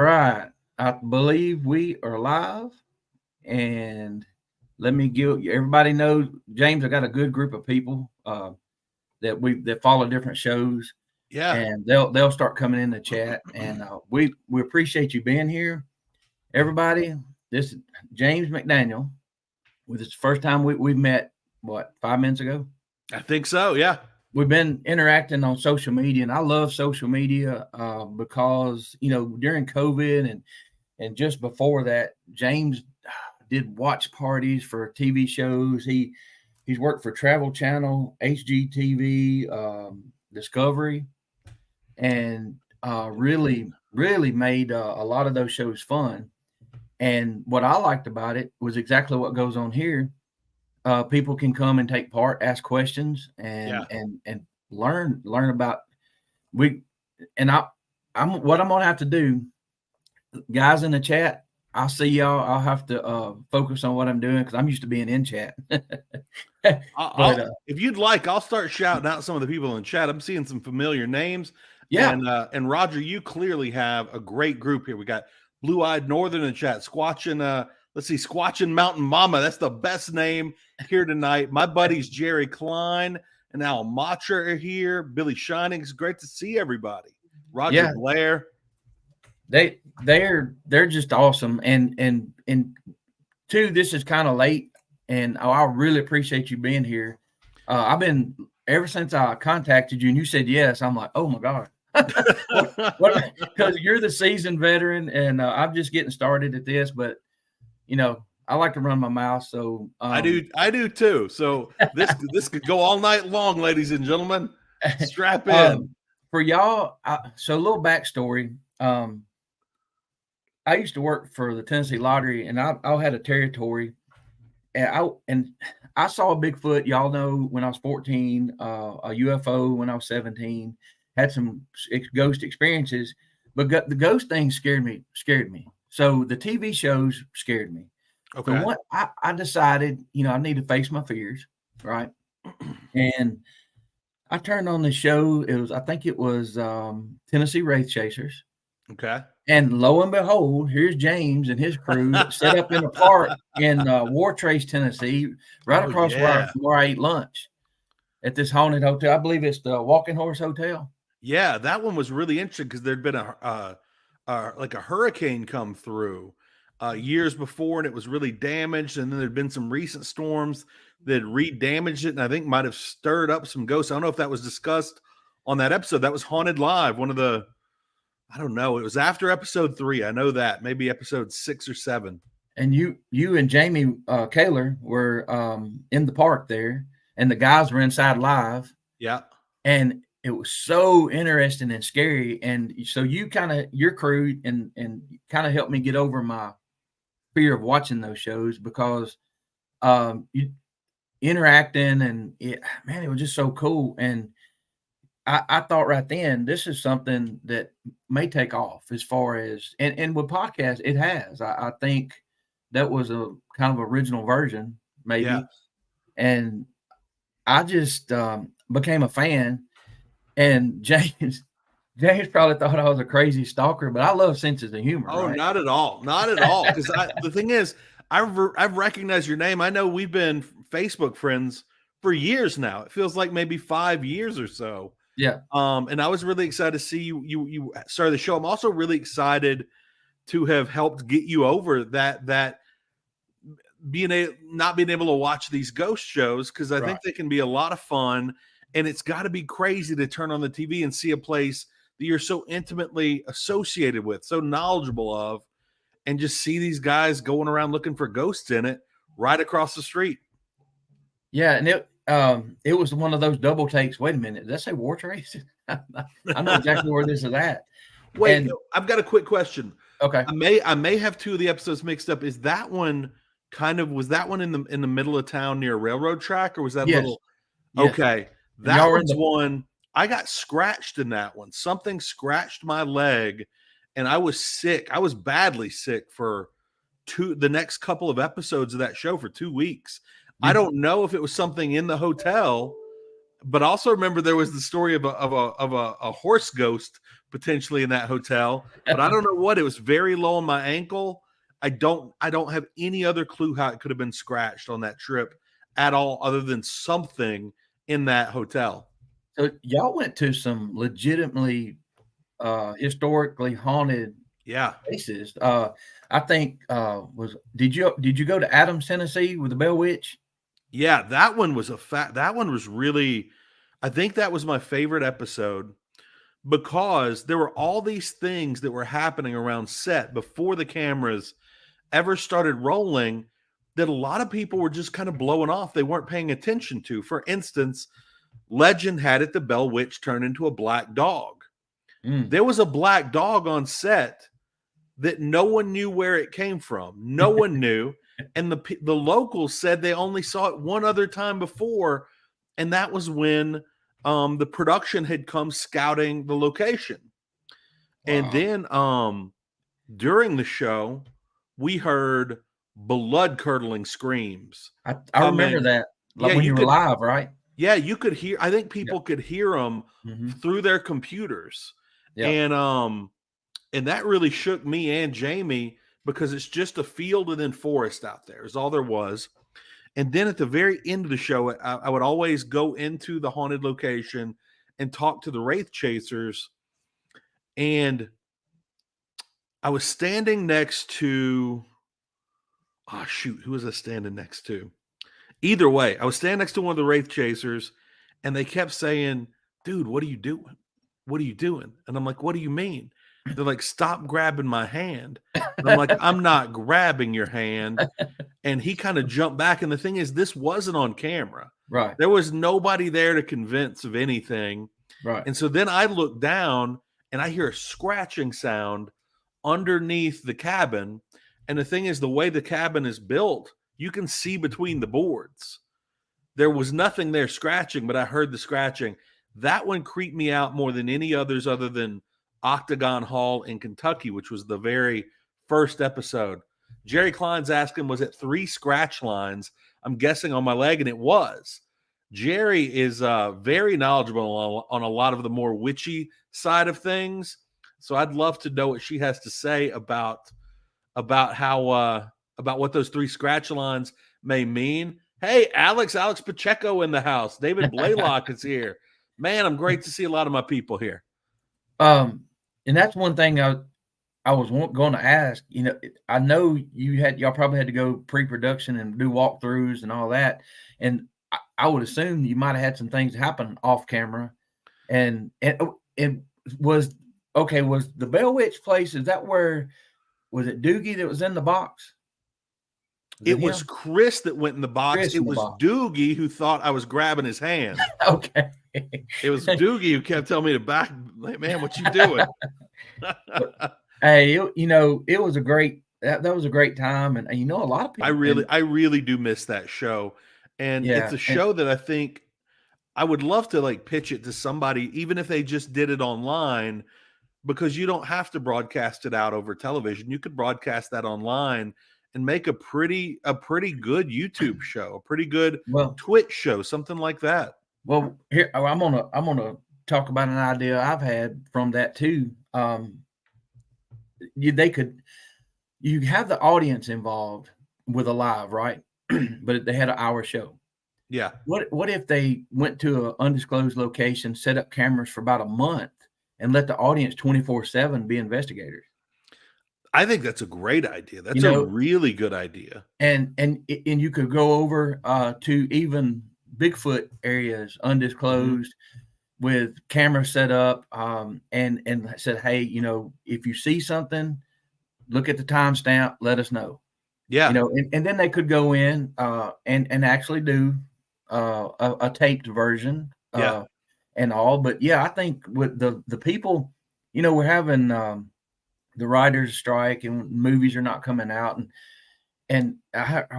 right. I believe we are live. And let me give everybody knows, James, I got a good group of people that follow different shows. Yeah. And they'll start coming in the chat. And we appreciate you being here. Everybody, this is James McDaniel. With this first time we met, 5 minutes ago? I think so, yeah. We've been interacting on social media, and I love social media because, during COVID and just before that, James did watch parties for TV shows. He's worked for Travel Channel, HGTV, Discovery, and really made a lot of those shows fun. And what I liked about it was exactly what goes on here. People can come and take part, ask questions, and learn about I'm what I'm gonna have to do, guys in the chat. I'll see y'all. I'll have to focus on what I'm doing because I'm used to being in chat. If you'd like, I'll start shouting out some of the people in chat. I'm seeing some familiar names. Yeah. And Roger, you clearly have a great group here. We got Blue Eyed Northern in chat, Squatchin. Let's see, Squatchin Mountain Mama. That's the best name here tonight. My buddies Jerry Klein and Al Matra are here. Billy Shining. It's great to see everybody. Roger Blair. They're just awesome. And two, this is kind of late, and I really appreciate you being here. I've been ever since I contacted you and you said yes. I'm like, oh my God. Because you're the seasoned veteran, and I'm just getting started at this, but I like to run my mouth. So I do too. So this could go all night long, ladies and gentlemen. Strap in. For y'all. So a little backstory. I used to work for the Tennessee Lottery, and I had a territory, and I saw a Bigfoot. Y'all know when I was 14, a UFO when I was 17. Had some ghost experiences, but the ghost thing scared me. So the TV shows scared me. Okay. So what I decided, I need to face my fears, right? And I turned on the show. I think it was Tennessee Wraith Chasers. Okay. And lo and behold, here's James and his crew set up in a park in War Trace, Tennessee, right across where I ate lunch at this haunted hotel. I believe it's the Walking Horse Hotel. Yeah, that one was really interesting because there'd been a hurricane come through years before, and it was really damaged. And then there'd been some recent storms that re-damaged it, and I think might have stirred up some ghosts. I don't know if that was discussed on that episode. That was Haunted Live, one of the, I don't know. It was after episode 3. I know that. Maybe episode 6 or 7. And you and Jamie Kaler were in the park there, and the guys were inside live. Yeah. And it was so interesting and scary. And so your crew and kind of helped me get over my fear of watching those shows because you interacting and it was just so cool. And I thought right then, this is something that may take off as far as, and with podcasts, it has. I think that was a kind of original version, maybe. Yeah. And I just became a fan. And James probably thought I was a crazy stalker, but I love senses of humor. Oh, right? Not at all. Not at all. Because the thing is, I've recognized your name. I know we've been Facebook friends for years now. It feels like maybe 5 years or so. Yeah. And I was really excited to see you started the show. I'm also really excited to have helped get you over that not being able to watch these ghost shows, because I think they can be a lot of fun. And it's got to be crazy to turn on the TV and see a place that you're so intimately associated with, so knowledgeable of, and just see these guys going around looking for ghosts in it right across the street. Yeah, and it was one of those double takes. Wait a minute, did that say War Trace? I know exactly where this is at. Wait, I've got a quick question. Okay, I may have 2 of the episodes mixed up. Is that one was that one in the middle of town near a railroad track, or was that little? Yes. Okay. That was one. I got scratched in that one. Something scratched my leg, and I was sick. I was badly sick for the next couple of episodes of that show for 2 weeks. I don't know if it was something in the hotel, but also remember there was the story of a horse ghost potentially in that hotel. But I don't know know what? It was very low on my ankle. I don't have any other clue how it could have been scratched on that trip at all, other than something in that hotel. So y'all went to some legitimately historically haunted places. I think did you go to Adams, Tennessee with the Bell Witch? Yeah, that one was that one was really, I think that was my favorite episode, because there were all these things that were happening around set before the cameras ever started rolling that a lot of people were just kind of blowing off. They weren't paying attention to. For instance, legend had it the Bell Witch turned into a black dog. There was a black dog on set that no one knew where it came from. No one knew. And the locals said they only saw it one other time before, and that was when the production had come scouting the location. Wow. And then during the show, we heard blood-curdling screams. I remember that. Like when you were live, right? Yeah, you could hear. I think people could hear them through their computers. Yep. And that really shook me and Jamie, because it's just a field and then forest out there is all there was. And then at the very end of the show, I would always go into the haunted location and talk to the Wraith Chasers. And I was standing next to, who was I standing next to? Either way, I was standing next to one of the Wraith Chasers, and they kept saying, "Dude, what are you doing? What are you doing?" And I'm like, "What do you mean?" They're like, "Stop grabbing my hand." And I'm like, "I'm not grabbing your hand." And he kind of jumped back. And the thing is, this wasn't on camera. Right. There was nobody there to convince of anything. Right. And so then I look down and I hear a scratching sound underneath the cabin. And the thing is, the way the cabin is built, you can see between the boards. There was nothing there scratching, but I heard the scratching. That one creeped me out more than any others, other than Octagon Hall in Kentucky, which was the very first episode. Jerry Klein's asking, was it 3 scratch lines? I'm guessing on my leg, and it was. Jerry is very knowledgeable on a lot of the more witchy side of things. So I'd love to know what she has to say about how about what those 3 scratch lines may mean. Hey, Alex Pacheco in the house. David Blaylock is here. Man, I'm great to see a lot of my people here. And that's one thing I was going to ask. You know, I know y'all probably had to go pre-production and do walkthroughs and all that. And I would assume you might have had some things happen off camera. And was the Bell Witch place, is that where, was it Doogie that was in the box? It was Chris that went in the box. It was Doogie who thought I was grabbing his hand. Okay. It was Doogie who kept telling me to back. Like, man, what you doing? Hey, it was a great, that was a great time. And a lot of people. I really do miss that show. And it's a show that I think I would love to like pitch it to somebody, even if they just did it online, because you don't have to broadcast it out over television. You could broadcast that online and make a pretty good YouTube show, a pretty good Twitch show, something like that. Well, here I'm gonna talk about an idea I've had from that too. You have the audience involved with a live, right? But they had an hour show. Yeah. What if they went to an undisclosed location, set up cameras for about a month, and let the audience 24/7 be investigators? I think that's a great idea. That's a really good idea. And you could go over to even Bigfoot areas, undisclosed, with cameras set up, and said, hey, if you see something, look at the timestamp, let us know. Yeah. And then they could go in and actually do a taped version and all. But yeah, I think with the people, we're having the writers strike and movies are not coming out, and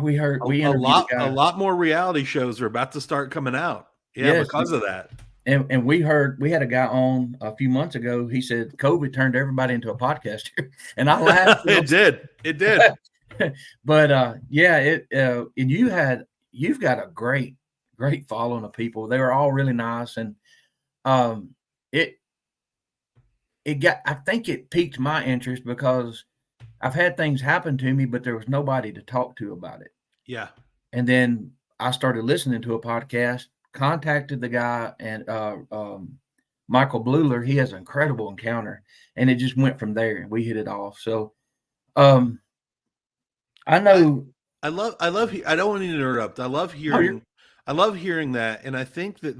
we a lot more reality shows are about to start coming out. Yeah, because of that. And we had a guy on a few months ago. He said COVID turned everybody into a podcaster, and I laughed. It did. But and you've got a great following of people. They were all really nice, and I think it piqued my interest because I've had things happen to me, but there was nobody to talk to about it. Yeah. And then I started listening to a podcast, contacted the guy, and Michael Bluler. He has an incredible encounter, and it just went from there. We hit it off. So I know. I love. I don't want to interrupt. I love hearing that, and I think that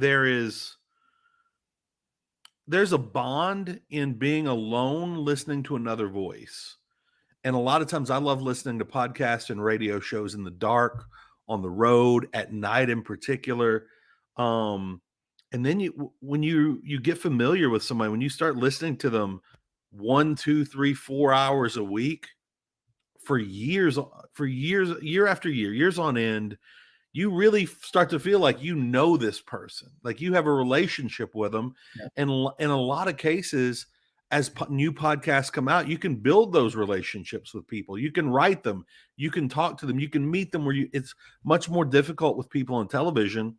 there's a bond in being alone, listening to another voice. And a lot of times I love listening to podcasts and radio shows in the dark, on the road, at night in particular. And then when you get familiar with somebody, when you start listening to them 1, 2, 3, 4 hours a week for years, year after year, years on end, you really start to feel like you know this person, like you have a relationship with them. Yeah. And in a lot of cases, as new podcasts come out, you can build those relationships with people. You can write them, you can talk to them, you can meet them where it's much more difficult with people on television.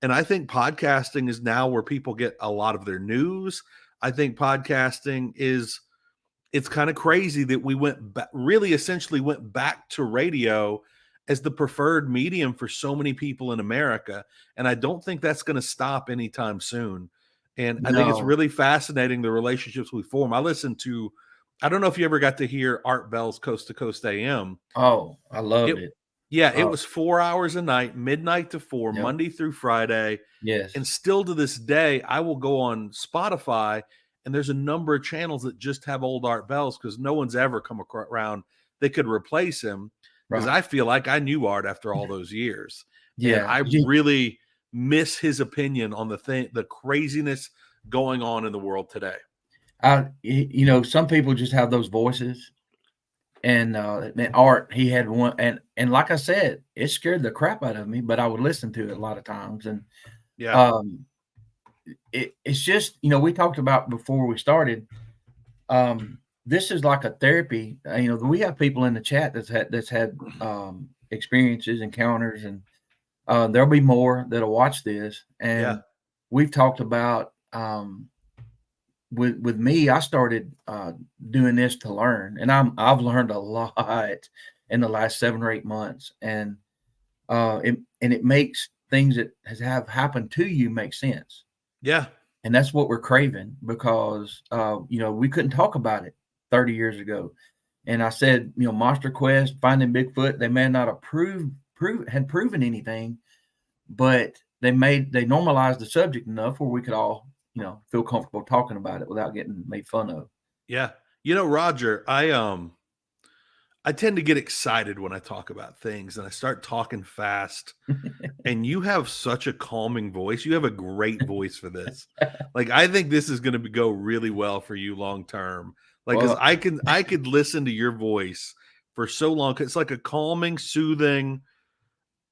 And I think podcasting is now where people get a lot of their news. I think podcasting it's kind of crazy that we essentially went back to radio as the preferred medium for so many people in America. And I don't think that's going to stop anytime soon. And I think it's really fascinating, the relationships we form. I don't know if you ever got to hear Art Bell's Coast to Coast AM. Oh, I loved it. Yeah, it was 4 hours a night, midnight to 4, yep. Monday through Friday. Yes. And still to this day, I will go on Spotify, and there's a number of channels that just have old Art Bell's because no one's ever come around that could replace him. Because I feel like I knew Art after all those years. Yeah. And I really miss his opinion on the craziness going on in the world today. Some people just have those voices, and Art, he had one, and like I said, it scared the crap out of me, but I would listen to it a lot of times. And it's just, we talked about before we started, this is like a therapy. We have people in the chat that's had experiences, encounters, and there'll be more that'll watch this. And we've talked about with me, I started doing this to learn, and I've learned a lot in the last 7 or 8 months, and it makes things that have happened to you make sense. Yeah. And that's what we're craving, because we couldn't talk about it 30 years ago. And I said, Monster Quest, Finding Bigfoot, they may not have proven anything, but they normalized the subject enough where we could all, feel comfortable talking about it without getting made fun of. Yeah. Roger, I tend to get excited when I talk about things, and I start talking fast. And you have such a calming voice. You have a great voice for this. Like, I think this is going to go really well for you long term. Like, because I could listen to your voice for so long. It's like a calming, soothing,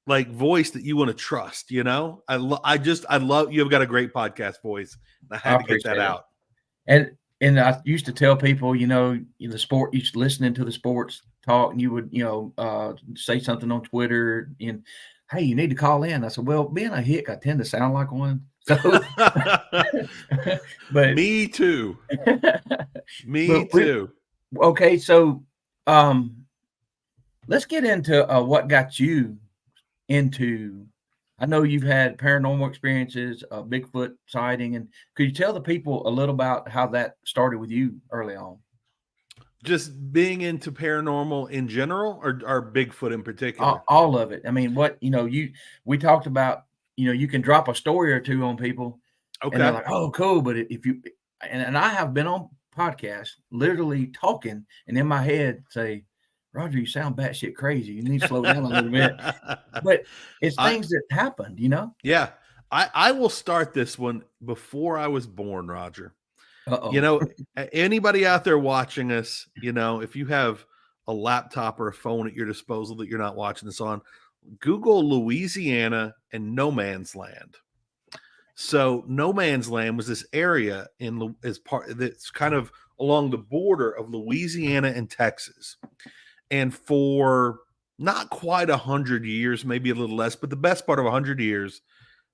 like, voice that you want to trust. I love you've got a great podcast voice. I had to get that out. And I used to tell people, the sport, you listening to the sports talk, and you would, say something on Twitter, and hey, you need to call in. I said, well, being a hick, I tend to sound like one. So, but me too. Me too. Okay, so let's get into what got you into. I know you've had paranormal experiences, Bigfoot sighting, and could you tell the people a little about how that started with you early on? Just being into paranormal in general, or Bigfoot in particular? All of it. I mean, we talked about, you can drop a story or two on people, and they're like, oh, cool. But if you, and I have been on podcasts literally talking, and in my head say, Roger, you sound batshit crazy. You need to slow down a little bit. But it's things that happened, Yeah. I will start this one before I was born, Roger. Uh-oh. Anybody out there watching us, if you have a laptop or a phone at your disposal that you're not watching this on, Google Louisiana and No Man's Land. So No Man's Land was this area that's kind of along the border of Louisiana and Texas. And for not quite 100 years, maybe a little less, but the best part of 100 years,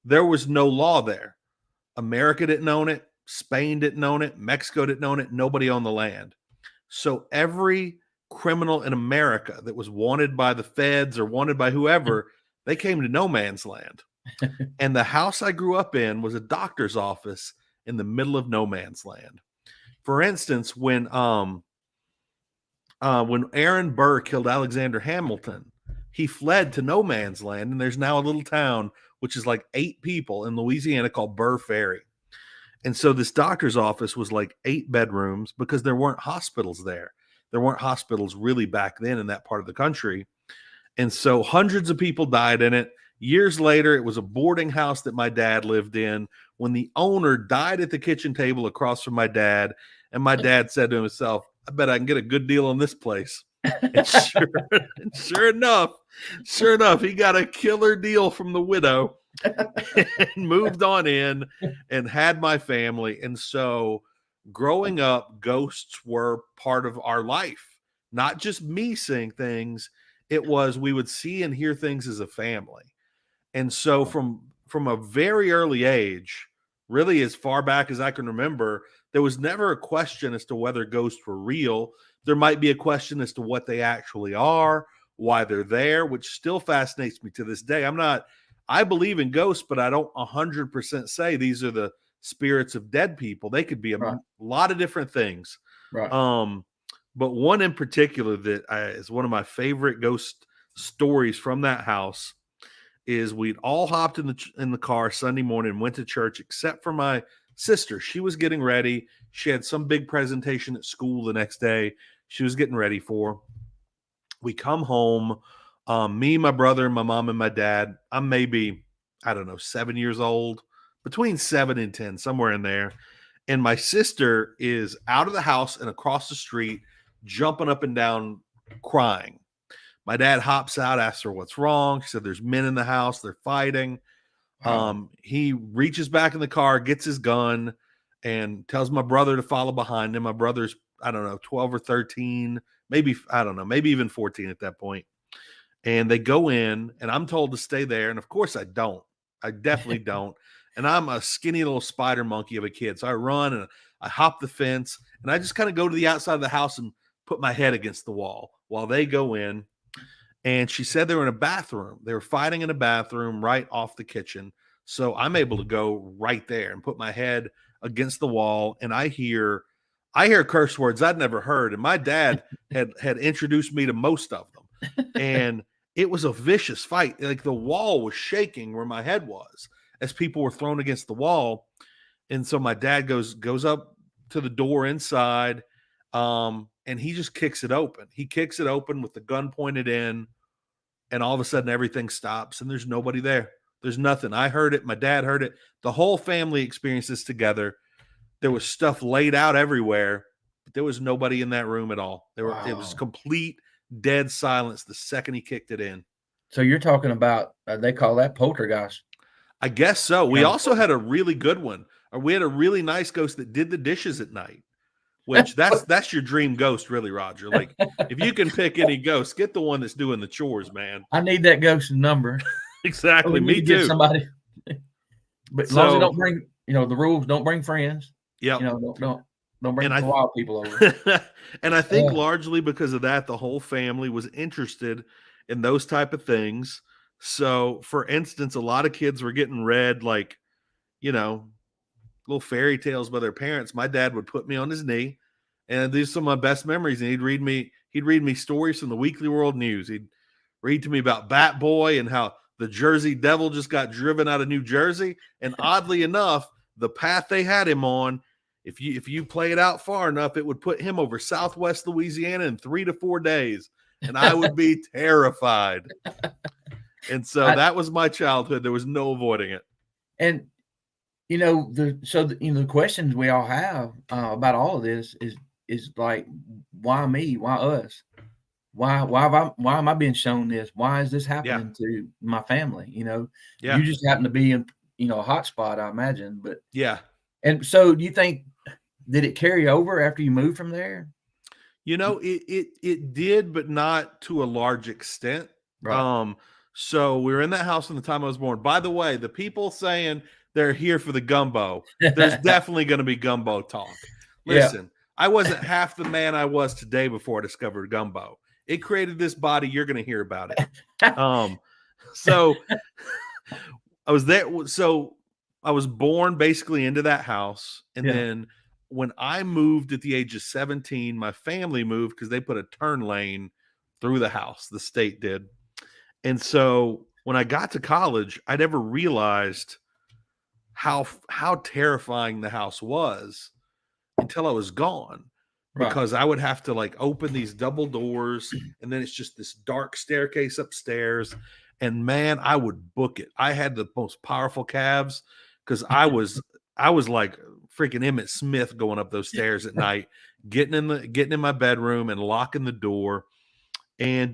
there was no law there. America didn't own it. Spain didn't own it. Mexico didn't own it. Nobody owned the land. So every criminal in America that was wanted by the feds or wanted by whoever, they came to no man's land. And the house I grew up in was a doctor's office in the middle of no man's land. For instance, when Aaron Burr killed Alexander Hamilton, he fled to no man's land, and there's now a little town which is like 8 people in Louisiana called Burr Ferry. And so this doctor's office was like 8 bedrooms because there weren't hospitals there. There weren't hospitals really back then in that part of the country. And so hundreds of people died in it. Years later, it was a boarding house that my dad lived in. When the owner died at the kitchen table across from my dad, and my dad said to himself, I bet I can get a good deal on this place. And sure enough, he got a killer deal from the widow and moved on in and had my family. And so growing up, ghosts were part of our life, not just me seeing things. It was, we would see and hear things as a family. And so from a very early age, really as far back as I can remember, there was never a question as to whether ghosts were real. There might be a question as to what they actually are, why they're there, which still fascinates me to this day. I believe in ghosts, but I don't 100% say these are the spirits of dead people. They could be a lot of different things. Right. But one in particular that is one of my favorite ghost stories from that house is we'd all hopped in the car Sunday morning and went to church, except for my sister. She was getting ready. She had some big presentation at school the next day. She was getting ready for. We come home, me, my brother, my mom, and my dad. I'm maybe, 7 years old, between 7 and 10, somewhere in there. And my sister is out of the house and across the street, jumping up and down, crying. My dad hops out, asks her what's wrong. She said, there's men in the house. They're fighting. He reaches back in the car, gets his gun, and tells my brother to follow behind him. My brother's, 12 or 13, maybe even 14 at that point. And they go in, and I'm told to stay there. And of course I don't. I definitely don't. And I'm a skinny little spider monkey of a kid. So I run and I hop the fence, and I just kind of go to the outside of the house and put my head against the wall while they go in. And she said they were in a bathroom. They were fighting in a bathroom right off the kitchen. So I'm able to go right there and put my head against the wall. And I hear curse words I'd never heard. And my dad had introduced me to most of them. And it was a vicious fight. Like the wall was shaking where my head was as people were thrown against the wall. And so my dad goes up to the door inside. And he just kicks it open. He kicks it open with the gun pointed in. And all of a sudden everything stops and there's nobody there. There's nothing. I heard it. My dad heard it. The whole family experienced this together. There was stuff laid out everywhere, but there was nobody in that room at all. It was complete dead silence the second he kicked it in. So you're talking about, they call that poltergeist. I guess so. We also had a really good one. We had a really nice ghost that did the dishes at night. Which that's your dream ghost, really, Roger. Like if you can pick any ghost, get the one that's doing the chores, man. I need that ghost's number. Exactly, me too. Somebody, but as long as they don't bring, the rules. Don't bring friends. Yeah, don't bring wild people over. And I think largely because of that, the whole family was interested in those type of things. So, for instance, a lot of kids were getting read like, little fairy tales by their parents. My dad would put me on his knee, and these are some of my best memories. And he'd read me stories from the Weekly World News. He'd read to me about Bat Boy and how the Jersey Devil just got driven out of New Jersey. And oddly enough, the path they had him on, if you play it out far enough, it would put him over Southwest Louisiana in 3 to 4 days. And I would be terrified. And so that was my childhood. There was no avoiding it. And the questions we all have about all of this is like, why me? Why us? Why am I being shown this? Why is this happening to my family? You just happen to be in a hot spot, I imagine. But and so do you think, did it carry over after you moved from there? It did, but not to a large extent. Right. So we were in that house from the time I was born. By the way, the people saying they're here for the gumbo. There's definitely going to be gumbo talk. Listen, I wasn't half the man I was today before I discovered gumbo. It created this body. You're going to hear about it. So I was there. So I was born basically into that house. And then when I moved at the age of 17, my family moved because they put a turn lane through the house. The state did. And so when I got to college, I never realized how terrifying the house was until I was gone. Because I would have to like open these double doors, and then it's just this dark staircase upstairs. And man, I would book it. I had the most powerful calves because I was like freaking Emmett Smith going up those stairs at night, getting in my bedroom and locking the door. And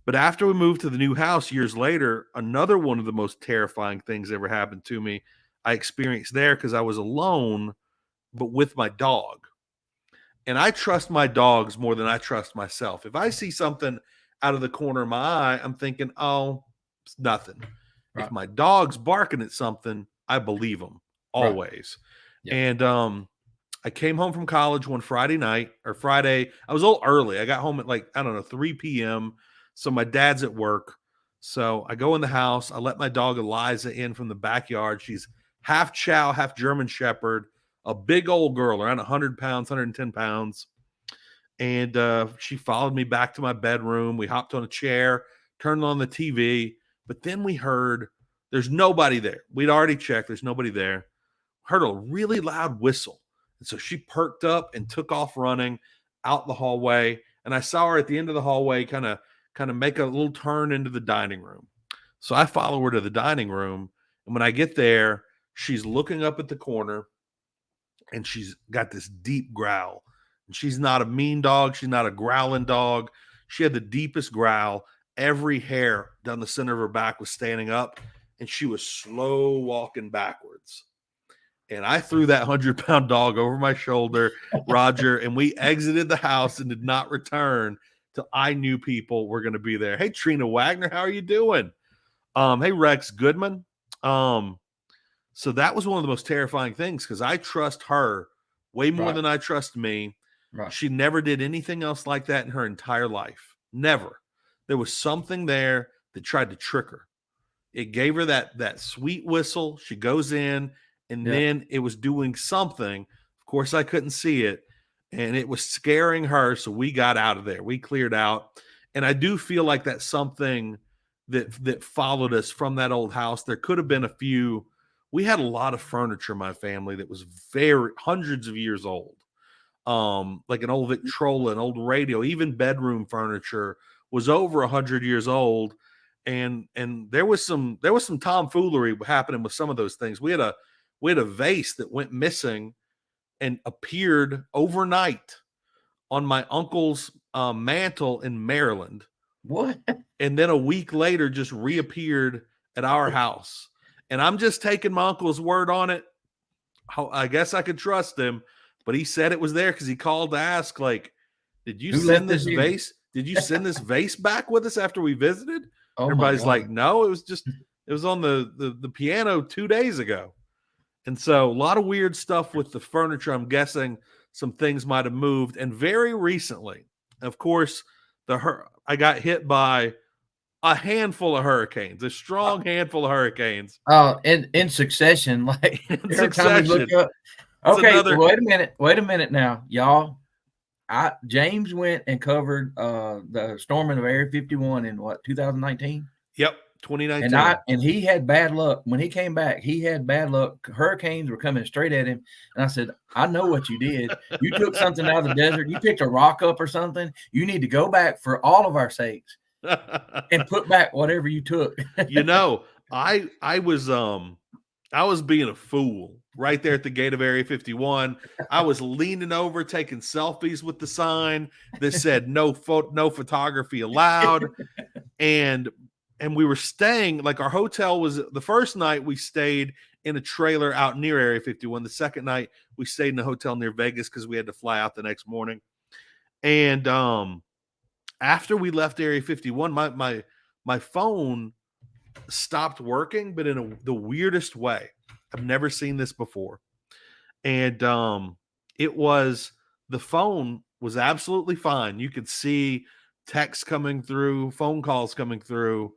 but after we moved to the new house years later, another one of the most terrifying things ever happened to me. I experienced there because I was alone, but with my dog. And I trust my dogs more than I trust myself. If I see something out of the corner of my eye, I'm thinking, oh, it's nothing. Right. If my dog's barking at something, I believe them always. Right. And I came home from college one Friday night or Friday. I was a little early. I got home at like, 3 p.m. So my dad's at work. So I go in the house. I let my dog Eliza in from the backyard. She's half chow, half German Shepherd. A big old girl, around 100 pounds, 110 pounds. And she followed me back to my bedroom. We hopped on a chair, turned on the TV. But then we heard there's nobody there. We'd already checked. There's nobody there. Heard a really loud whistle. And so she perked up and took off running out the hallway. And I saw her at the end of the hallway kind of make a little turn into the dining room. So I follow her to the dining room. And when I get there, she's looking up at the corner. And she's got this deep growl. And she's not a mean dog. She's not a growling dog. She had the deepest growl. Every hair down the center of her back was standing up. And she was slow walking backwards. And I threw that 100-pound dog over my shoulder, Roger, and we exited the house and did not return till I knew people were going to be there. Hey, Trina Wagner, how are you doing? Hey, Rex Goodman. So that was one of the most terrifying things because I trust her way more than I trust me. Right. She never did anything else like that in her entire life. Never. There was something there that tried to trick her. It gave her that sweet whistle. She goes in, and then it was doing something. Of course, I couldn't see it, and it was scaring her, so we got out of there. We cleared out, and I do feel like that's something that followed us from that old house. There could have been a few. We had a lot of furniture in my family that was hundreds of years old. Like an old Victrola, an old radio, even bedroom furniture was over 100 years old. And there was some tomfoolery happening with some of those things. We had a vase that went missing and appeared overnight on my uncle's mantle in Maryland. What? And then a week later just reappeared at our house. And I'm just taking my uncle's word on it. I guess I could trust him, but he said it was there because he called to ask, like, did you send this vase? Did you send this vase back with us after we visited? Oh, everybody's like, no, it was on the piano 2 days ago. And so a lot of weird stuff with the furniture. I'm guessing some things might have moved. And very recently, of course, I got hit by a handful of hurricanes, a strong handful of hurricanes. Oh, in succession, like in succession. Okay, wait a minute now, y'all. James went and covered the storming of Area 51 in 2019? Yep, 2019. And he had bad luck. When he came back, he had bad luck. Hurricanes were coming straight at him. And I said, I know what you did. You took something out of the desert. You picked a rock up or something. You need to go back for all of our sakes. And put back whatever you took. I was being a fool right there at the gate of Area 51. I was leaning over, taking selfies with the sign that said no photography allowed. And we were staying, like, our hotel was, the first night we stayed in a trailer out near Area 51. The second night we stayed in a hotel near Vegas because we had to fly out the next morning. And after we left Area 51, my phone stopped working, but in the weirdest way. I've never seen this before. And the phone was absolutely fine. You could see texts coming through, phone calls coming through,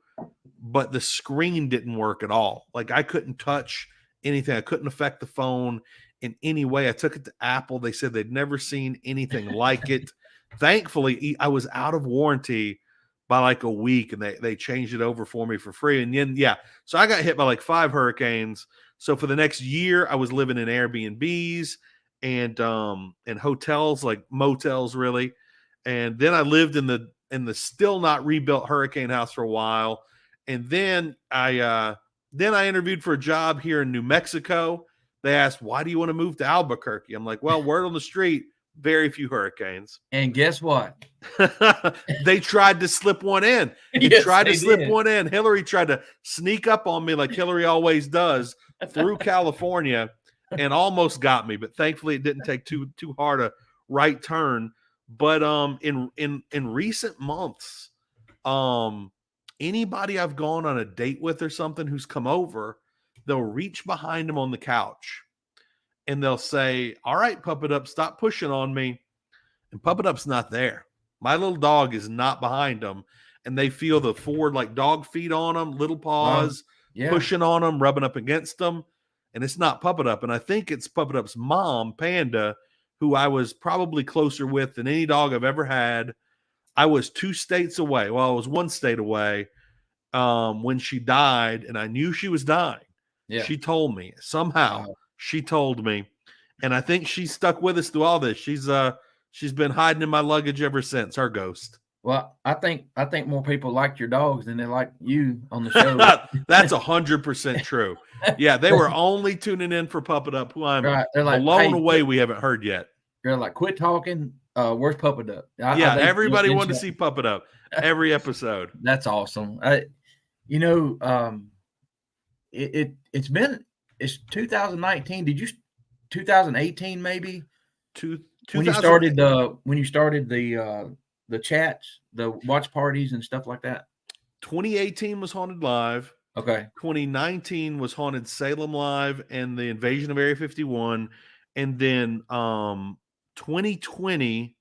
but the screen didn't work at all. Like I couldn't touch anything. I couldn't affect the phone in any way. I took it to Apple. They said they'd never seen anything like it. Thankfully, I was out of warranty by like a week, and they changed it over for me for free. And then, so I got hit by like 5 hurricanes. So for the next year, I was living in Airbnbs and hotels, like motels, really. And then I lived in the still not rebuilt hurricane house for a while. And then I interviewed for a job here in New Mexico. They asked, "Why do you want to move to Albuquerque?" I'm like, "Well, word on the street, very few hurricanes." And guess what? They tried to slip one in. One in. Hillary tried to sneak up on me like Hillary always does through California and almost got me. But thankfully, it didn't take too hard a right turn. But in recent months, anybody I've gone on a date with or something who's come over, they'll reach behind them on the couch and they'll say, "All right, Puppet Up, stop pushing on me." And Puppet Up's not there. My little dog is not behind them. And they feel the forward like dog feet on them, little paws, pushing on them, rubbing up against them. And it's not Puppet Up. And I think it's Puppet Up's mom, Panda, who I was probably closer with than any dog I've ever had. I was 2 states away. Well, I was 1 state away when she died, and I knew she was dying. Yeah. She told me somehow. She told me, and I think she stuck with us through all this. She's been hiding in my luggage ever since. Our ghost. Well, I think more people like your dogs than they like you on the show. That's 100% true. Yeah, they were only tuning in for Puppet Up, who I'm like, blown away we haven't heard yet. They're like, "Quit talking. Where's Puppet Up?" Everybody wanted to see Puppet Up every episode. That's awesome. It's 2019. Did you 2018 maybe? When you started the chats, the watch parties and stuff like that. 2018 was Haunted Live. Okay. 2019 was Haunted Salem Live and the Invasion of Area 51, and then 2020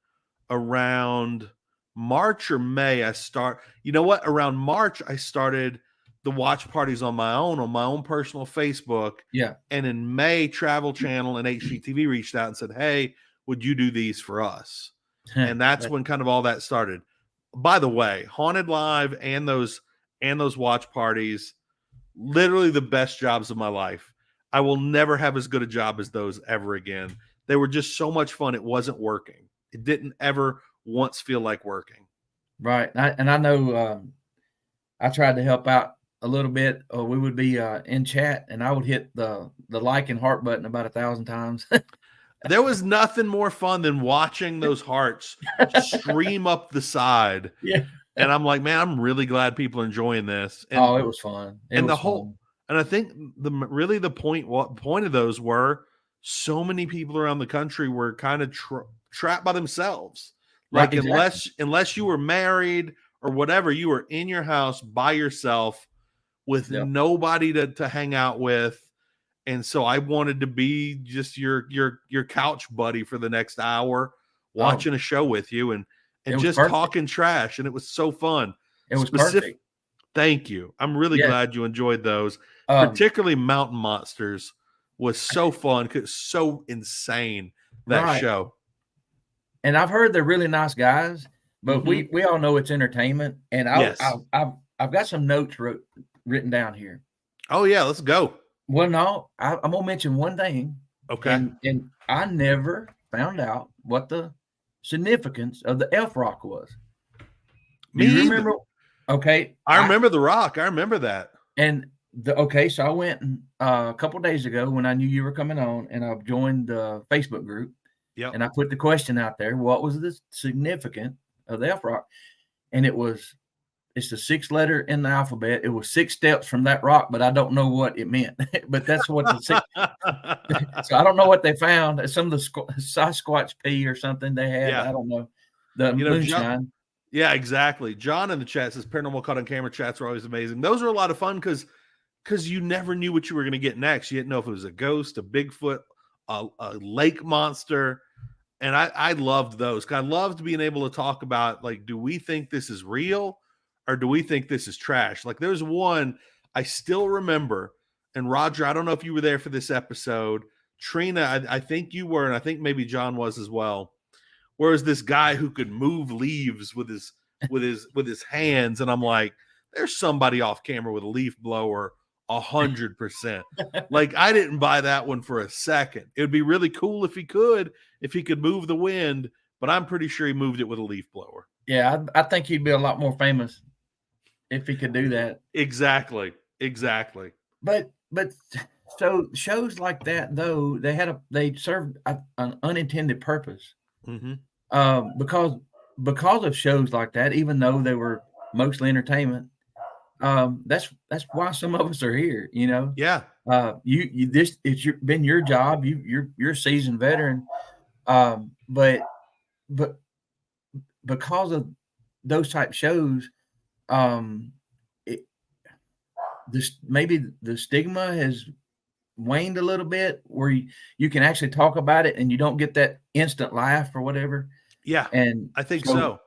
around March or May around March I started the watch parties on my own personal Facebook. Yeah. And in May, Travel Channel and HGTV reached out and said, "Hey, would you do these for us?" And that's when kind of all that started. By the way, Haunted Live and those watch parties, literally the best jobs of my life. I will never have as good a job as those ever again. They were just so much fun. It wasn't working. It didn't ever once feel like working. Right. I know I tried to help out a little bit. We would be in chat, and I would hit the like and heart button about 1,000 times. There was nothing more fun than watching those hearts stream up the side. Yeah. And I'm like, man, I'm really glad people are enjoying this. And, it was fun. And I think the point of those were so many people around the country were kind of trapped by themselves. Like, right, exactly. unless you were married or whatever, you were in your house by yourself with nobody to hang out with. And so I wanted to be just your couch buddy for the next hour, watching a show with you and just perfect. Talking trash. And it was so fun. It was perfect. Thank you. I'm really glad you enjoyed those. Particularly Mountain Monsters was so fun. It's so insane, that show. And I've heard they're really nice guys, but we all know it's entertainment. And I've got some notes written down here. Oh yeah, let's go. Well, no, I'm gonna mention one thing. Okay. And I never found out what the significance of the Elf Rock was. Do you remember? Okay. I remember the rock. I remember that. And so I went a couple of days ago when I knew you were coming on, and I joined the Facebook group. Yeah. And I put the question out there: what was the significance of the Elf Rock? And it's the 6th letter in the alphabet. It was 6 steps from that rock, but I don't know what it meant. But that's what so I don't know what they found. Some of the Sasquatch pee or something they had. Yeah. I don't know. The moonshine. Yeah, exactly. John in the chat says paranormal caught on camera chats are always amazing. Those are a lot of fun because because you never knew what you were going to get next. You didn't know if it was a ghost, a Bigfoot, a lake monster. And I loved those. I loved being able to talk about, like, do we think this is real or do we think this is trash? Like, there's one I still remember. And Roger, I don't know if you were there for this episode. Trina, I think you were, and I think maybe John was as well. Whereas this guy who could move leaves with his hands, and I'm like, there's somebody off camera with a leaf blower 100%. Like, I didn't buy that one for a second. It would be really cool if he could move the wind, but I'm pretty sure he moved it with a leaf blower. Yeah, I think he'd be a lot more famous if he could do that. Exactly. But so shows like that, though, they served an unintended purpose. Mm-hmm. Because of shows like that, even though they were mostly entertainment, that's why some of us are here, you know. Yeah. It's been your job. You're a seasoned veteran, but because of those type shows, maybe the stigma has waned a little bit, where you can actually talk about it and you don't get that instant laugh or whatever. Yeah, and I think so.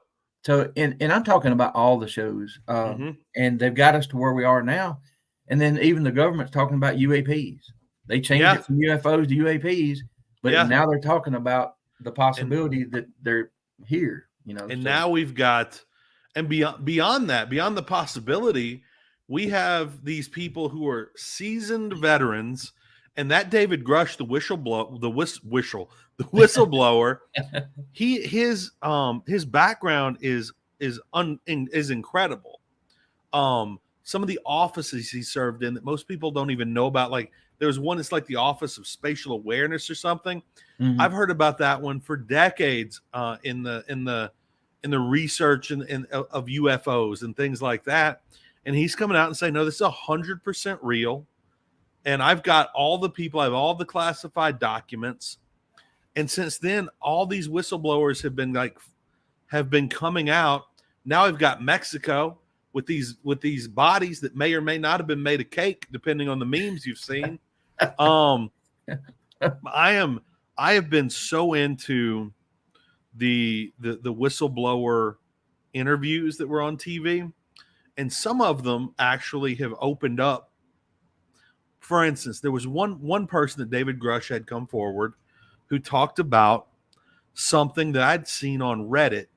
So, and I'm talking about all the shows, and they've got us to where we are now. And then even the government's talking about UAPs. They changed it from UFOs to UAPs, but now they're talking about the possibility that they're here, you know. And now we've got, and beyond that, beyond the possibility, we have these people who are seasoned veterans, and that David Grush, the whistleblower, his background is incredible. Some of the offices he served in that most people don't even know about, like there's one that's like the Office of Spatial Awareness or something. Mm-hmm. I've heard about that one for decades in the research of UFOs and things like that. And he's coming out and saying, no, this is 100% real. And I've got all the people, I have all the classified documents. And since then, all these whistleblowers have been coming out. Now I've got Mexico with these bodies that may or may not have been made of cake, depending on the memes you've seen. I have been so into the whistleblower interviews that were on TV, and some of them actually have opened up. For instance, there was one person that David Grush had come forward who talked about something that I'd seen on Reddit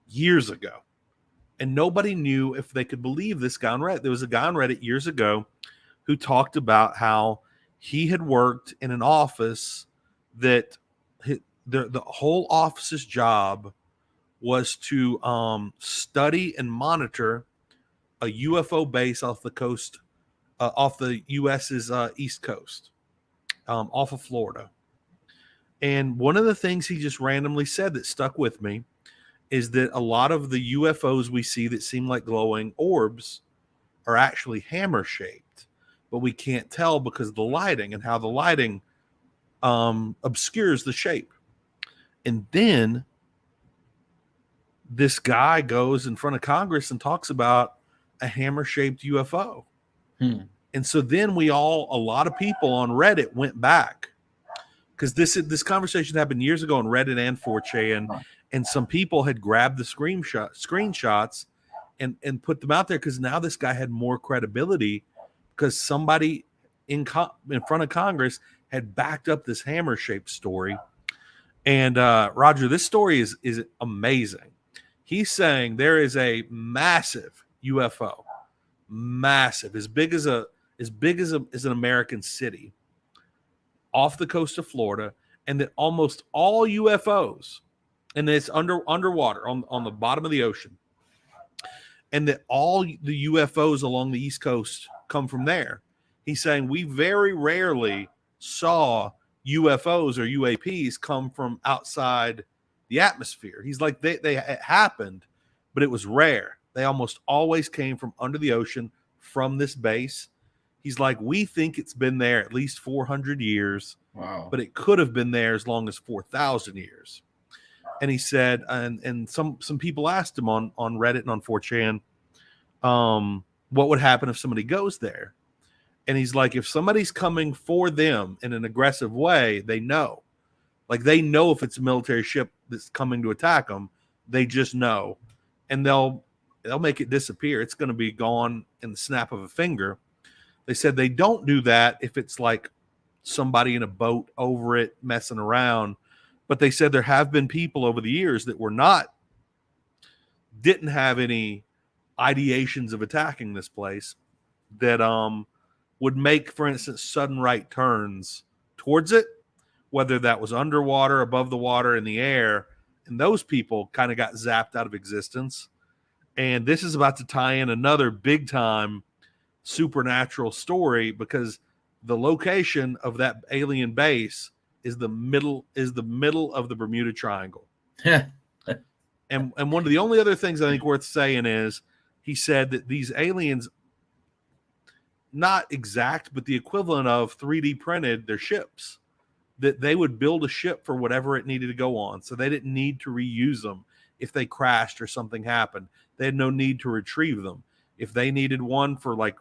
years ago. And nobody knew if they could believe this guy on Reddit. There was a guy on Reddit years ago who talked about how he had worked in an office that the whole office's job was to study and monitor a UFO base off the coast, off the U.S.'s East Coast, off of Florida. And one of the things he just randomly said that stuck with me is that a lot of the UFOs we see that seem like glowing orbs are actually hammer-shaped, but we can't tell because of the lighting and how the lighting obscures the shape. And then this guy goes in front of Congress and talks about a hammer-shaped UFO. And so then a lot of people on Reddit went back, because this conversation happened years ago on Reddit and 4chan, and some people had grabbed the screenshots and put them out there, because now this guy had more credibility because somebody in front of Congress had backed up this hammer-shaped story. And Roger, this story is amazing. He's saying there is a massive UFO, massive, as big as an American city, off the coast of Florida, and that almost all UFOs, and it's underwater on the bottom of the ocean, and that all the UFOs along the East Coast come from there. He's saying we very rarely saw UFOs or UAPs come from outside the atmosphere. He's like, it happened, but it was rare. They almost always came from under the ocean from this base. He's like, we think it's been there at least 400 years. Wow. But it could have been there as long as 4,000 years. And he said, and some people asked him on Reddit and on 4chan, what would happen if somebody goes there? And he's like, if somebody's coming for them in an aggressive way, they know. Like, they know if it's a military ship that's coming to attack them, they just know. And they'll make it disappear. It's going to be gone in the snap of a finger. They said they don't do that if it's like somebody in a boat over it messing around. But they said there have been people over the years that didn't have any ideations of attacking this place that would make, for instance, sudden right turns towards it, whether that was underwater, above the water, in the air. And those people kind of got zapped out of existence. And this is about to tie in another big time supernatural story, because the location of that alien base is the middle of the Bermuda Triangle. And one of the only other things I think worth saying is, he said that these aliens, not exact, but the equivalent of 3D printed their ships, that they would build a ship for whatever it needed to go on. So they didn't need to reuse them if they crashed or something happened. They had no need to retrieve them. If they needed one for like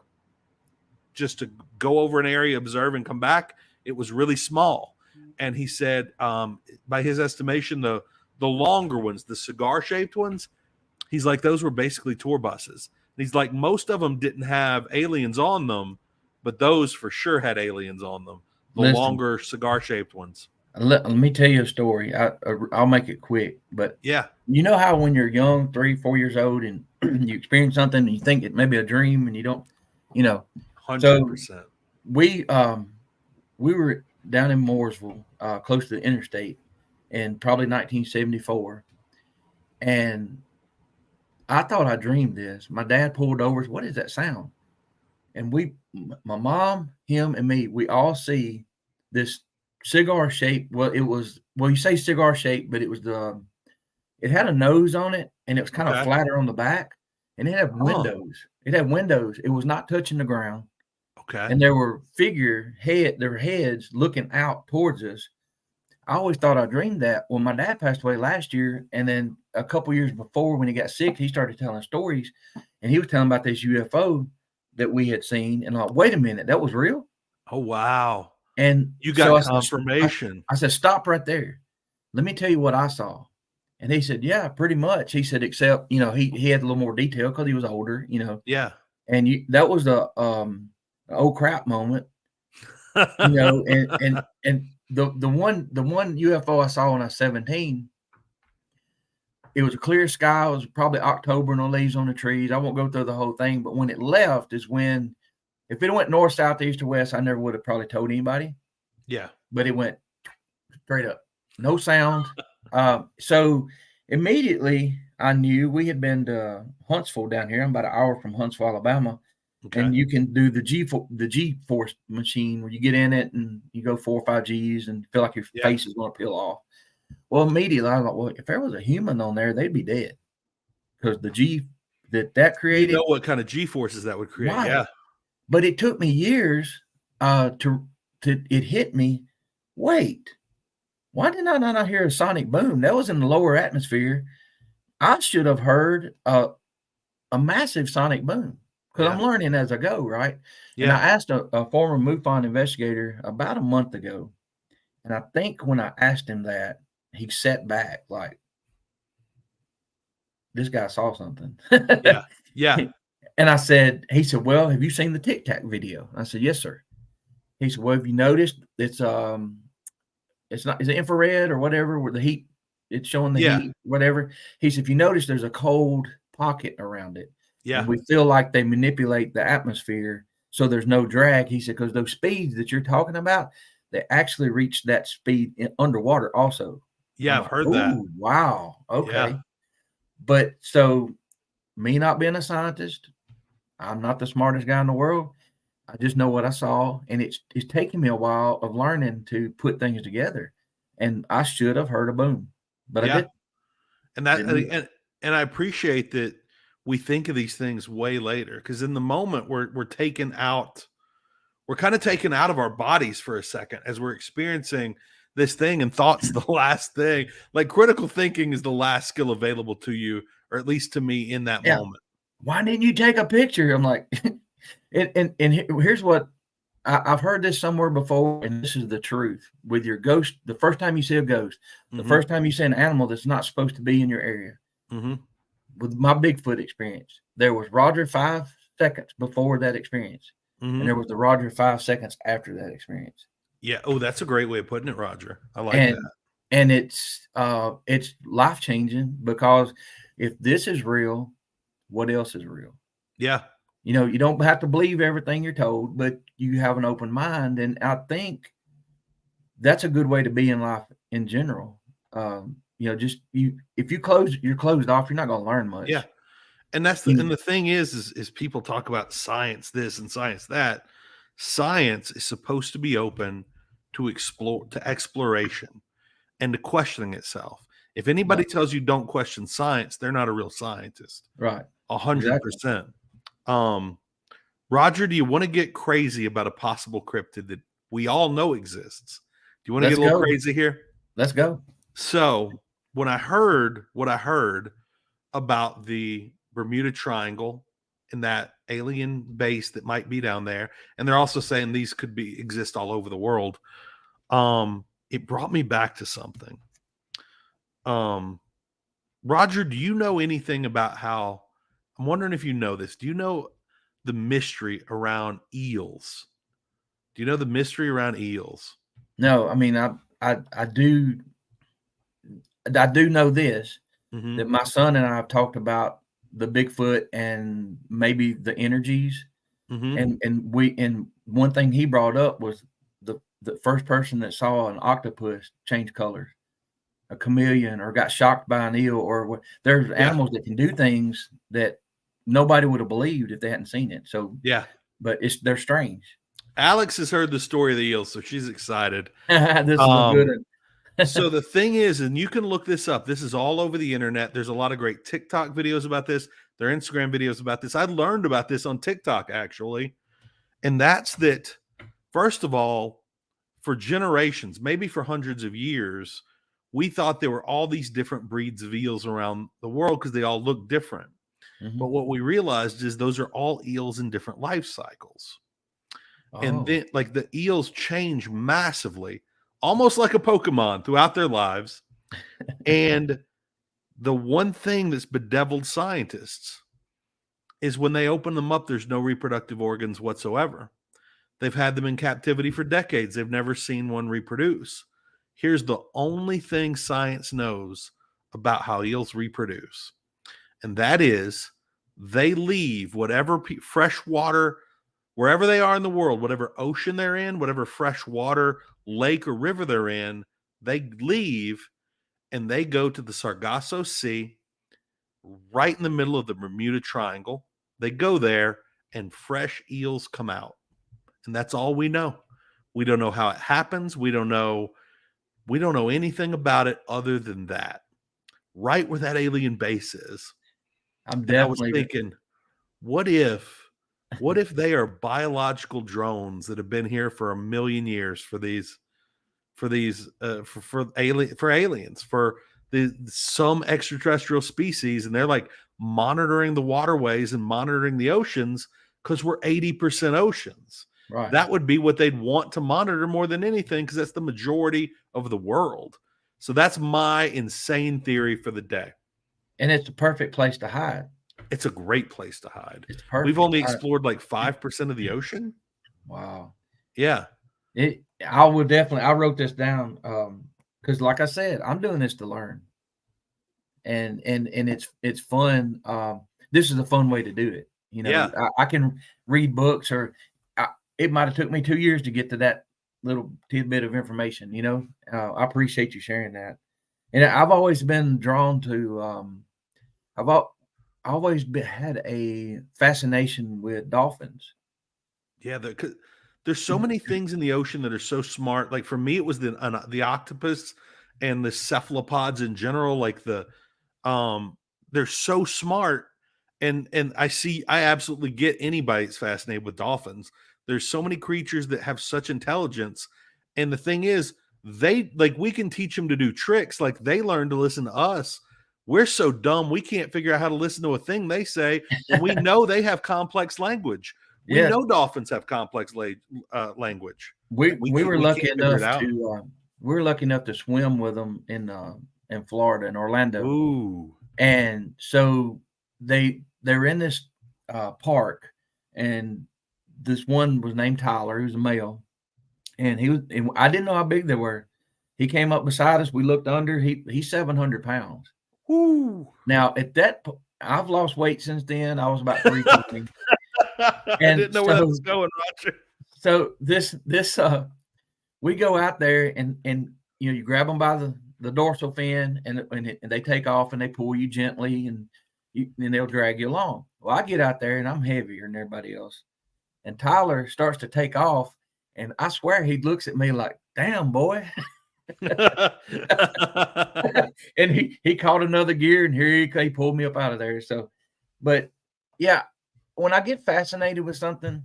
just to go over an area, observe, and come back, it was really small. And he said, by his estimation, the longer ones, the cigar-shaped ones, he's like, those were basically tour buses. And he's like, most of them didn't have aliens on them, but those for sure had aliens on them. The longer cigar-shaped ones. Let me tell you a story. I'll make it quick, but yeah, you know how when you're young, 3-4 years old, and you experience something and you think it may be a dream, and you don't, 100%. So we were down in Mooresville, close to the interstate, in probably 1974, and I thought I dreamed this. My dad pulled over. What is that sound? And my mom, him, and me, we all see this cigar shape. Well, you say cigar shape, but it was it had a nose on it, and it was kind of flatter on the back, and it had windows. It had windows. It was not touching the ground. Okay. And there were their heads looking out towards us. I always thought I dreamed that. Well, my dad passed away last year, and then a couple years before, when he got sick, he started telling stories, and he was telling about this UFO that we had seen, and I'm like, wait a minute, that was real? Oh, wow. And you got confirmation. I said, stop right there. Let me tell you what I saw. And he said, yeah, pretty much. He said, except, he had a little more detail because he was older, Yeah. And that was the oh crap moment, and the one UFO I saw when I was 17, it was a clear sky. It was probably October, no leaves on the trees. I won't go through the whole thing, but when it left is when, if it went north, south, east, or west, I never would have probably told anybody. Yeah. But it went straight up. No sound. So immediately I knew we had been to Huntsville down here. I'm about an hour from Huntsville, Alabama. Okay. And you can do the G-force machine where you get in it and you go 4 or 5 Gs and feel like your face is going to peel off. Well, immediately I was like, well, if there was a human on there, they'd be dead. Because the G that created. You know what kind of G-forces that would create. Right. Yeah. But it took me years to it hit me. Wait, why did I not hear a sonic boom? That was in the lower atmosphere. I should have heard a massive sonic boom, because I'm learning as I go, right? Yeah. And I asked a former MUFON investigator about a month ago, and I think when I asked him that, he sat back like, this guy saw something. Yeah, yeah. And he said, well, have you seen the Tic Tac video? I said, yes, sir. He said, well, have you noticed it's not, is it infrared or whatever, where the heat, it's showing the heat, whatever. He said, if you notice, there's a cold pocket around it. Yeah. And we feel like they manipulate the atmosphere so there's no drag. He said, because those speeds that you're talking about, they actually reach that speed underwater also. Yeah, I've heard that. Wow. Okay. Yeah. But so, me not being a scientist, I'm not the smartest guy in the world. I just know what I saw, and it's taken me a while of learning to put things together. And I should have heard a boom, but I didn't. And I appreciate that we think of these things way later, because in the moment we're taken out. We're kind of taken out of our bodies for a second as we're experiencing this thing, and thought's the last thing. Like, critical thinking is the last skill available to you, or at least to me in that moment. Why didn't you take a picture? I'm like, and here's what I've heard this somewhere before, and this is the truth. With your ghost, the first time you see a ghost, the first time you see an animal that's not supposed to be in your area. With my Bigfoot experience, there was Roger 5 seconds before that experience, and there was the Roger 5 seconds after that experience. Yeah. Oh, that's a great way of putting it, Roger. I like that. And it's life changing, because if this is real, what else is real? Yeah. You know, you don't have to believe everything you're told, but you have an open mind. And I think that's a good way to be in life in general. You know, just if you're closed off, you're not going to learn much. Yeah. And that's and the thing is people talk about science this and science that. Science is supposed to be open to exploration and to questioning itself. If anybody tells you don't question science, they're not a real scientist. Right. 100%. Roger, do you want to get crazy about a possible cryptid that we all know exists? Do you want to get a little crazy here? Let's go. So when I heard about the Bermuda Triangle and that alien base that might be down there, and they're also saying these could exist all over the world, it brought me back to something. Roger, do you know anything about how, I'm wondering if you know this, do you know the mystery around eels? Do you know the mystery around eels? No, I mean, I do know this, that my son and I have talked about the Bigfoot and maybe the energies. And one thing he brought up was the first person that saw an octopus change colors, a chameleon, or got shocked by an eel, or there's animals that can do things that nobody would have believed if they hadn't seen it. So but they're strange. Alex has heard the story of the eels, so she's excited. This is a good one. So the thing is, and you can look this up, this is all over the internet. There's a lot of great TikTok videos about this. There are Instagram videos about this. I learned about this on TikTok, actually. And that's that, first of all, for generations, maybe for hundreds of years, we thought there were all these different breeds of eels around the world because they all look different. But what we realized is those are all eels in different life cycles. And then, like, the eels change massively, almost like a Pokemon throughout their lives. And the one thing that's bedeviled scientists is when they open them up, there's no reproductive organs whatsoever. They've had them in captivity for decades. They've never seen one reproduce. Here's the only thing science knows about how eels reproduce. And that is they leave whatever fresh water, wherever they are in the world, whatever ocean they're in, whatever fresh water, lake or river they're in, they leave and they go to the Sargasso Sea, right in the middle of the Bermuda Triangle. They go there and fresh eels come out. And that's all we know. We don't know how it happens. We don't know anything about it other than that. Right where that alien base is. I was thinking, what if they are biological drones that have been here for 1 million years for aliens, for some extraterrestrial species, and they're like monitoring the waterways and monitoring the oceans because we're 80% oceans. Right. That would be what they'd want to monitor more than anything, because that's the majority of the world. So that's my insane theory for the day. And it's the perfect place to hide. It's a great place to hide. It's perfect. We've only explored like 5% of the ocean. Wow. Yeah. I wrote this down because, like I said, I'm doing this to learn. And it's fun. This is a fun way to do it. You know, I can read books, or it might have took me 2 years to get to that little tidbit of information. You know, I appreciate you sharing that. And I've always been drawn to. I've always had a fascination with dolphins. Yeah, there's so many things in the ocean that are so smart. Like for me, it was the octopus and the cephalopods in general. Like they're so smart, and I absolutely get anybody that's fascinated with dolphins. There's so many creatures that have such intelligence, and the thing is, we can teach them to do tricks. Like they learn to listen to us. We're so dumb we can't figure out how to listen to a thing they say, and we know they have complex language. We know dolphins have complex language. We were lucky enough to swim with them in Florida, in Orlando. Ooh. And so they were in this park, and this one was named Tyler. He was a male, and I didn't know how big they were. He came up beside us. We looked under. He's 700 pounds. Ooh. Now at that, I've lost weight since then. I was about 320. I didn't know where that was going, Roger. So we go out there and you grab them by the dorsal fin and they take off and they pull you gently and they'll drag you along. Well, I get out there and I'm heavier than everybody else. And Tyler starts to take off, and I swear he looks at me like, "Damn, boy." And he caught another gear, and here he pulled me up out of there. So, but yeah, when I get fascinated with something,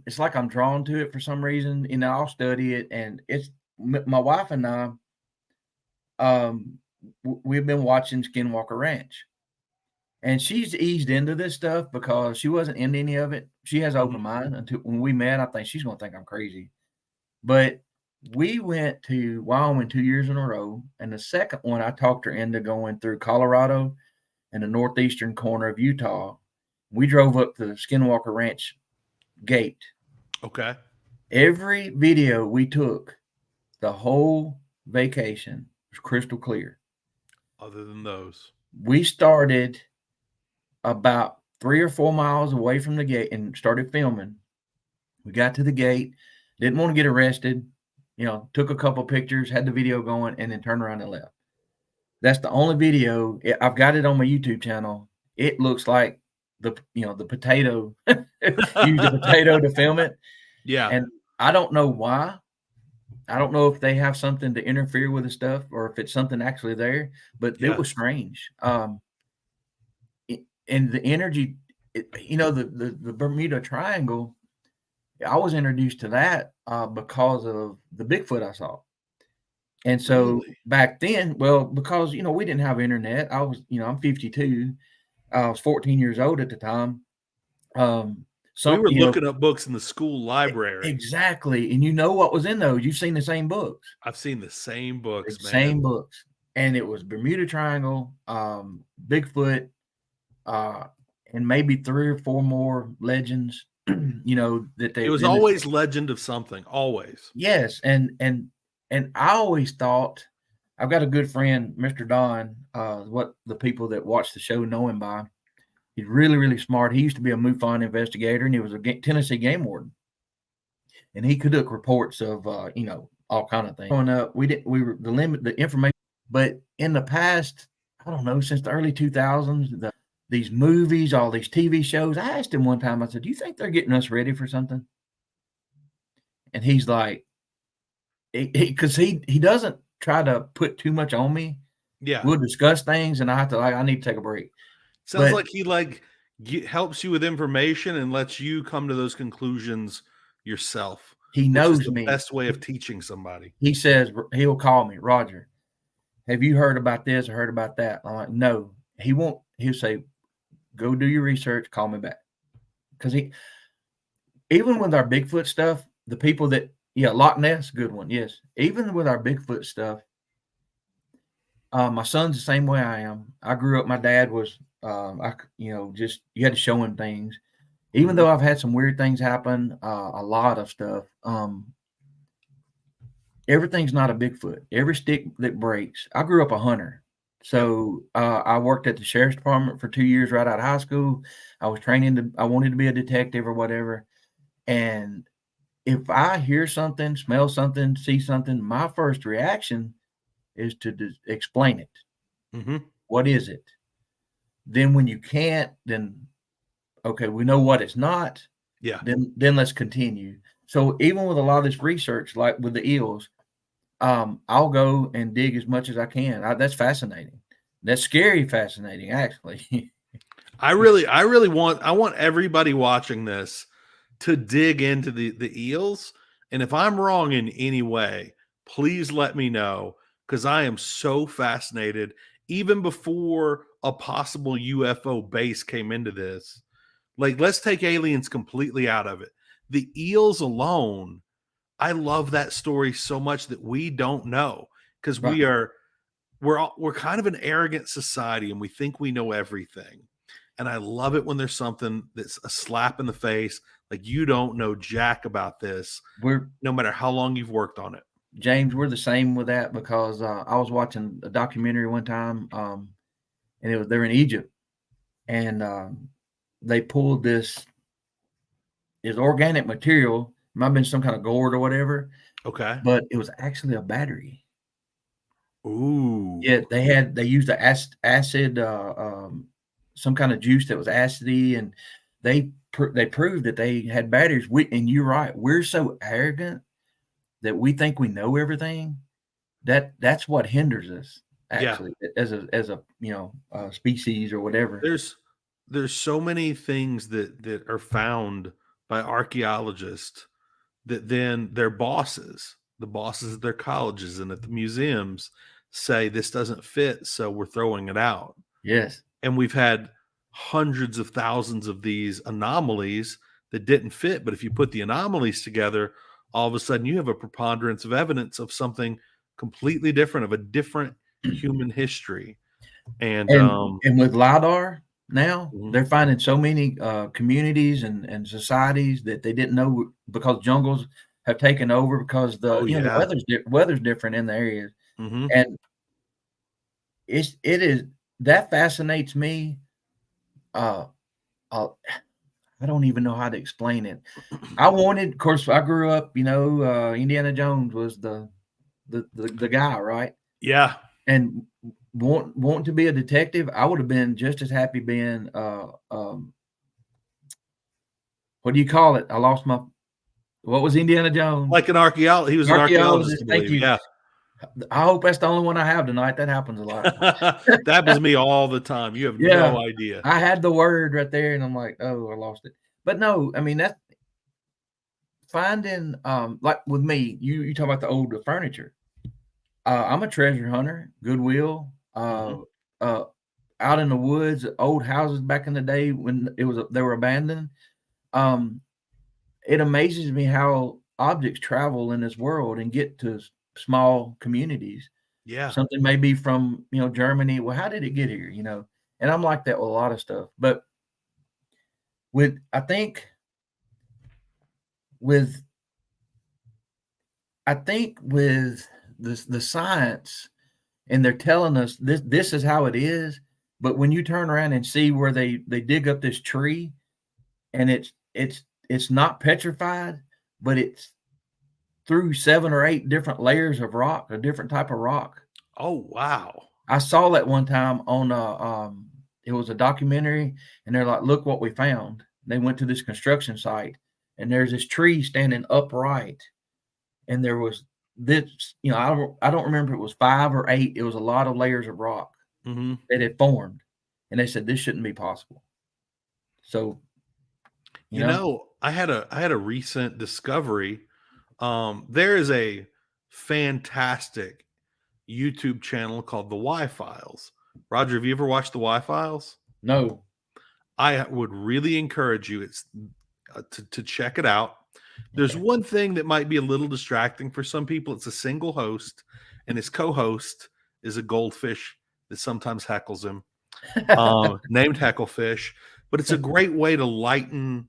it's like I'm drawn to it for some reason. I'll study it, and it's my wife and I. We've been watching Skinwalker Ranch, and she's eased into this stuff because she wasn't into any of it. She has an open mind. Until when we met, I think she's going to think I'm crazy. But we went to Wyoming 2 years in a row, and the second one I talked her into going through Colorado and the northeastern corner of Utah. We drove up to the Skinwalker Ranch gate. Okay. Every video we took the whole vacation was crystal clear. Other than those, we started about 3 or 4 miles away from the gate and started filming. We got to the gate, didn't want to get arrested, took a couple pictures, had the video going, and then turned around and left. That's the only video. I've got it on my YouTube channel. It looks like the potato, use the potato to film it. Yeah. And I don't know why. I don't know if they have something to interfere with the stuff or if it's something actually there, but it was strange. And the energy, the Bermuda Triangle, I was introduced to that because of the Bigfoot I saw. And so back then, because, we didn't have internet. I was, I'm 52. I was 14 years old at the time. We were looking up books in the school library. Exactly. And what was in those? You've seen the same books. I've seen the same books, man. Same books. And it was Bermuda Triangle, Bigfoot, and maybe 3 or 4 more legends, that they. It was always legend of something, always. Yes. And I always thought, I've got a good friend, Mr. Don, what the people that watch the show know him by. He's really, really smart. He used to be a MUFON investigator, and he was a Tennessee game warden. And he could look reports of, all kind of things. Growing up, the information, but in the past, I don't know, since the early 2000s, these movies, all these TV shows, I asked him one time, I said, "Do you think they're getting us ready for something?" And he's like, because he doesn't try to put too much on me. Yeah. We'll discuss things, and I need to take a break. Sounds like he helps you with information and lets you come to those conclusions yourself. He knows me. The best way of teaching somebody. He says, he'll call me, "Roger, have you heard about this or heard about that?" I'm like, "No." He won't. He'll say, "Go do your research, call me back." Because even with our Bigfoot stuff, the people that, Loch Ness, good one. Yes. Even with our Bigfoot stuff, my son's the same way I am. I grew up, my dad was, you had to show him things. Even though I've had some weird things happen, a lot of stuff, everything's not a Bigfoot. Every stick that breaks. I grew up a hunter. So I worked at the sheriff's department for 2 years right out of high school. I was I wanted to be a detective or whatever. And if I hear something, smell something, see something, my first reaction is to explain it. Mm-hmm. What is it? Then when you can't, then, okay, we know what it's not. Yeah. Then let's continue. So even with a lot of this research, like with the eels, I'll go and dig as much as I can. That's fascinating. That's scary fascinating, actually. I want everybody watching this to dig into the eels. And if I'm wrong in any way, please let me know, because I am so fascinated. Even before a possible UFO base came into this, Like, let's take aliens completely out of it. The eels alone, I love that story so much that we don't know, because we're kind of an arrogant society and we think we know everything. And I love it when there's something that's a slap in the face, like you don't know jack about this, no matter how long you've worked on it. James, we're the same with that, because I was watching a documentary one time, and they're in Egypt, and they pulled this organic material. It might have been some kind of gourd or whatever. Okay. But it was actually a battery. Ooh. Yeah, they used the acid, some kind of juice that was acidy, and they proved that they had batteries. And you're right, we're so arrogant that we think we know everything. That's what hinders us, actually, as a species or whatever. There's so many things that are found by archaeologists that then their bosses, the bosses at their colleges and at the museums, say this doesn't fit, so we're throwing it out. Yes. And we've had hundreds of thousands of these anomalies that didn't fit. But if you put the anomalies together, all of a sudden you have a preponderance of evidence of something completely different, of a different human history. And with LiDAR now, they're finding so many communities and societies that they didn't know, because jungles have taken over, because the weather's different in the areas. And it is that fascinates me. I don't even know how to explain it. Of course, I grew up, Indiana Jones was the guy, right? Yeah. And wanting to be a detective, I would have been just as happy being what do you call it? What was Indiana Jones? Like an archaeologist. He was an archaeologist. Thank you. Yeah. I hope that's the only one I have tonight. That happens a lot. That was me all the time. You have no idea. I had the word right there, and I'm like, oh, I lost it. But no, I mean, that's finding, like with me, you talk about the old furniture. I'm a treasure hunter, Goodwill, out in the woods, old houses back in the day when they were abandoned. It amazes me how objects travel in this world and get to small communities. Yeah. Something may be from, Germany. Well, how did it get here? And I'm like that with a lot of stuff. But I think with the science, and they're telling us this is how it is. But when you turn around and see where they dig up this tree, and it's not petrified, but it's through 7 or 8 different layers of rock, a different type of rock. Oh, wow. I saw that one time on it was a documentary, and they're like, look what we found. They went to this construction site, and there's this tree standing upright, and there was this, I don't remember if it was 5 or 8. It was a lot of layers of rock that had formed, and they said this shouldn't be possible. So, I had a recent discovery. There is a fantastic YouTube channel called the Y-Files. Roger, have you ever watched the Y-Files? No. I would really encourage you to check it out. There's one thing that might be a little distracting for some people. It's a single host, and his co-host is a goldfish that sometimes heckles him, named Hecklefish. But it's a great way to lighten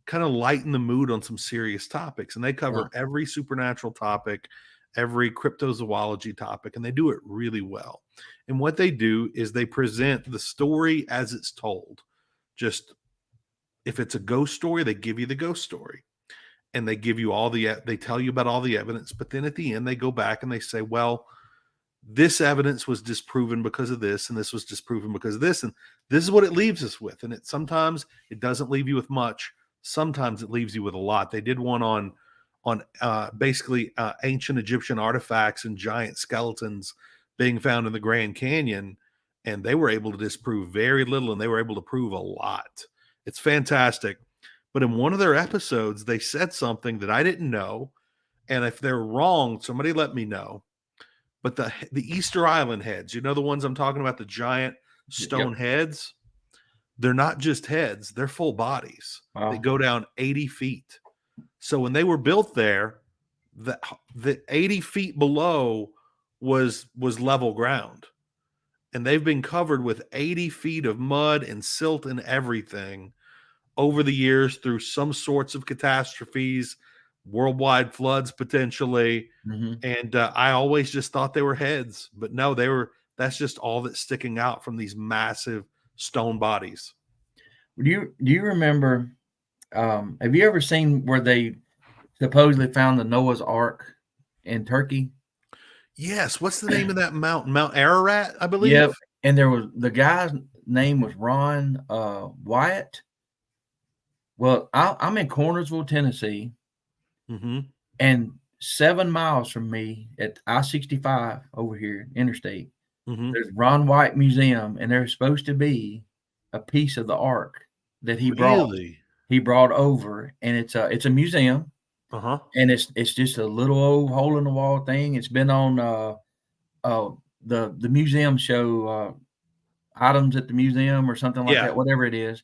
the mood on some serious topics. And they cover every supernatural topic, every cryptozoology topic, and they do it really well. And what they do is they present the story as it's told. Just if it's a ghost story, they give you the ghost story, and they give you they tell you about all the evidence. But then at the end, they go back and they say, well, this evidence was disproven because of this, and this was disproven because of this, and this is what it leaves us with. And sometimes it doesn't leave you with much. Sometimes it leaves you with a lot. They did one on basically ancient Egyptian artifacts and giant skeletons being found in the Grand Canyon, and they were able to disprove very little, and they were able to prove a lot. It's fantastic. But in one of their episodes, they said something that I didn't know, and if they're wrong, somebody let me know. But the Easter Island heads, the ones I'm talking about, the giant stone heads, they're not just heads, they're full bodies. Wow. They go down 80 feet. So when they were built there, the 80 feet below was level ground. And they've been covered with 80 feet of mud and silt and everything over the years through some sorts of catastrophes, worldwide floods potentially. Mm-hmm. And I always just thought they were heads, but no, that's just all that's sticking out from these massive stone bodies. Do you remember, have you ever seen where they supposedly found the Noah's Ark in Turkey? Yes. What's the name of that mountain? Mount Ararat, I believe. Yep. And the guy's name was Ron Wyatt. Well, I'm in Cornersville, Tennessee, mm-hmm. and 7 miles from me at I-65 over here, interstate, mm-hmm. there's Ron Wyatt Museum, and there's supposed to be a piece of the Ark that he brought over, and it's a museum. Uh-huh. And it's just a little old hole in the wall thing. It's been on the museum show, Items at the Museum or something like that, whatever it is.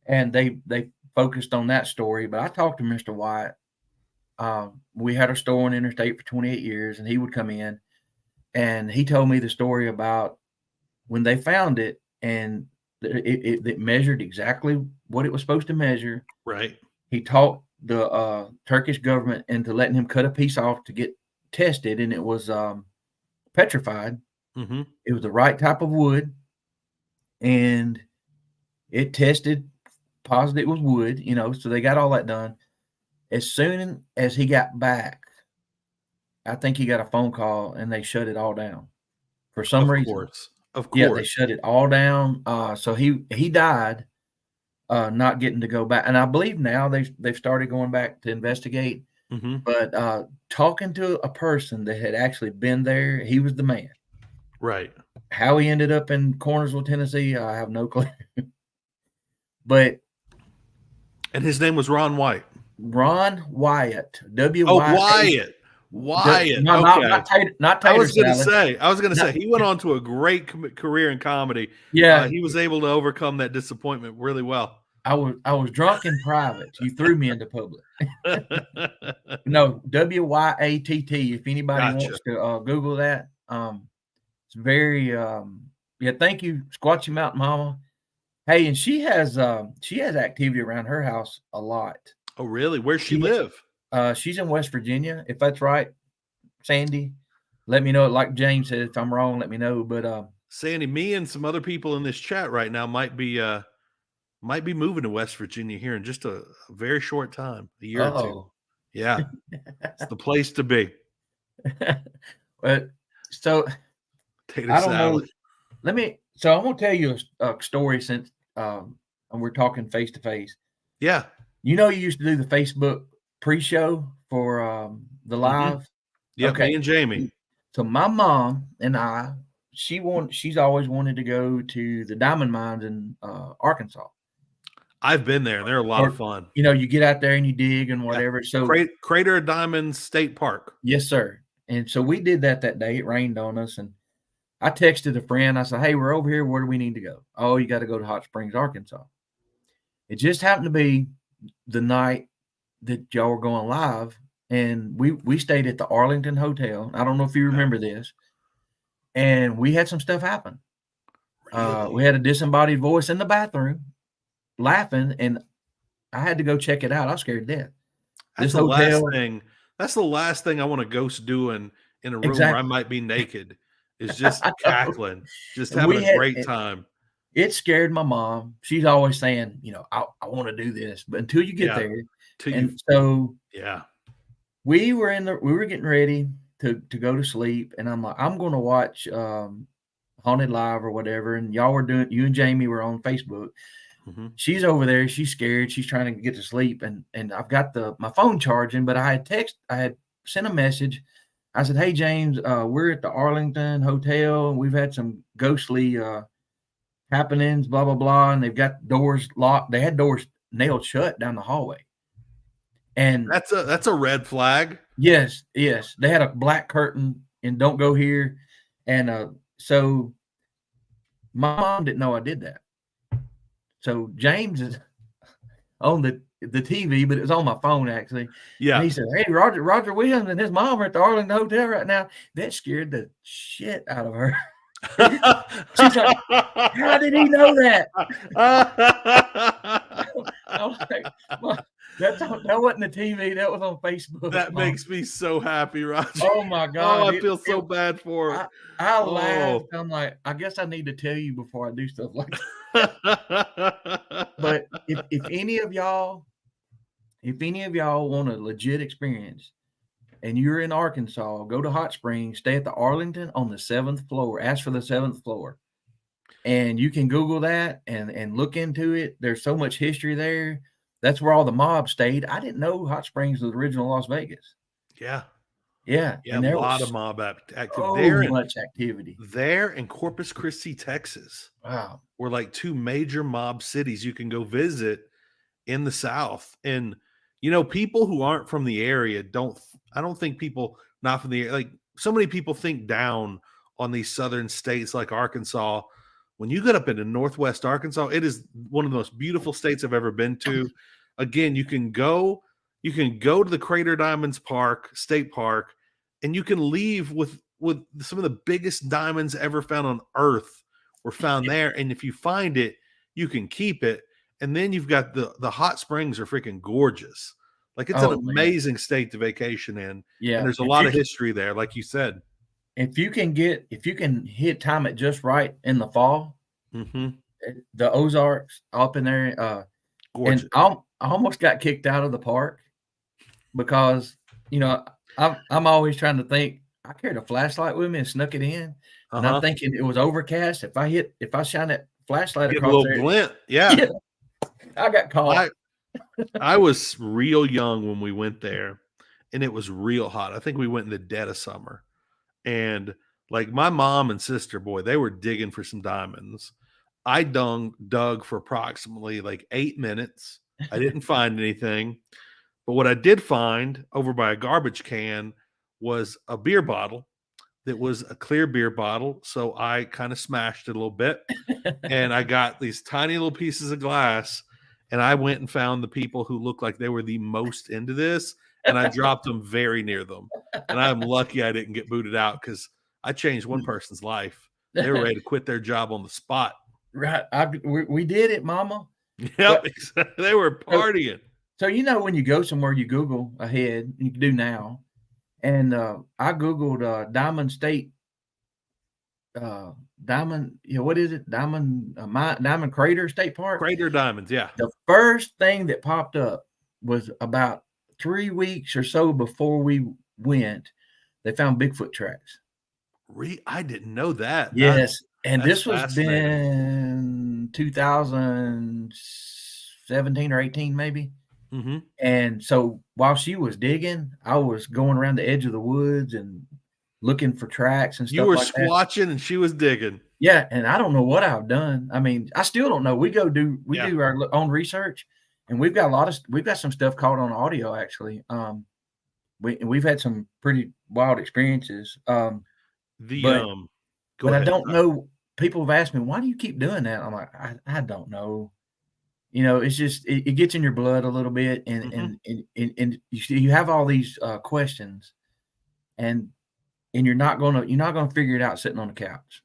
And they focused on that story. But I talked to Mr. White. We had a store on Interstate for 28 years, and he would come in, and he told me the story about when they found it, and it measured exactly what it was supposed to measure. Right. He talked the Turkish government into letting him cut a piece off to get tested, and it was petrified. Mm-hmm. It was the right type of wood, and it tested positive it was wood, so they got all that done. As soon as he got back, I think he got a phone call, and they shut it all down for some reason. Of course. Yeah, they shut it all down. So he died, not getting to go back. And I believe now they've started going back to investigate. Mm-hmm. But talking to a person that had actually been there, he was the man. Right. How he ended up in Cornersville, Tennessee, I have no clue. And his name was Ron Wyatt. Ron Wyatt. Wyatt. Wyatt. No, okay. not Tater I was going to say he went on to a great career in comedy. Yeah, he was able to overcome that disappointment really well. I was drunk in private. You threw me into public. No, Wyatt. If anybody wants to Google that, it's very thank you, Squatchin Mountain Mama. Hey, and she has activity around her house a lot. Oh, really? Where's she live? She's in West Virginia, if that's right. Sandy, let me know. Like James said, if I'm wrong, let me know. But Sandy, me and some other people in this chat right now might be moving to West Virginia here in just a very short time, a year or two. Yeah, it's the place to be. But so Tater I don't salad. know. So I'm gonna tell you a story since we're talking face to face. Yeah. You used to do the Facebook pre-show for the live. Mm-hmm. Yeah, okay. Me and Jamie. So my mom and I, she's always wanted to go to the diamond mines in Arkansas. I've been there. They're a lot of fun. You get out there and you dig and whatever. Yeah. So Crater of Diamonds State Park. Yes, sir. And so we did that day. It rained on us, and I texted a friend. I said, "Hey, we're over here. Where do we need to go?" "Oh, you got to go to Hot Springs, Arkansas." It just happened to be the night that y'all were going live, and we stayed at the Arlington Hotel. I don't know if you remember this, and we had some stuff happen. Really? We had a disembodied voice in the bathroom laughing, and I had to go check it out. I was scared to death. That's the last thing. That's the last thing I want a ghost doing in a room where I might be naked. Is just cackling, just having a great time. It scared my mom. She's always saying, I want to do this, but until you get there. We were getting ready to go to sleep, and I'm like, I'm going to watch Haunted Live or whatever, and you and Jamie were on Facebook. Mm-hmm. She's over there. She's scared. She's trying to get to sleep, and I've got my phone charging, but I had sent a message. I said, "Hey, James, we're at the Arlington Hotel. We've had some ghostly happenings, blah, blah, blah. And they've got doors locked. They had doors nailed shut down the hallway." And that's a red flag. Yes. They had a black curtain and "Don't go here." And so my mom didn't know I did that. so James is on the TV, but it was on my phone actually. Yeah. And he said, "Hey, Roger Williams and his mom are at the Arlington Hotel right now." That scared the shit out of her. She's like, "How did he know that?" I was like, that wasn't the TV. That was on Facebook. That makes me so happy, Roger. Oh my God. Oh, I feel so bad for her. I laughed. I'm like, I guess I need to tell you before I do stuff like that. But if any of y'all want a legit experience and you're in Arkansas, go to Hot Springs, stay at the Arlington on the 7th floor, ask for the 7th floor. And you can Google that and look into it. There's so much history there. That's where all the mob stayed. I didn't know Hot Springs was original Las Vegas. Yeah. Yeah. And a lot of mob activity. So much activity. There in Corpus Christi, Texas. Wow. Were like 2 major mob cities you can go visit in the South. And, people who aren't from the area I don't think people not from the area, like so many people think down on these southern states like Arkansas. When you get up into Northwest Arkansas, it is one of the most beautiful states I've ever been to. Again, you can go to the Crater Diamonds State Park, and you can leave with some of the biggest diamonds ever found on Earth were found there. And if you find it, you can keep it. And then you've got the hot springs are freaking gorgeous. Like it's an amazing state to vacation in. Yeah. And there's a lot of history there, like you said. If you can time it just right in the fall, the Ozarks up in there, gorgeous. And I almost got kicked out of the park because I'm always trying to think. I carried a flashlight with me and snuck it in, and I'm thinking it was overcast. If I shine that flashlight across a little glint, yeah. I got caught. I was real young when we went there, and it was real hot. I think we went in the dead of summer. And like my mom and sister, boy, they were digging for some diamonds. I dug for approximately like 8 minutes. I didn't find anything. But what I did find over by a garbage can was a beer bottle that was a clear beer bottle. So I kind of smashed it a little bit. And I got these tiny little pieces of glass. And I went and found the people who looked like they were the most into this. And I dropped them very near them. And I'm lucky I didn't get booted out because I changed one person's life. They were ready to quit their job on the spot. Right. We did it, Mama. Yep. They were partying. So, when you go somewhere, you Google ahead. You can do now. And I Googled Diamond State. Diamond, what is it? Diamond Crater State Park? Crater Diamonds, yeah. The first thing that popped up was about 3 weeks or so before we went, they found Bigfoot tracks. I didn't know that. Yes. And this was been 2017 or 18, maybe. Mm-hmm. And so while she was digging, I was going around the edge of the woods and looking for tracks and stuff. You were like squatching and she was digging. Yeah. And I don't know what I've done. I mean, I still don't know. We do our own research, and we've got some stuff caught on audio actually. We've had some pretty wild experiences. But I don't know. People have asked me, why do you keep doing that? I'm like, I don't know. It's just it gets in your blood a little bit, and you have all these questions, and you're not gonna figure it out sitting on the couch.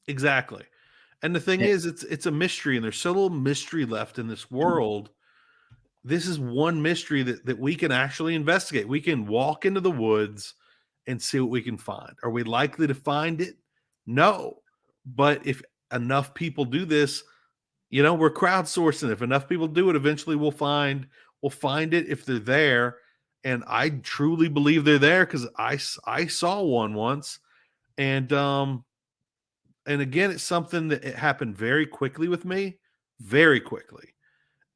Exactly. And the thing is, it's a mystery, and there's so little mystery left in this world. This is one mystery that we can actually investigate. We can walk into the woods and see what we can find. Are we likely to find it? No. But if enough people do this, we're crowdsourcing. If enough people do it, eventually we'll find it if they're there. And I truly believe they're there because I saw one once. And again, it's something that it happened very quickly with me, very quickly.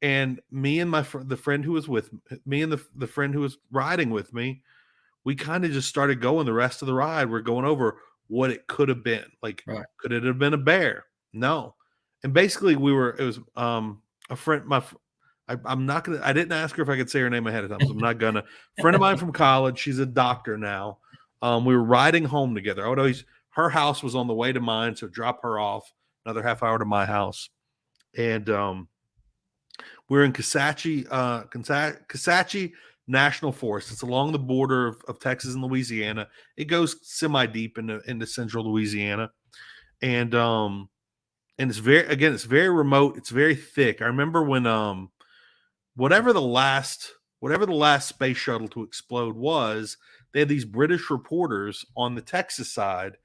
And me and the friend who was with me and the friend who was riding with me, we kind of just started going the rest of the ride. We're going over what it could have been. Like, Could it have been a bear? No. And basically it was a friend, I didn't ask her if I could say her name ahead of time, so I'm not gonna. Friend of mine from college, she's a doctor now. We were riding home together. Her house was on the way to mine, so drop her off another half hour to my house. And we're in Kisatchie National Forest. It's along the border of Texas and Louisiana. It goes semi-deep into central Louisiana. And it's very remote. It's very thick. I remember when whatever the last space shuttle to explode was, they had these British reporters on the Texas side,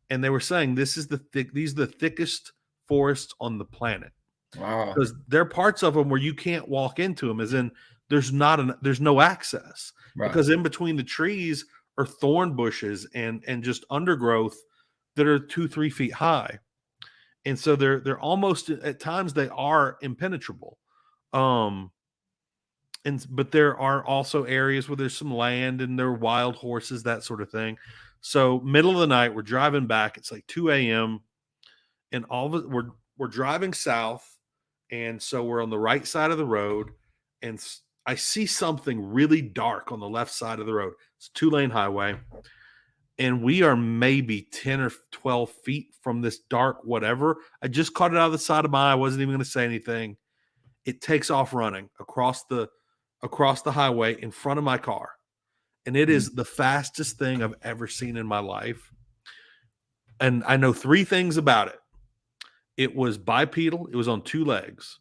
and they were saying these are the thickest forests on the planet. Wow. Because there are parts of them where you can't walk into them, as in there's no access. Right. Because in between the trees are thorn bushes and just undergrowth that are 2-3 feet high. And so they're almost, at times they are impenetrable. But there are also areas where there's some land and there are wild horses, that sort of thing. So middle of the night, we're driving back. It's like 2 a.m. and all of it, we're driving south. And so we're on the right side of the road, and I see something really dark on the left side of the road. It's a 2-lane highway, and we are maybe 10 or 12 feet from this dark whatever. I just caught it out of the side of my eye. I wasn't even going to say anything. It takes off running across the highway in front of my car, and it is the fastest thing I've ever seen in my life. And I know 3 things about it. It was bipedal. It was on 2 legs.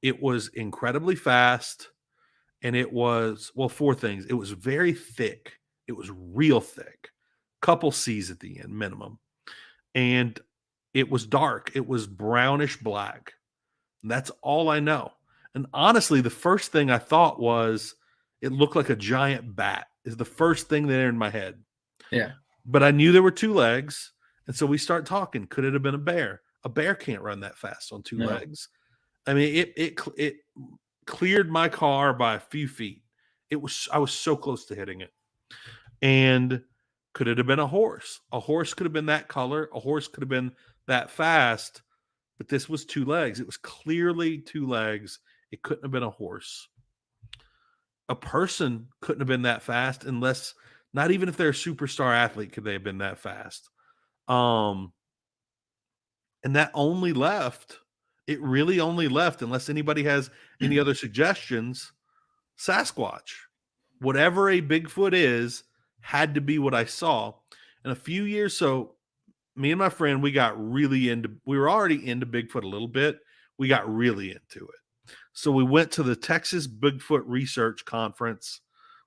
It was incredibly fast, and it was 4 things. It was very thick. It was real thick. Couple C's at the end, minimum. And it was dark. It was brownish black. And that's all I know. And honestly, the first thing I thought was it looked like a giant bat. Is the first thing that entered my head. Yeah. But I knew there were 2 legs, and so we start talking. Could it have been a bear? A bear can't run that fast on 2 legs. I mean, it cleared my car by a few feet. I was so close to hitting it. And could it have been a horse? A horse could have been that color. A horse could have been that fast. But this was 2 legs. It was clearly 2 legs. It couldn't have been a horse. A person couldn't have been that fast unless, not even if they're a superstar athlete, could they have been that fast. And that only left, it really only left, unless anybody has any other suggestions, Sasquatch. Whatever a Bigfoot is, had to be what I saw. And a few years, so me and my friend, we were already into Bigfoot a little bit. We got really into it. So we went to the Texas Bigfoot Research Conference,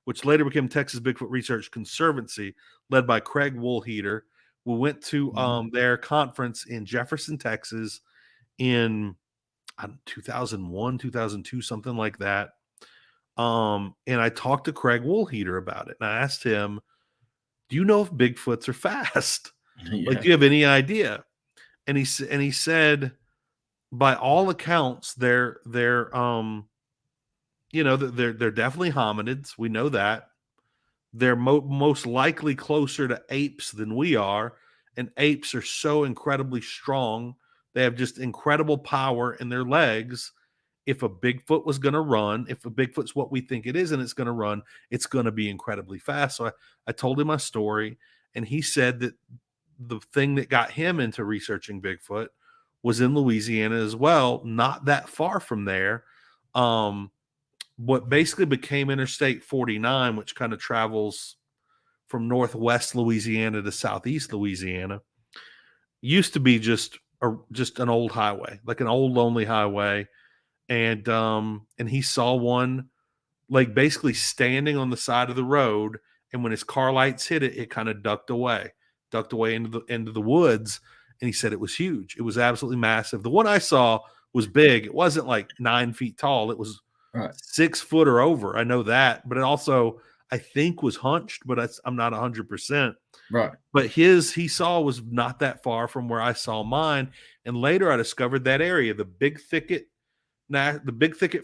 which later became Texas Bigfoot Research Conservancy, led by Craig Woolheater. We went to their conference in Jefferson, Texas in 2001, 2002, something like that. And I talked to Craig Woolheater about it. And I asked him, do you know if Bigfoots are fast? Yeah. Like, do you have any idea? And he said, by all accounts, they're definitely hominids. We know that. They're most likely closer to apes than we are, and apes are so incredibly strong. They have just incredible power in their legs. If a Bigfoot was going to run, if a Bigfoot's what we think it is and it's going to run, it's going to be incredibly fast. So I told him my story, and he said that the thing that got him into researching Bigfoot was in Louisiana as well, not that far from there. What basically became Interstate 49, which kind of travels from northwest Louisiana to southeast Louisiana, used to be just an old highway, like an old lonely highway. And he saw one, like, basically standing on the side of the road, and when his car lights hit it, it kind of ducked away into the woods. And he said it was huge. It was absolutely massive. The one I saw was big. It wasn't like 9 feet tall. It was 6 foot or over. I know that, but it also, I think, was hunched, but I'm not 100%. Right. But he saw was not that far from where I saw mine. And later I discovered that area, the Big Thicket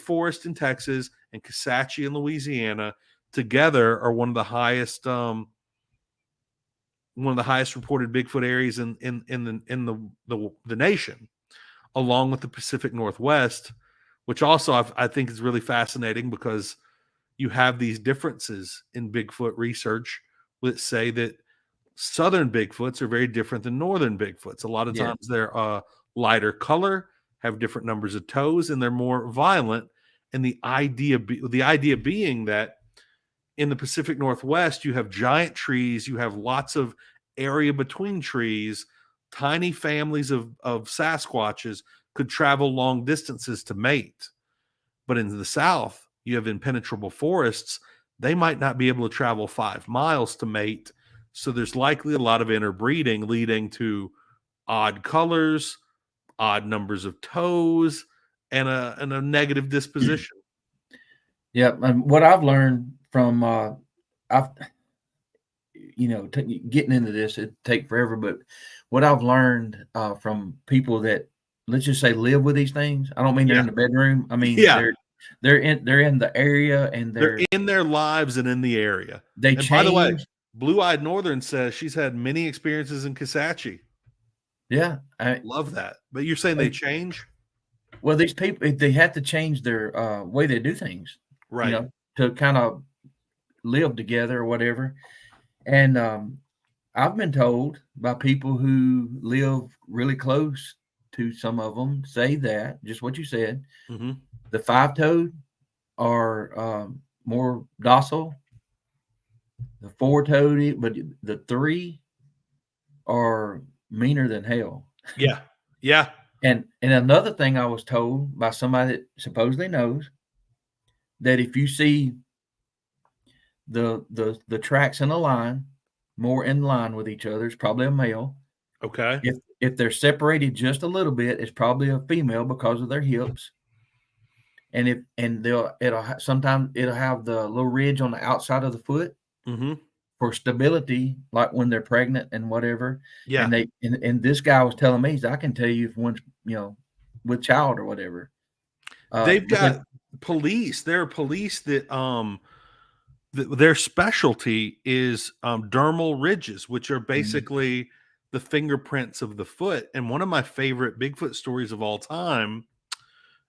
Forest in Texas and Kisatchie in Louisiana together are one of the highest reported Bigfoot areas in the nation, along with the Pacific Northwest, which also I think is really fascinating because you have these differences in Bigfoot research that say that southern Bigfoots are very different than northern Bigfoots. A lot of times they're lighter color, have different numbers of toes, and they're more violent. And the idea being that in the Pacific Northwest, you have giant trees, you have lots of area between trees, tiny families of Sasquatches could travel long distances to mate. But in the South, you have impenetrable forests. They might not be able to travel 5 miles to mate. So there's likely a lot of interbreeding leading to odd colors, odd numbers of toes, and a negative disposition. Yeah, and what I've learned from I've getting into this, it take forever, but what I've learned from people that, let's just say, live with these things. I don't mean they're in the bedroom. I mean they're in the area, and they're in their lives and in the area. They change. By the way, Blue Eyed Northern says she's had many experiences in Kisatchie. Yeah, I love that. But you're saying they change? Well, these people, they have to change their way they do things, right? To kind of live together or whatever. And I've been told by people who live really close to some of them, say that just what you said. Mm-hmm. The 5-toed are more docile. The 4-toed, but the 3 are meaner than hell. Yeah, yeah. And another thing I was told by somebody that supposedly knows, that if you see the tracks in a line, more in line with each other, it's probably a male. Okay. If they're separated just a little bit, it's probably a female because of their hips. And sometimes it'll have the little ridge on the outside of the foot for stability, like when they're pregnant and whatever. Yeah. And this guy was telling me, I can tell you if one's with child or whatever. They've got police. There are police that their specialty is dermal ridges, which are basically the fingerprints of the foot. And one of my favorite Bigfoot stories of all time,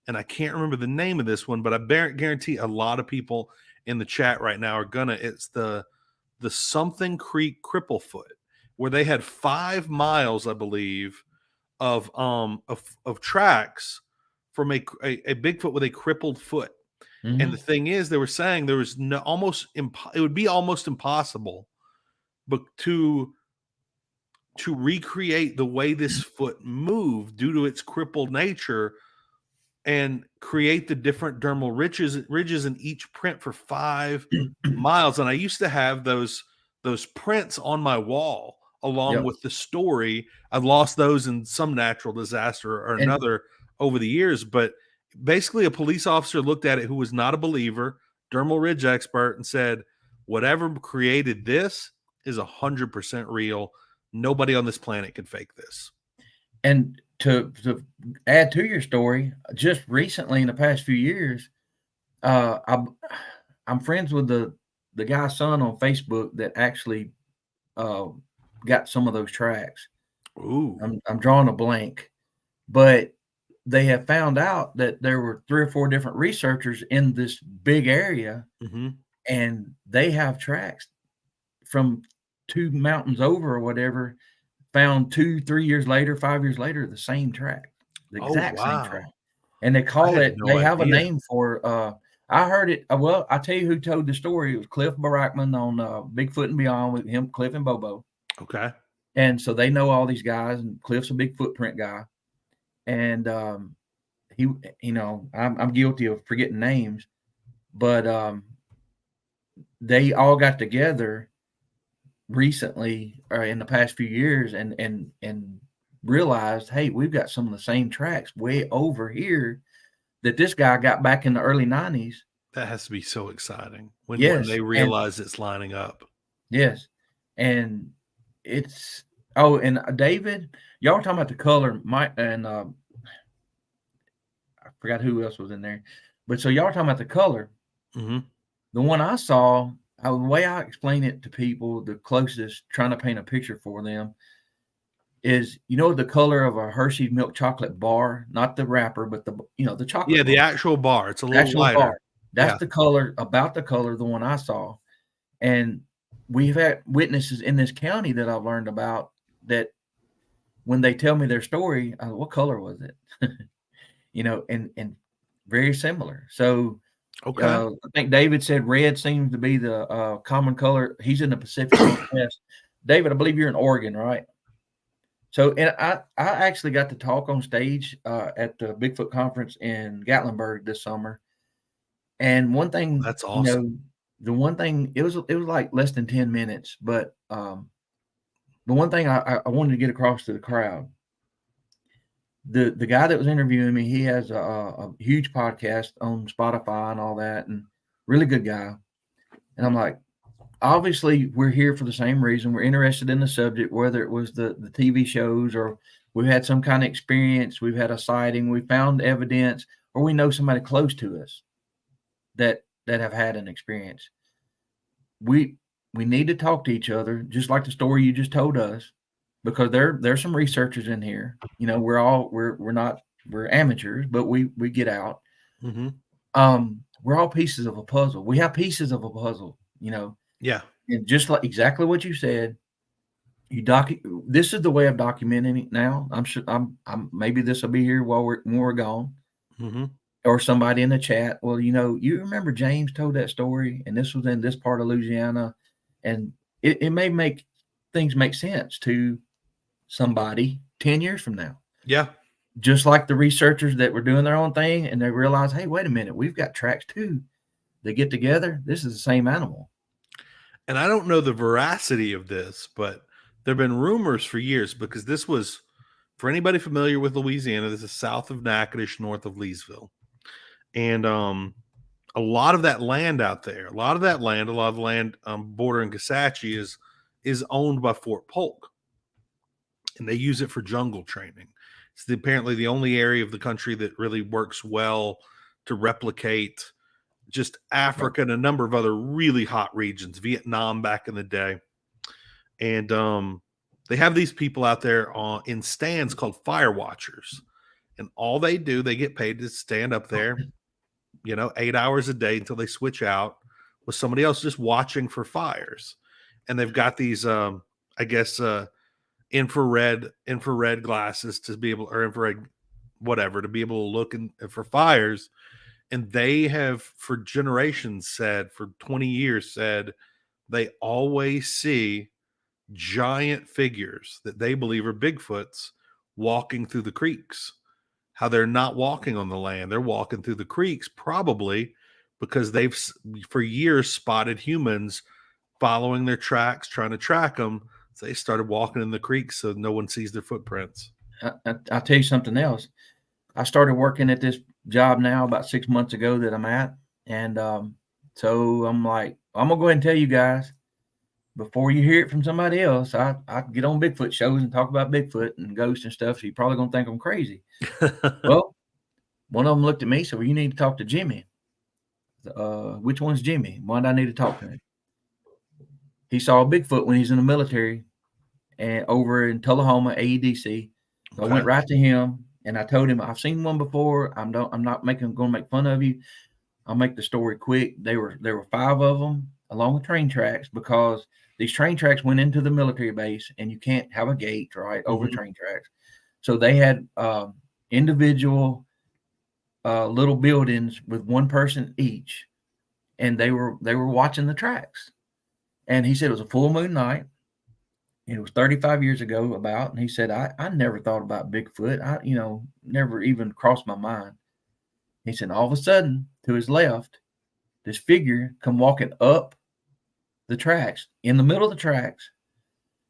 and I can't remember the name of this one, but I guarantee a lot of people in the chat right now are gonna. It's the Something Creek Cripplefoot, where they had 5 miles, I believe, of tracks from a Bigfoot with a crippled foot. Mm-hmm. And the thing is, they were saying there was it would be almost impossible, but to recreate the way this foot moved due to its crippled nature, and create the different dermal ridges in each print for 5 miles. And I used to have those prints on my wall along with the story. I've lost those in some natural disaster or another over the years, but basically a police officer looked at it who was not a believer, dermal ridge expert, and said, whatever created this is 100% real. Nobody on this planet can fake this. And to add to your story, just recently in the past few years, I'm friends with the guy's son on Facebook that actually got some of those tracks. Ooh. I'm drawing a blank, but they have found out that there were 3 or 4 different researchers in this big area, and they have tracks from 2 mountains over or whatever, found 2-3 years later, 5 years later, the same track, the exact same track. And they call it, they have a name for, I heard it. Well, I'll tell you who told the story. It was Cliff Barackman on Bigfoot and Beyond with him, Cliff and Bobo. Okay. And so they know all these guys, and Cliff's a big footprint guy. And he, I'm guilty of forgetting names, but they all got together recently or in the past few years and realized, hey, we've got some of the same tracks way over here that this guy got back in the early 90s. That has to be so exciting when they realize it's lining up. Yes. And it's, and David, y'all were talking about the color, Mike, and I forgot who else was in there, but so y'all were talking about the color. The one I saw, the way I explain it to people, the closest, trying to paint a picture for them, is the color of a Hershey's milk chocolate bar, not the wrapper, but the chocolate. Yeah, the actual bar. It's a little lighter. Bar. That's the color, about the color, the one I saw. And we've had witnesses in this county that I've learned about that when they tell me their story, what color was it? and very similar. So, okay, I think David said red seems to be the common color. He's in the Pacific Northwest. David, I believe you're in Oregon, right? So, and I actually got to talk on stage at the Bigfoot conference in Gatlinburg this summer. And one thing, that's awesome. the one thing it was like less than 10 minutes, but the one thing I wanted to get across to the crowd, the guy that was interviewing me, he has a huge podcast on Spotify and all that, and really good guy. And I'm like, obviously we're here for the same reason. We're interested in the subject, whether it was the TV shows or we've had some kind of experience, we've had a sighting, we found evidence, or we know somebody close to us that have had an experience. We need to talk to each other, just like the story you just told us, because there's some researchers in here. We're amateurs, but we get out. Mm-hmm. We're all pieces of a puzzle. We have pieces of a puzzle, Yeah. And just like exactly what you said, this is the way of documenting it now. I'm sure maybe this will be here when we're gone. Mm-hmm. Or somebody in the chat. Well, you remember James told that story, and this was in this part of Louisiana, and it may make things make sense to somebody 10 years from now. Yeah. Just like the researchers that were doing their own thing, and they realize, hey, wait a minute, we've got tracks too. They get together. This is the same animal. And I don't know the veracity of this, but there have been rumors for years, because this was, for anybody familiar with Louisiana, this is south of Natchitoches, north of Leesville. And a lot of that land out there, a lot of the land bordering Kisatchie is owned by Fort Polk. And they use it for jungle training. It's apparently the only area of the country that really works well to replicate just Africa and a number of other really hot regions, Vietnam back in the day. And they have these people out there in stands called fire watchers. And all they do, they get paid to stand up there, 8 hours a day until they switch out with somebody else just watching for fires. And they've got these, infrared glasses to be able, or infrared whatever, to be able to look for fires. And they have for generations said, for 20 years said, they always see giant figures that they believe are Bigfoots walking through the creeks. How they're not walking on the land, they're walking through the creeks, probably because they've for years spotted humans following their tracks, trying to track them. So they started walking in the creeks so no one sees their footprints. I'll tell you something else. I started working at this job now about 6 months ago that I'm at. And so I'm like, I'm going to go ahead and tell you guys, before you hear it from somebody else, I get on Bigfoot shows and talk about Bigfoot and ghosts and stuff. So you're probably going to think I'm crazy. Well, one of them looked at me and said, well, you need to talk to Jimmy. Which one's Jimmy? Why do I need to talk to him? He saw a Bigfoot when he's in the military and over in Tullahoma, AEDC. So I went right to him and I told him, I've seen one before. I'm not going to make fun of you. I'll make the story quick. There were 5 of them along with train tracks, because these train tracks went into the military base and you can't have a gate over train tracks. So they had individual little buildings with one person each, and they were watching the tracks. And he said it was a full moon night. It was 35 years ago about, and he said, I never thought about Bigfoot. I never even crossed my mind. He said, all of a sudden, to his left, this figure come walking up the tracks, in the middle of the tracks.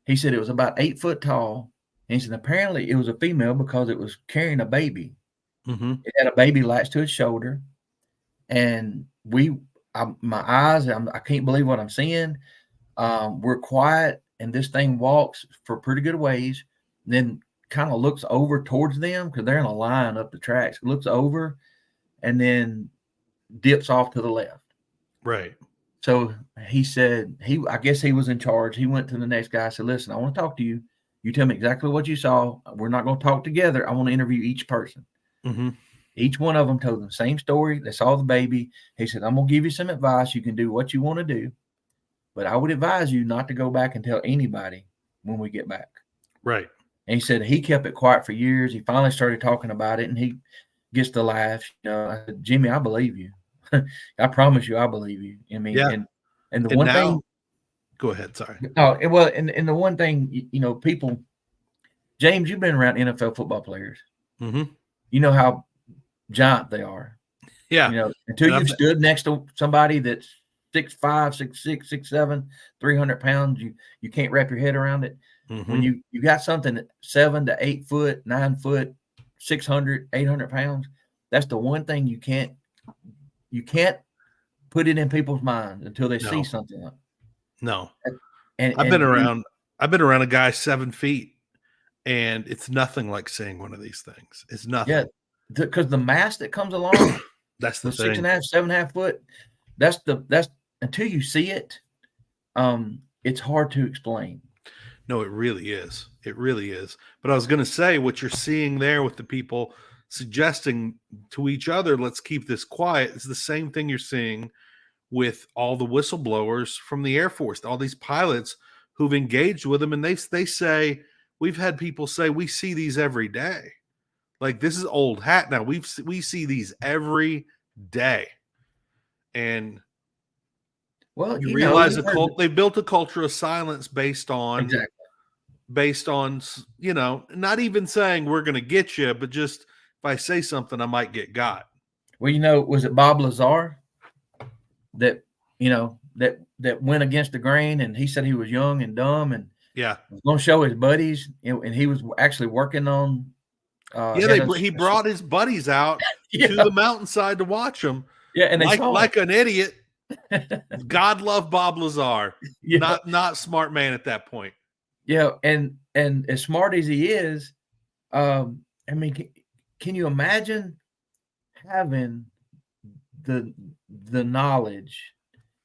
He said it was about 8 foot tall. And he said apparently it was a female because it was carrying a baby. It had a baby latched to its shoulder. And my eyes, I can't believe what I'm seeing. We're quiet, and this thing walks for pretty good ways, then kind of looks over towards them because they're in a line up the tracks. It looks over and then dips off to the left. Right. So he said, I guess he was in charge. He went to the next guy. I said, listen, I want to talk to you. You tell me exactly what you saw. We're not going to talk together. I want to interview each person. Each one of them told them the same story. They saw the baby. He said, I'm going to give you some advice. You can do what you want to do, but I would advise you not to go back and tell anybody when we get back. Right. And he said he kept it quiet for years. He finally started talking about it, and gets the laughs. I said, Jimmy, I believe you. I promise you, I believe you. I mean, Yeah. and the And one now, thing. Go ahead. Sorry. Oh, well, and the one thing, people, James, you've been around NFL football players. Mm-hmm. You know how giant they are. Yeah. Until you've stood next to somebody that's 6'5", 6'6", 6'7", 300 pounds, you can't wrap your head around it. Mm-hmm. When you got something at 7 to 8 foot, 9 foot, 600, 800 pounds, that's the one thing you can't put it in people's minds until they see something like. No. And I've been around a guy 7 feet, and it's nothing like seeing one of these things. It's nothing. Yeah, because the mass that comes along, that's the thing. 6.5, 7.5 foot. That's until you see it, it's hard to explain. No, it really is. It really is. But I was going to say, what you're seeing there with the people suggesting to each other, let's keep this quiet, is the same thing you're seeing with all the whistleblowers from the Air Force, all these pilots who've engaged with them. And they say, we've had people say, we see these every day. Like, this is old hat now. We see these every day. And well, you realize they've built a culture of silence based on not even saying we're going to get you, but just if I say something, I might get got. Well, was it Bob Lazar that went against the grain, and he said he was young and dumb and was going to show his buddies, and he was actually working on. He brought his buddies out to the mountainside to watch them. Yeah, and they like an idiot. God love Bob Lazar. Not smart man at that point. Yeah, and as smart as he is, I mean, can you imagine having the knowledge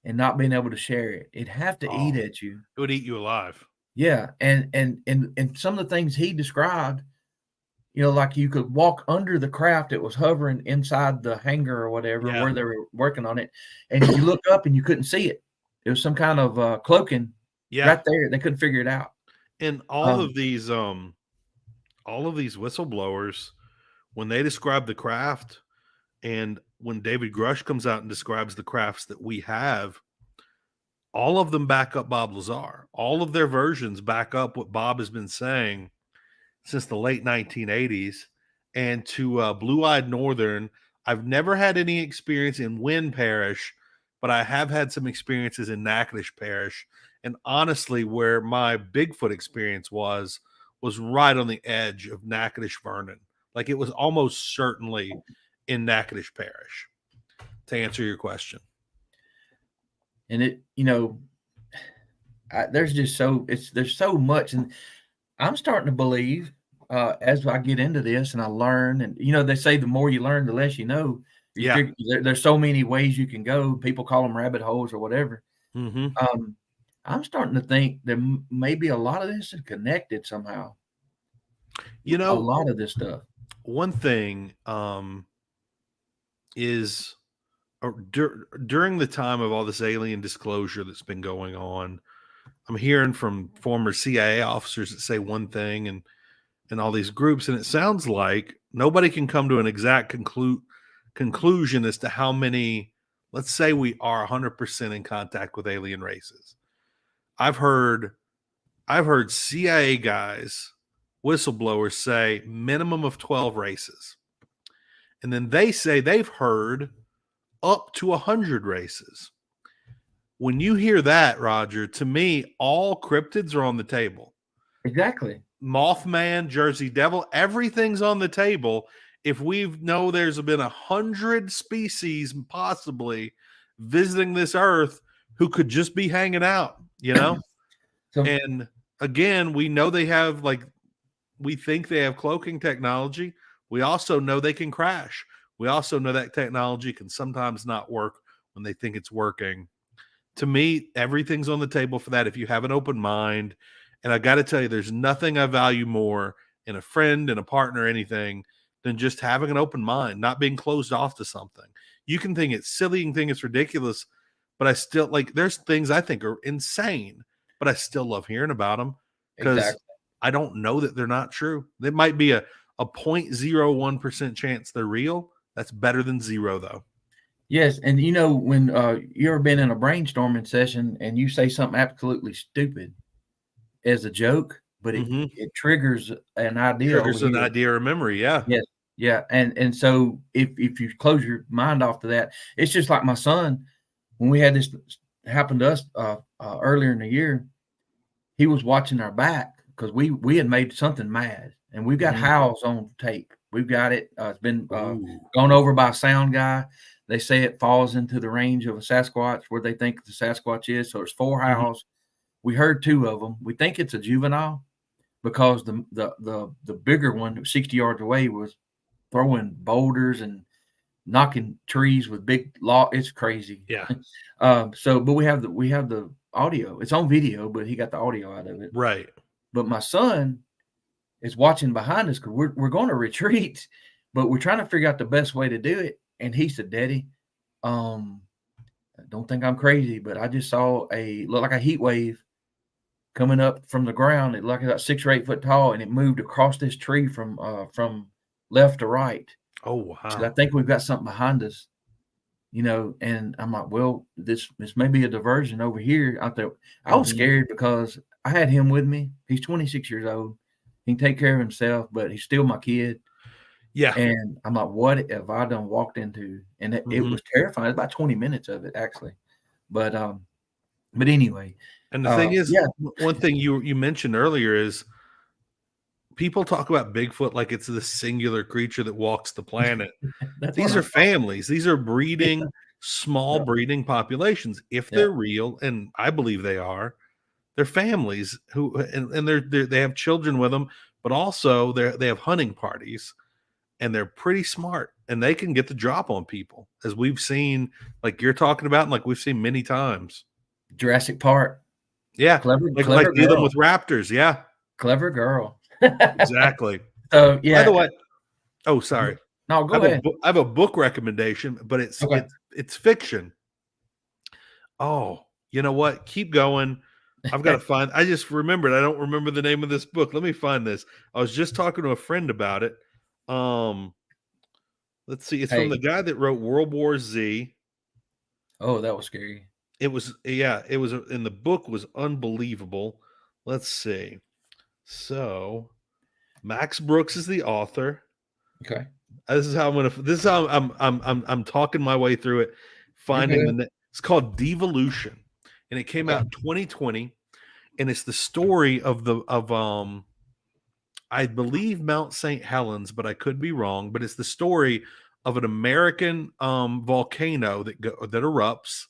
and not being able to share it? It'd have to eat at you. It would eat you alive. Yeah, and some of the things he described, like you could walk under the craft that was hovering inside the hangar or whatever where they were working on it, and you look up and you couldn't see it. It was some kind of cloaking right there. They couldn't figure it out. And all of these whistleblowers, when they describe the craft, and when David Grush comes out and describes the crafts that we have, all of them back up Bob Lazar. All of their versions back up what Bob has been saying since the late 1980s. And to Blue-Eyed Northern, I've never had any experience in Wynn Parish, but I have had some experiences in Natchitoches Parish. And honestly, where my Bigfoot experience was right on the edge of Natchitoches Vernon. Like, it was almost certainly in Natchitoches Parish, to answer your question. And there's so much, and I'm starting to believe as I get into this and I learn, and they say the more you learn, the less you know. There's so many ways you can go. People call them rabbit holes or whatever. Mm-hmm. I'm starting to think that maybe a lot of this is connected somehow. A lot of this stuff. One thing is during the time of all this alien disclosure that's been going on, I'm hearing from former CIA officers that say one thing and all these groups, and it sounds like nobody can come to an exact conclusion as to how many, let's say we are 100% in contact with alien races. I've heard CIA guys, whistleblowers, say minimum of 12 races. And then they say they've heard up to 100 races. When you hear that, Roger, to me, all cryptids are on the table. Exactly. Mothman, Jersey Devil, everything's on the table. If we know there's been 100 species possibly visiting this earth who could just be hanging out, and again, we know they have, we think they have cloaking technology. We also know they can crash. We also know that technology can sometimes not work when they think it's working. To me, everything's on the table for that if you have an open mind. And I got to tell you, there's nothing I value more in a friend and a partner, anything, than just having an open mind, not being closed off to something. You can think it's silly and think it's ridiculous, but I still, there's things I think are insane, but I still love hearing about them because I don't know that they're not true. There might be a a 0.01% chance they're real. That's better than 0, though. Yes, and when you ever been in a brainstorming session and you say something absolutely stupid as a joke, but it triggers an idea. Triggers an idea or memory, yeah. Yes, yeah, and so if you close your mind off to that, it's just like my son when we had this happen to us earlier in the year. He was watching our back because we had made something mad, and we've got howls on tape. We've got it. It's been gone over by a sound guy. They say it falls into the range of a Sasquatch where they think the Sasquatch is. So there's 4 howls. We heard 2 of them. We think it's a juvenile because the bigger one, 60 yards away, was throwing boulders and knocking trees with big It's crazy. Yeah. But we have the audio. It's on video, but he got the audio out of it. Right. But my son is watching behind us because we're going to retreat, but we're trying to figure out the best way to do it. And he said, "Daddy, don't think I'm crazy, but I just saw look like a heat wave coming up from the ground. It looked like about 6 or 8 foot tall, and it moved across this tree from left to right." Oh wow! So I think we've got something behind us, And I'm like, well, this may be a diversion over here. I was scared because I had him with me. He's 26 years old. He can take care of himself, but he's still my kid. Yeah. And I'm like, what have I done walked into? And it was terrifying. It's about 20 minutes of it, actually. But anyway. And the thing is, one thing you mentioned earlier is people talk about Bigfoot like it's the singular creature that walks the planet. These are families. These are breeding, small breeding populations. If they're real, and I believe they are, they're families who and they have children with them, but also they have hunting parties. And they're pretty smart, and they can get the drop on people, as we've seen, like you're talking about, and like we've seen many times. Jurassic Park. Yeah. Clever dealing with raptors. Yeah. Clever girl. Exactly. So, yeah. By the way, sorry. No, go ahead. I have a book recommendation, but it's fiction. Oh, you know what? Keep going. I've got to I just remembered. I don't remember the name of this book. Let me find this. I was just talking to a friend about it. Let's see. It's from the guy that wrote World War Z. Oh, that was scary. It was, and the book was unbelievable. Let's see. So, Max Brooks is the author. Okay. This is how I'm talking my way through it. It's called Devolution, and it came out in 2020, and it's the story of I believe Mount St. Helens, but I could be wrong. But it's the story of an American volcano that erupts,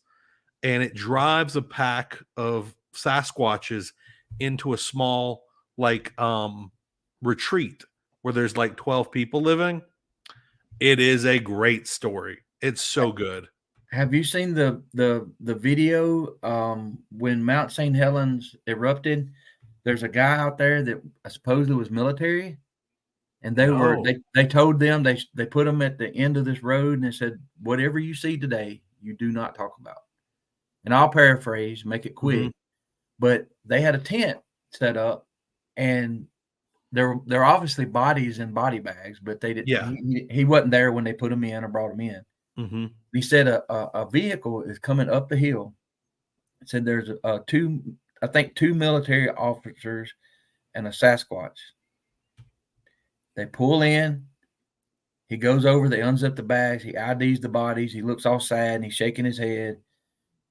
and it drives a pack of Sasquatches into a small retreat where there's 12 people living. It is a great story. It's so good. Have you seen the video when Mount St. Helens erupted? There's a guy out there that supposedly was military, and they told them they put them at the end of this road, and they said, whatever you see today, you do not talk about. And I'll paraphrase, make it quick, but they had a tent set up, and they're obviously bodies in body bags, but they didn't. Yeah. He wasn't there when they put them in or brought them in. He said a vehicle is coming up the hill. He said there's two military officers and a Sasquatch. They pull in. He goes over. They unzip the bags. He IDs the bodies. He looks all sad and he's shaking his head.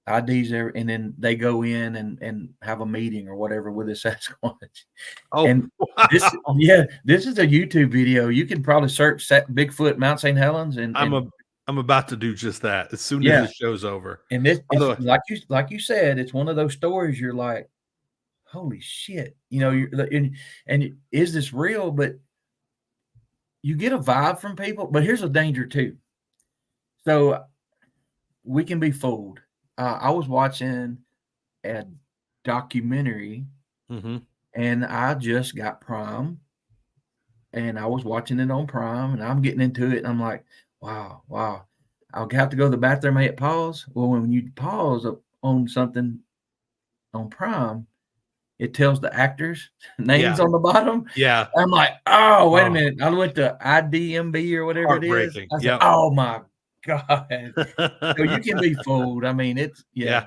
IDs there, and then they go in and have a meeting or whatever with the Sasquatch. Oh, and wow. This is a YouTube video. You can probably search Bigfoot Mount St. Helens, and I'm about to do just that as soon as the show's over. And this, like you said, it's one of those stories you're like, holy shit, and is this real? But you get a vibe from people. But here's a danger too. So we can be fooled. I was watching a documentary, and I just got Prime, and I was watching it on Prime, and I'm getting into it, and I'm like, wow. I'll have to go to the bathroom. I hit pause. Well, when you pause on something on Prime, it tells the actors' names Yeah. on the bottom. Yeah. I'm like, oh, wait a minute. I went to IDMB or whatever it is. Heartbreaking. I said, oh my God. So you can be fooled. I mean, it's Yeah.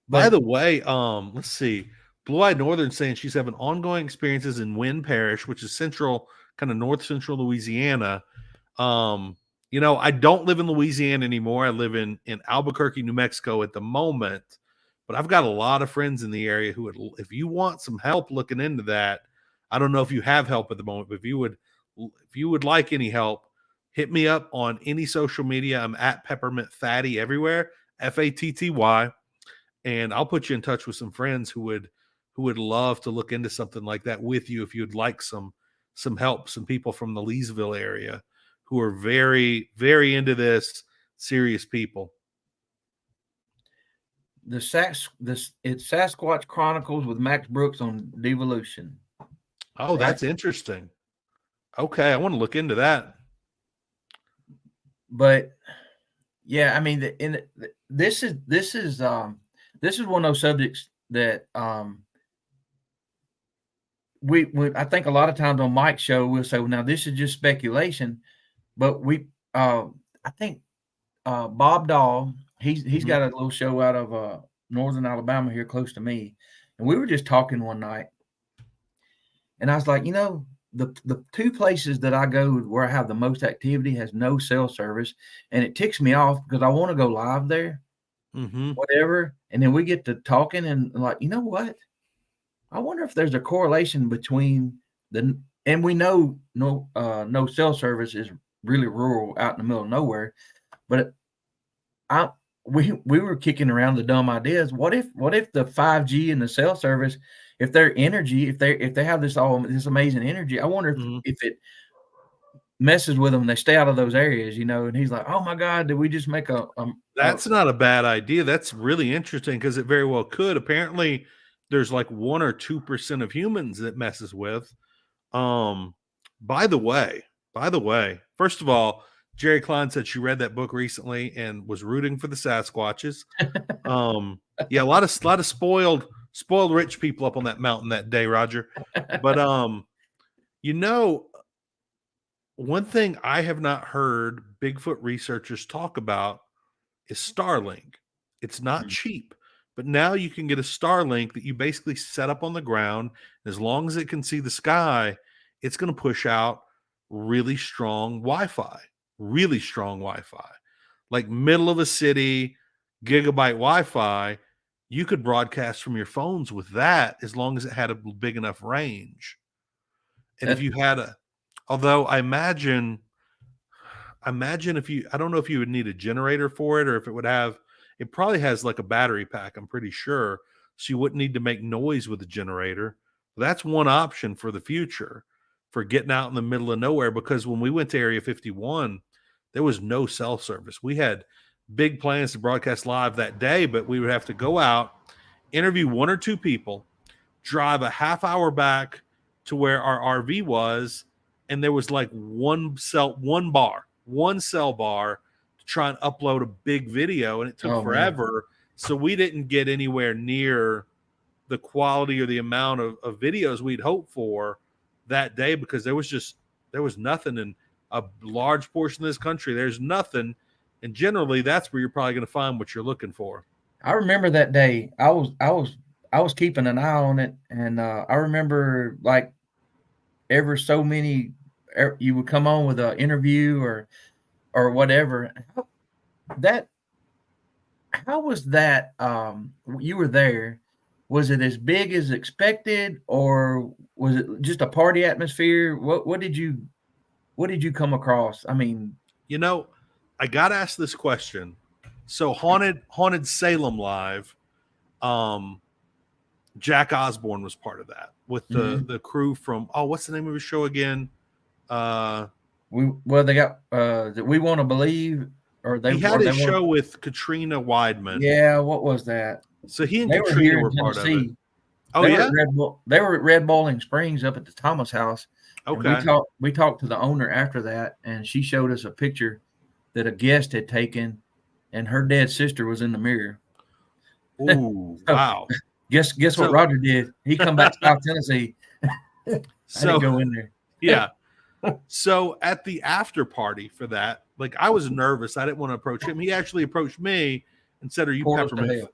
By But the way, let's see. Blue-Eyed Northern saying she's having ongoing experiences in Wynn Parish, which is central, kind of north central Louisiana. You know, I don't live in Louisiana anymore. I live in Albuquerque, New Mexico at the moment, but I've got a lot of friends in the area who would, if you want some help looking into that, I don't know if you have help at the moment, but if you would like any help, hit me up on any social media. I'm at Peppermint Fatty everywhere, FATTY, and I'll put you in touch with some friends who would love to look into something like that with you if you'd like some help, some people from the Leesville area who are very, very into this, serious people. It's Sasquatch Chronicles with Max Brooks on Devolution. Oh, that's interesting. Okay, I want to look into that. But yeah, I mean, this is one of those subjects that we I think a lot of times on Mike's show we'll say, well, now this is just speculation, but I think Bob Dahl, he's got a little show out of northern Alabama here close to me, and we were just talking one night, and I was like, you know, the two places that I go where I have the most activity has no cell service, and it ticks me off because I want to go live there, whatever, and then we get to talking and like, you know what? I wonder if there's a correlation between and we know no cell service is really rural out in the middle of nowhere, but we were kicking around the dumb ideas. What if the 5G and the cell service, if their energy, if they have this amazing energy, I wonder if it messes with them and they stay out of those areas, you know? And he's like, oh my God, did we just make that's not a bad idea. That's really interesting because it very well could. Apparently there's like 1 or 2% of humans that messes with. By the way, first of all, Jerry Klein said she read that book recently and was rooting for the Sasquatches. Yeah, a lot of spoiled rich people up on that mountain that day, Roger. But you know, one thing I have not heard Bigfoot researchers talk about is Starlink. It's not cheap, but now you can get a Starlink that you basically set up on the ground. As long as it can see the sky, it's going to push out really strong Wi-Fi, like middle of a city, gigabyte Wi-Fi. You could broadcast from your phones with that as long as it had a big enough range. And if you had although I imagine if you, I don't know if you would need a generator for it or if it probably has like a battery pack, I'm pretty sure. So you wouldn't need to make noise with the generator. That's one option for the future for getting out in the middle of nowhere, because when we went to Area 51, there was no cell service. We had big plans to broadcast live that day, but we would have to go out, interview 1 or 2 people, drive a half hour back to where our RV was, and there was like one cell bar to try and upload a big video, and it took forever. Man. So we didn't get anywhere near the quality or the amount of videos we'd hoped for that day, because there was nothing in a large portion of this country. There's nothing, and generally that's where you're probably going to find what you're looking for. I remember that day. I was keeping an eye on it, and I remember like ever so many you would come on with an interview or whatever. How was that? You were there. Was it as big as expected, or was it just a party atmosphere? What did you come across? I mean, you know, I got asked this question. So Haunted Salem Live, Jack Osborne was part of that with the crew from, what's the name of his show again? They got We Want to Believe, or he had a show with Katrina Weidman. Yeah, what was that? So he and Katrina were part of it. Oh, they were at Red Bowling Springs up at the Thomas House. Okay. We talked to the owner after that, and she showed us a picture that a guest had taken, and her dead sister was in the mirror. Ooh, wow. Guess what Roger did? He come back to South Tennessee. I didn't go in there. Yeah. So at the after party for that, like I was nervous. I didn't want to approach him. He actually approached me and said, "Are you Portals Peppermint?"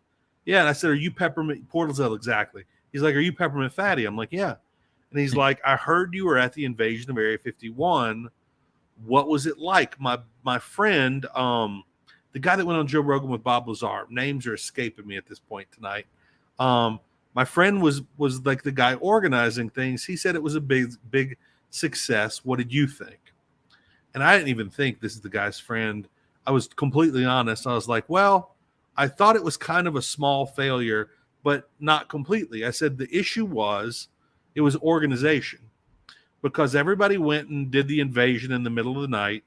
Yeah, and I said, "Are you Peppermint Portals Hill?" Exactly. He's like, "Are you Peppermint Fatty?" I'm like, "Yeah." And he's like, "I heard you were at the invasion of Area 51. What was it like?" My friend, the guy that went on Joe Rogan with Bob Lazar, names are escaping me at this point tonight. My friend was like the guy organizing things. He said it was a big success. What did you think? And I didn't even think this is the guy's friend. I was completely honest. I was like, well, I thought it was kind of a small failure, but not completely. I said the issue was it was organization, because everybody went and did the invasion in the middle of the night.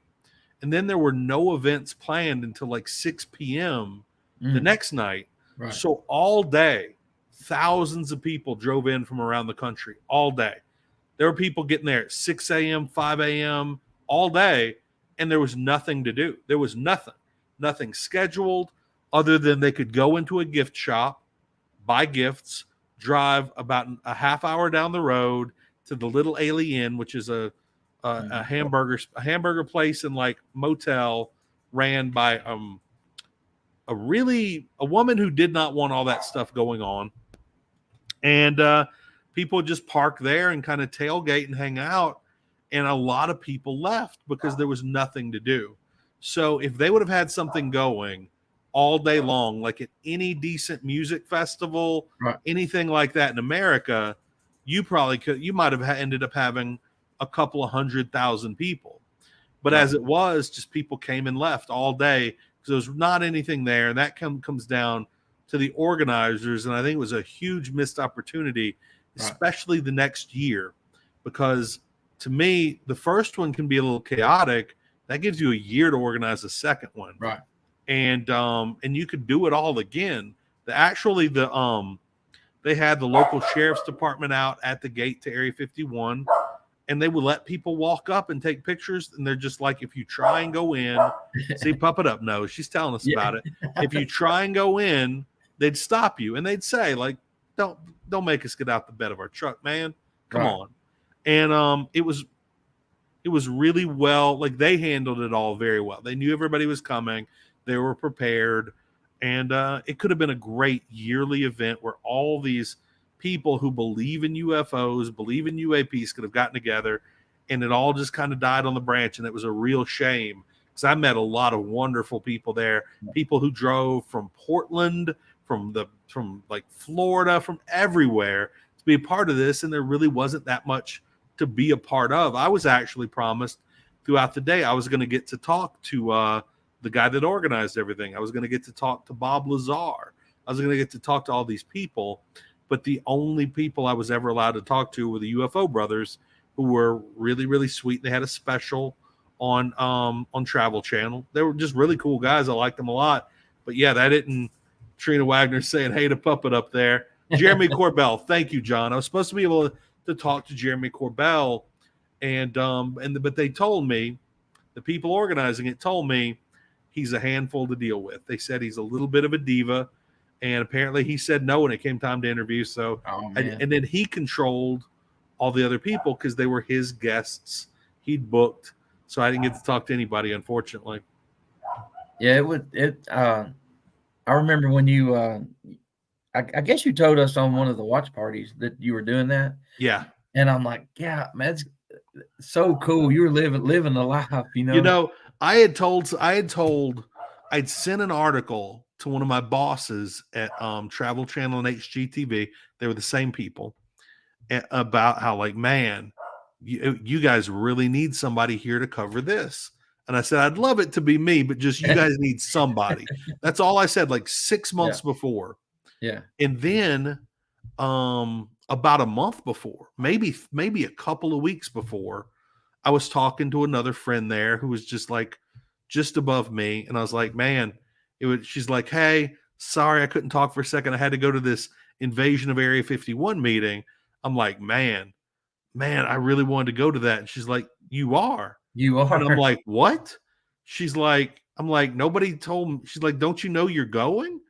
And then there were no events planned until like 6 p.m. the next night. Right. So all day, thousands of people drove in from around the country all day. There were people getting there at 6 a.m., 5 a.m., all day, and there was nothing to do. There was nothing scheduled other than they could go into a gift shop, buy gifts, drive about a half hour down the road to the Little Alien, which is a hamburger place and like motel ran by a woman who did not want all that stuff going on. And people just park there and kind of tailgate and hang out. And a lot of people left because there was nothing to do. So if they would have had something going all day long, like at any decent music festival, right, anything like that in America, you might have ended up having a couple of 100,000 people. But as it was, just people came and left all day because there was not anything there. And that comes down to the organizers. And I think it was a huge missed opportunity, especially the next year, because to me, the first one can be a little chaotic. That gives you a year to organize the second one. Right. And you could do it all again. They had the local sheriff's department out at the gate to Area 51, and they would let people walk up and take pictures. And they're just like, if you try and go in, see, Pup It Up knows, she's telling us about it. If you try and go in, they'd stop you and they'd say, like, don't make us get out the bed of our truck, man. Come on. And it was really well, like they handled it all very well. They knew everybody was coming. They were prepared. And it could have been a great yearly event where all these people who believe in UFOs, believe in UAPs could have gotten together, and it all just kind of died on the branch. And it was a real shame because I met a lot of wonderful people there, people who drove from Portland, from like Florida, from everywhere to be a part of this. And there really wasn't that much to be a part of. I was actually promised throughout the day I was going to get to talk to the guy that organized everything. I was going to get to talk to Bob Lazar. I was going to get to talk to all these people, but the only people I was ever allowed to talk to were the UFO brothers, who were really, really sweet. They had a special on Travel Channel. They were just really cool guys. I liked them a lot. But yeah, that didn't Trina Wagner saying, hey to Pup It up there. Jeremy Corbell. Thank you, John. I was supposed to be able to talk to Jeremy Corbell, but they told me, the people organizing it told me, he's a handful to deal with. They said he's a little bit of a diva, and apparently he said no when it came time to interview. So, and then he controlled all the other people because they were his guests he'd booked. So I didn't get to talk to anybody, unfortunately. Yeah, I remember when you, I guess you told us on one of the watch parties that you were doing that. Yeah. And I'm like, yeah, man, it's so cool. You were living the life, you know. You know, I'd sent an article to one of my bosses at Travel Channel and HGTV. They were the same people, about how, like, man, you guys really need somebody here to cover this. And I said, I'd love it to be me, but just you guys need somebody. That's all I said, like 6 months before. Yeah. And then about a month before, maybe a couple of weeks before, I was talking to another friend there who was just above me. And I was like, man, she's like, hey, sorry, I couldn't talk for a second. I had to go to this Invasion of Area 51 meeting. I'm like, man, I really wanted to go to that. And she's like, you are. And I'm like, what? I'm like, nobody told me. She's like, don't you know you're going?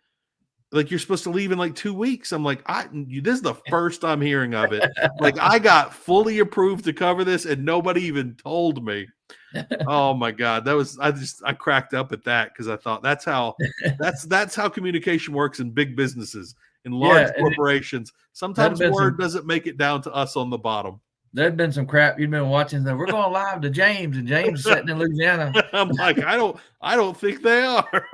like you're supposed to leave in like 2 weeks. I'm like, this is the first I'm hearing of it. Like I got fully approved to cover this and nobody even told me. Oh my God. I cracked up at that because I thought that's how communication works in big businesses, in large corporations. Sometimes word doesn't make it down to us on the bottom. There'd been some crap you'd been watching. We're going live to James, and James is sitting in Louisiana. I'm like, I don't think they are.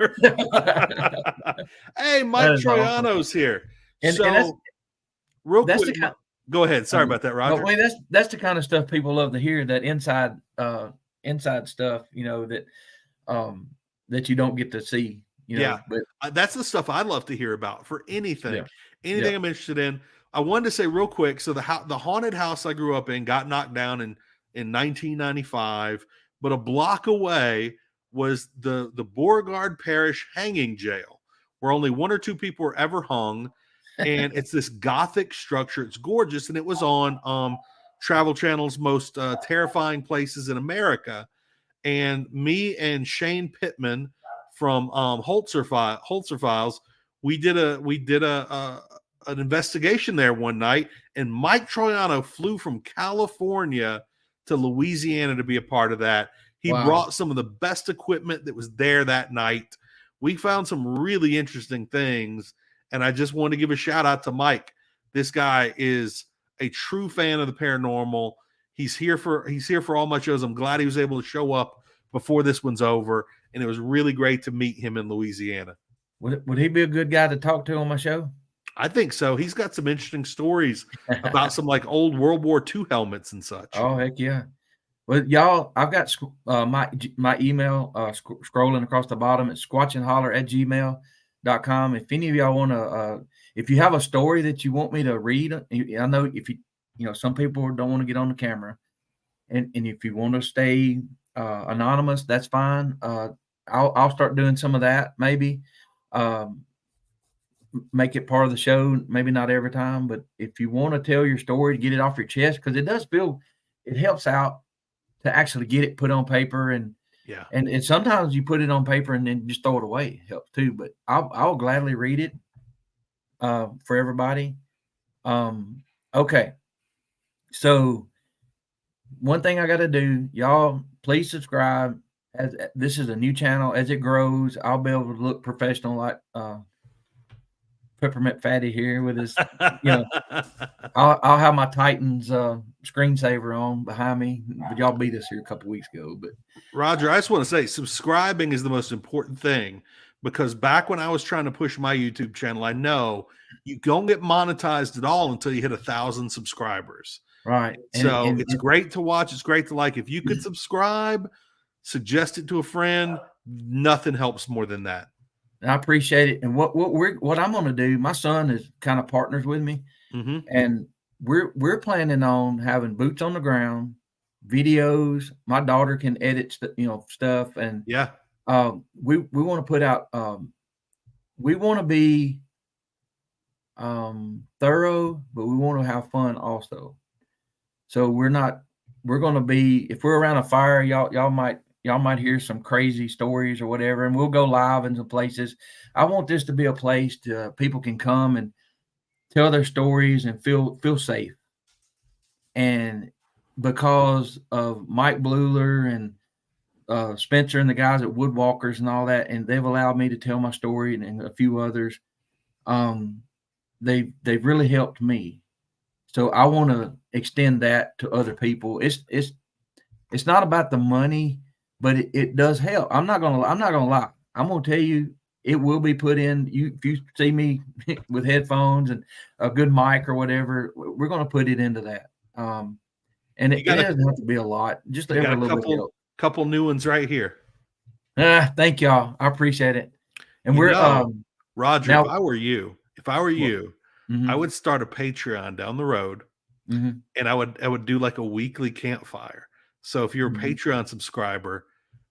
Hey, Mike Troiano's awesome. Here. And real quick, go ahead. Sorry about that, Roger. Wait, that's the kind of stuff people love to hear. That inside stuff, that you don't get to see. But that's the stuff I love to hear about for anything. Anything I'm interested in. I wanted to say real quick. So the haunted house I grew up in got knocked down in 1995, but a block away was the Beauregard Parish hanging jail, where only 1 or 2 people were ever hung, and it's this Gothic structure. It's gorgeous, and it was on Travel Channel's most terrifying places in America. And me and Shane Pittman from Holzer Files, we did an investigation there one night, and Mike Troiano flew from California to Louisiana to be a part of that. He brought some of the best equipment that was there that night. We found some really interesting things, and I just want to give a shout out to Mike. This guy is a true fan of the paranormal. He's here for all my shows. I'm glad he was able to show up before this one's over, and it was really great to meet him in Louisiana. Would he be a good guy to talk to on my show? I think so. He's got some interesting stories about some like old World War II helmets and such. Oh, heck yeah. Well, y'all, I've got my email scrolling across the bottom. It's squatchinholler@gmail.com. If any of y'all want to, if you have a story that you want me to read, I know if some people don't want to get on the camera, and if you want to stay anonymous, that's fine. I'll start doing some of that, maybe. Make it part of the show, maybe not every time, but if you want to tell your story, get it off your chest, because it helps out to actually get it put on paper, and sometimes you put it on paper and then just throw it away. It helps too, but I'll gladly read it for everybody. Okay, so one thing I got to do, y'all, please subscribe. As this is a new channel, as it grows, I'll be able to look professional like Peppermint Fatty here with his, I'll have my Titans screensaver on behind me. But y'all beat us here a couple weeks ago. But Roger, I just want to say subscribing is the most important thing, because back when I was trying to push my YouTube channel, I know you don't get monetized at all until you hit 1,000 subscribers. Right. So it's great to watch. It's great to like. If you could subscribe, suggest it to a friend. Nothing helps more than that. I appreciate it. And what I'm going to do, my son is kind of partners with me, and we're planning on having boots on the ground, videos. My daughter can edit, stuff, and we want to put out. We want to be thorough, but we want to have fun also. So we're going to be, if we're around a fire, y'all might hear some crazy stories or whatever, and we'll go live in some places. I want this to be a place people can come and tell their stories and feel safe. And because of Mike Bluler and Spencer and the guys at Woodwalkers and all that, and they've allowed me to tell my story and a few others, they've really helped me. So I want to extend that to other people. It's not about the money, but it does help. I'm not gonna lie. I'm gonna tell you, it will be put in. If you see me with headphones and a good mic or whatever, we're gonna put it into that. And it doesn't have to be a lot. Just every little bit. Couple new ones right here. Thank y'all. I appreciate it. And Roger, now, if I were you, I would start a Patreon down the road, and I would do like a weekly campfire. So if you're a Patreon subscriber,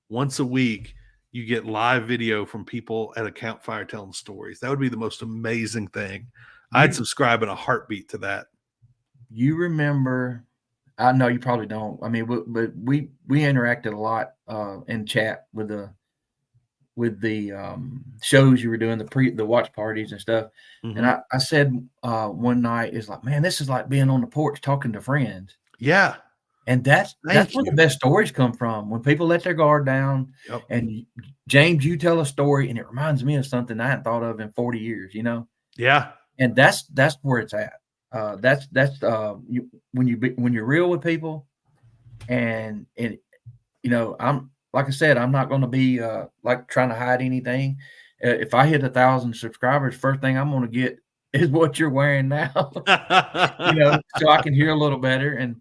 once a week you get live video from people at a campfire telling stories. That would be the most amazing thing. I'd subscribe in a heartbeat to that. You remember? I know you probably don't. I mean, but we interacted a lot in chat with the shows you were doing, the watch parties and stuff. And I said one night, is like, man, this is like being on the porch talking to friends. Yeah. And that's where the best stories come from, when people let their guard down. Yep. And James, you tell a story and it reminds me of something I hadn't thought of in 40 years, you know? Yeah. And that's where it's at. That's when you're real with people, and you know, I'm, like I said, I'm not going to be like trying to hide anything. If I hit 1,000 subscribers, first thing I'm going to get is what you're wearing now, you know, so I can hear a little better.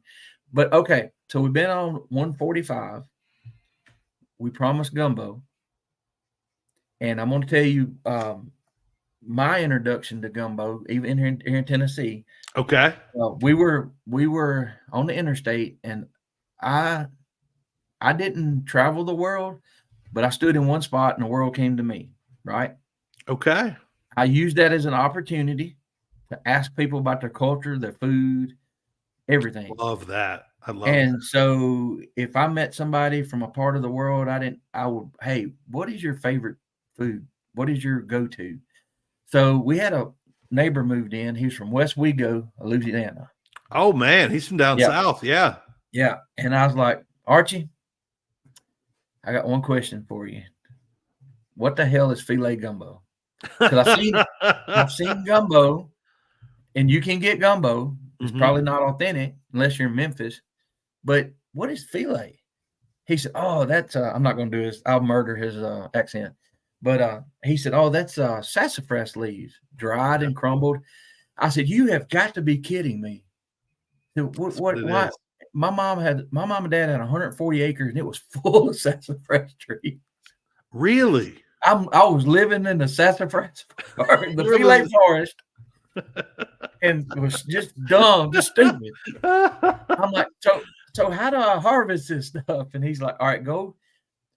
But okay, so we've been on 145. We promised Gumbo, and I'm going to tell you my introduction to Gumbo, even here in Tennessee. Okay. We were on the interstate, and I didn't travel the world, but I stood in one spot and the world came to me, right? Okay. I used that as an opportunity to ask people about their culture, their food, everything. Love that. I love And so if I met somebody from a part of the world, I would, hey, what is your favorite food? What is your go-to? So we had a neighbor moved in. He was from West Wego, Louisiana. Oh man, he's from down south. Yeah. Yeah. And I was like, Archie, I got one question for you. What the hell is filet gumbo? Because I've seen gumbo, and you can get gumbo. It's probably not authentic unless you're in Memphis. But what is filet? He said, oh, that's I'm not going to do this. I'll murder his accent. But he said, oh, that's sassafras leaves, dried and crumbled. I said, you have got to be kidding me. Why? My mom and dad had 140 acres, and it was full of sassafras trees. Really? I was living in the sassafras, the filet forest, and it was just dumb, just stupid. I'm like, so how do I harvest this stuff? And he's like, all right, go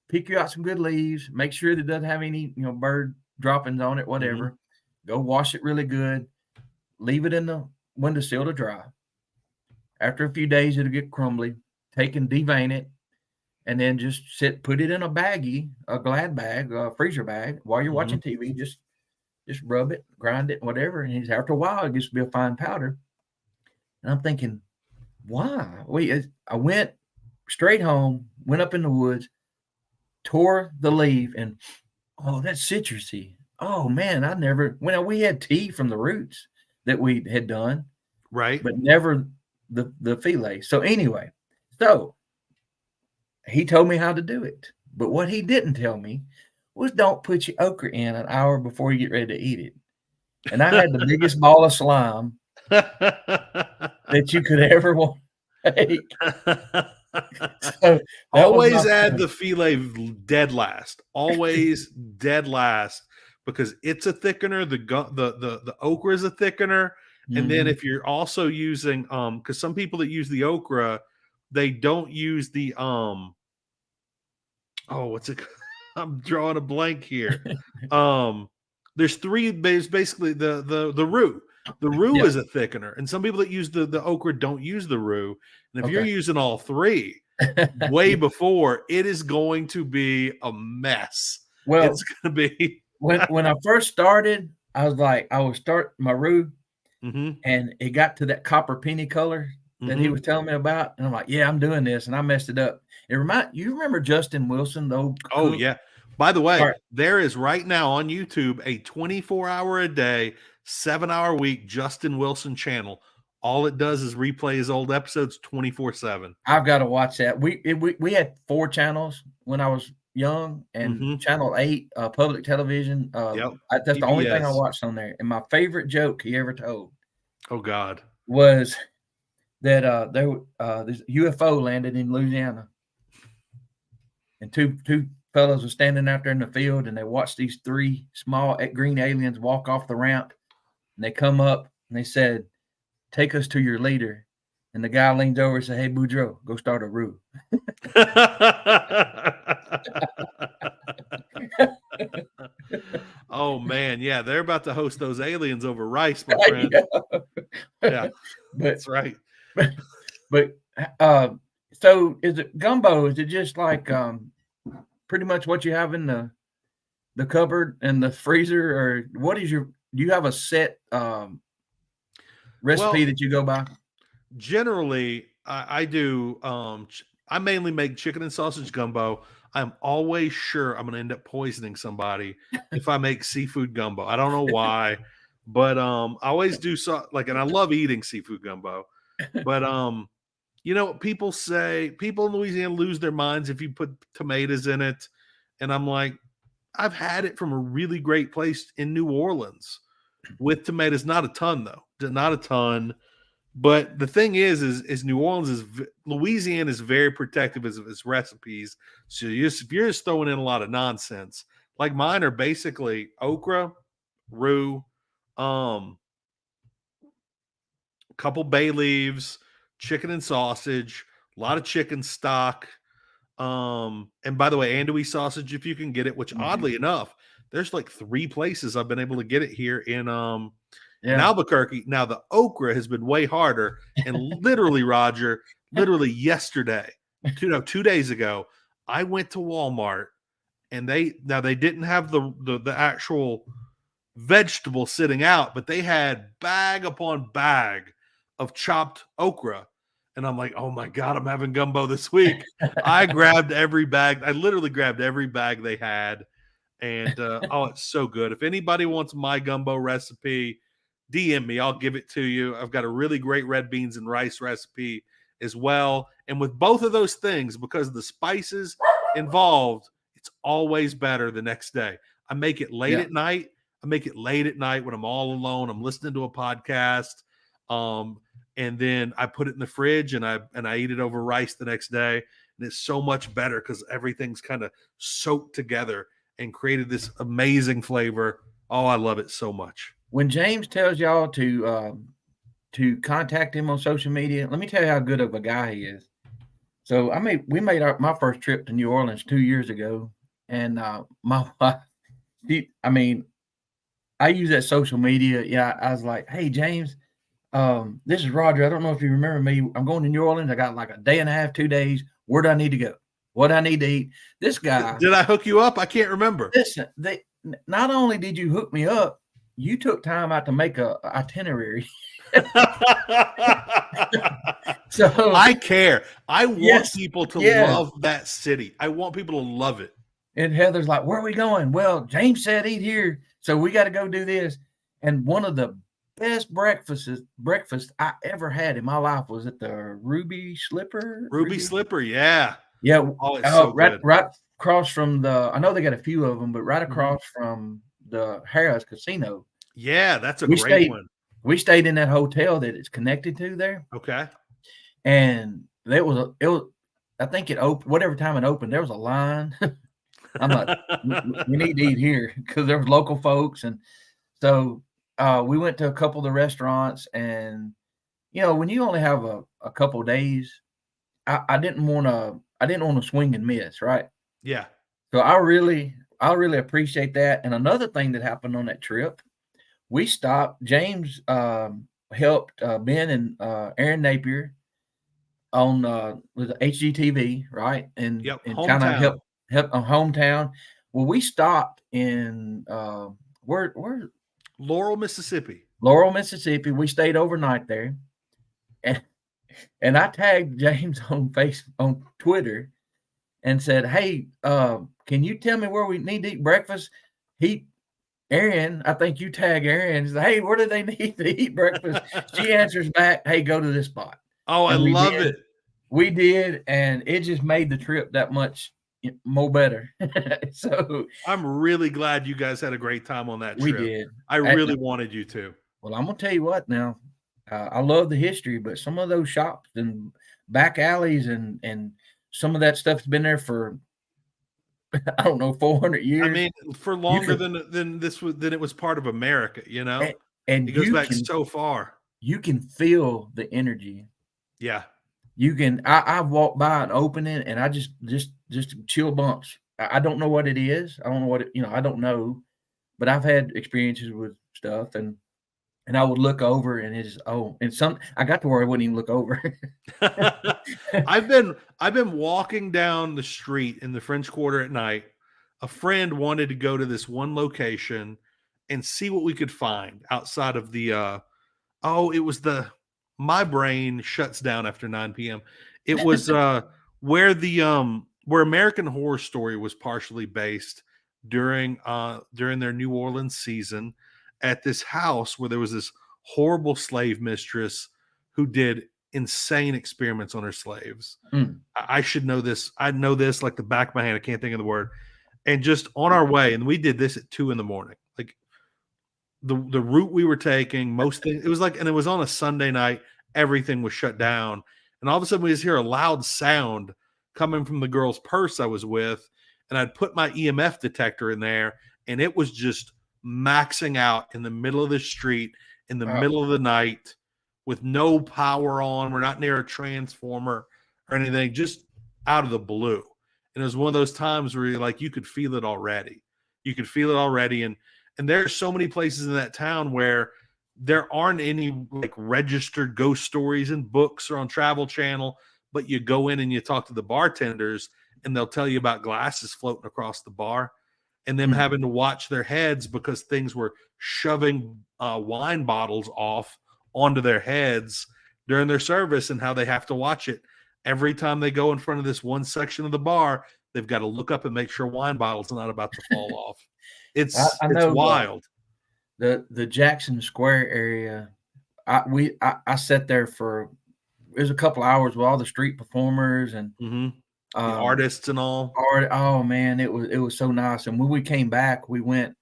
pick you out some good leaves. Make sure that it doesn't have any, bird droppings on it, whatever. Go wash it really good. Leave it in the windowsill to dry. After a few days, it'll get crumbly. Take and devein it, and then just put it in a baggie, a Glad bag, a freezer bag. While you're watching TV, just rub it, grind it, whatever. And after a while, it gets to be a fine powder. And I'm thinking, why? I went straight home, went up in the woods, tore the leaf, and oh, that's citrusy. Oh man, we had tea from the roots that we had done, right? But never the filet. So anyway, he told me how to do it, but what he didn't tell me was don't put your okra in an hour before you get ready to eat it. And I had the biggest ball of slime that you could ever want to take. So always add the filet dead last. Always dead last, because it's a thickener. The okra is a thickener. And then if you're also using because some people that use the okra, they don't use the what's it? I'm drawing a blank here. There's basically the roux. The roux is a thickener, and some people that use the okra don't use the roux. And if you're using all three way before, it is going to be a mess. Well, it's going to be when I first started, I was like, I would start my roux, and it got to that copper penny color that he was telling me about, and I'm like, yeah, I'm doing this, and I messed it up. You remember Justin Wilson, though? Oh yeah. By the way, there is right now on YouTube a 24-hour a day, 7-hour week Justin Wilson channel. All it does is replay his old episodes 24/7. I've got to watch that. We had 4 channels when I was young, and channel 8, public television. That's the only thing I watched on there. And my favorite joke he ever told, oh God, was that this UFO landed in Louisiana, and two fellows were standing out there in the field, and they watched these 3 small green aliens walk off the ramp, and they come up and they said, "Take us to your leader." And the guy leans over and says, "Hey, Boudreaux, go start a roux." Oh man, yeah, they're about to host those aliens over rice, my friend. Yeah, that's right. But so is it gumbo? Is it just like pretty much what you have in the the cupboard and the freezer, or what is do you have a set recipe that you go by? Generally, I do. I mainly make chicken and sausage gumbo. I'm always sure I'm going to end up poisoning somebody if I make seafood gumbo. I don't know why, but I always do and I love eating seafood gumbo. But people say people in Louisiana lose their minds if you put tomatoes in it, and I'm like, I've had it from a really great place in New Orleans with tomatoes. Not a ton though, not a ton. But the thing is New Orleans Louisiana is very protective of its recipes. So if you're just throwing in a lot of nonsense, like mine are basically okra, roux, a couple bay leaves, chicken and sausage, a lot of chicken stock. And by the way, andouille sausage, if you can get it, which oddly enough, there's like 3 places I've been able to get it here in Albuquerque. Now the okra has been way harder, and literally, Roger, yesterday, 2 days ago, I went to Walmart, and they didn't have the actual vegetable sitting out, but they had bag upon bag of chopped okra. And I'm like, oh my God, I'm having gumbo this week. I grabbed every bag. I literally grabbed every bag they had. And it's so good. If anybody wants my gumbo recipe, DM me. I'll give it to you. I've got a really great red beans and rice recipe as well. And with both of those things, because of the spices involved, it's always better the next day. I make it late at night. I make it late at night when I'm all alone. I'm listening to a podcast. And then I put it in the fridge and I eat it over rice the next day. And it's so much better because everything's kind of soaked together and created this amazing flavor. Oh, I love it so much. When James tells y'all to contact him on social media, let me tell you how good of a guy he is. So we made my first trip to New Orleans 2 years ago, and my wife, I use that social media. Yeah, I was like, hey James, this is Roger. I don't know if you remember me. I'm going to New Orleans. I got like a day and a half, 2 days. Where do I need to go? What do I need to eat? This guy. Did I hook you up? I can't remember. Listen, not only did you hook me up, you took time out to make a itinerary. So I care. I want people to love that city. I want people to love it. And Heather's like, where are we going? Well, James said eat here, so we got to go do this. And one of the best breakfast I ever had in my life was at the Ruby Slipper. Ruby Slipper, yeah. Yeah. Oh, it's so good. Right across from I know they got a few of them, but right across from the Harrah's Casino. Yeah, that's a great one. We stayed in that hotel that it's connected to there. Okay. And it was I think it opened, whatever time it opened, there was a line. I'm like, we need to eat here because there was local folks. And so we went to a couple of the restaurants, and when you only have a couple of days, I didn't want to swing and miss, right? Yeah. So I really appreciate that. And another thing that happened on that trip, we stopped. James helped Ben and Aaron Napier on with HGTV, right? And kind of help on Hometown. Well, we stopped in where Laurel, Mississippi. We stayed overnight there, and I tagged James on Twitter and said, "Hey, can you tell me where we need to eat breakfast?" Aaron, I think you tag Aaron. Said, hey, where do they need to eat breakfast? She answers back, "Hey, go to this spot." Oh, I love it. We did, and it just made the trip that much more better. So I'm really glad you guys had a great time on that trip. We did. I really wanted you to. Well, I'm gonna tell you what now. I love the history, but some of those shops and back alleys and some of that stuff's been there for I don't know 400 years. I mean, for longer than it was part of America. And it goes back so far. You can feel the energy. Yeah. You can. I've walked by an opening, and I just chill bumps. I don't know what it is. I don't know what I don't know, but I've had experiences with stuff, and I would look over, and I got to where I wouldn't even look over. I've been walking down the street in the French Quarter at night, a friend wanted to go to this one location and see what we could find outside of the my brain shuts down after 9 p.m. It was where where American Horror Story was partially based during their New Orleans season, at this house where there was this horrible slave mistress who did insane experiments on her slaves. I should know this. I know this like the back of my hand. I can't think of the word. And just on our way, and we did this at 2 a.m. Like the route we were taking, most things, it was like, and it was on a Sunday night, everything was shut down. And all of a sudden we just hear a loud sound coming from the girl's purse I was with. And I'd put my EMF detector in there, and it was just maxing out in the middle of the street, in the middle of the night, with no power on. We're not near a transformer or anything, just out of the blue. And it was one of those times where you're like, you could feel it already. You could feel it already. And there's so many places in that town where there aren't any like registered ghost stories in books or on Travel Channel, but you go in and you talk to the bartenders and they'll tell you about glasses floating across the bar and them having to watch their heads because things were shoving wine bottles off onto their heads during their service, and how they have to watch it every time they go in front of this one section of the bar. They've got to look up and make sure wine bottles are not about to fall off. It's wild. The Jackson Square area, I sat there for, it was a couple hours with all the street performers and the artists and all. Oh man, it was so nice. And when we came back, we went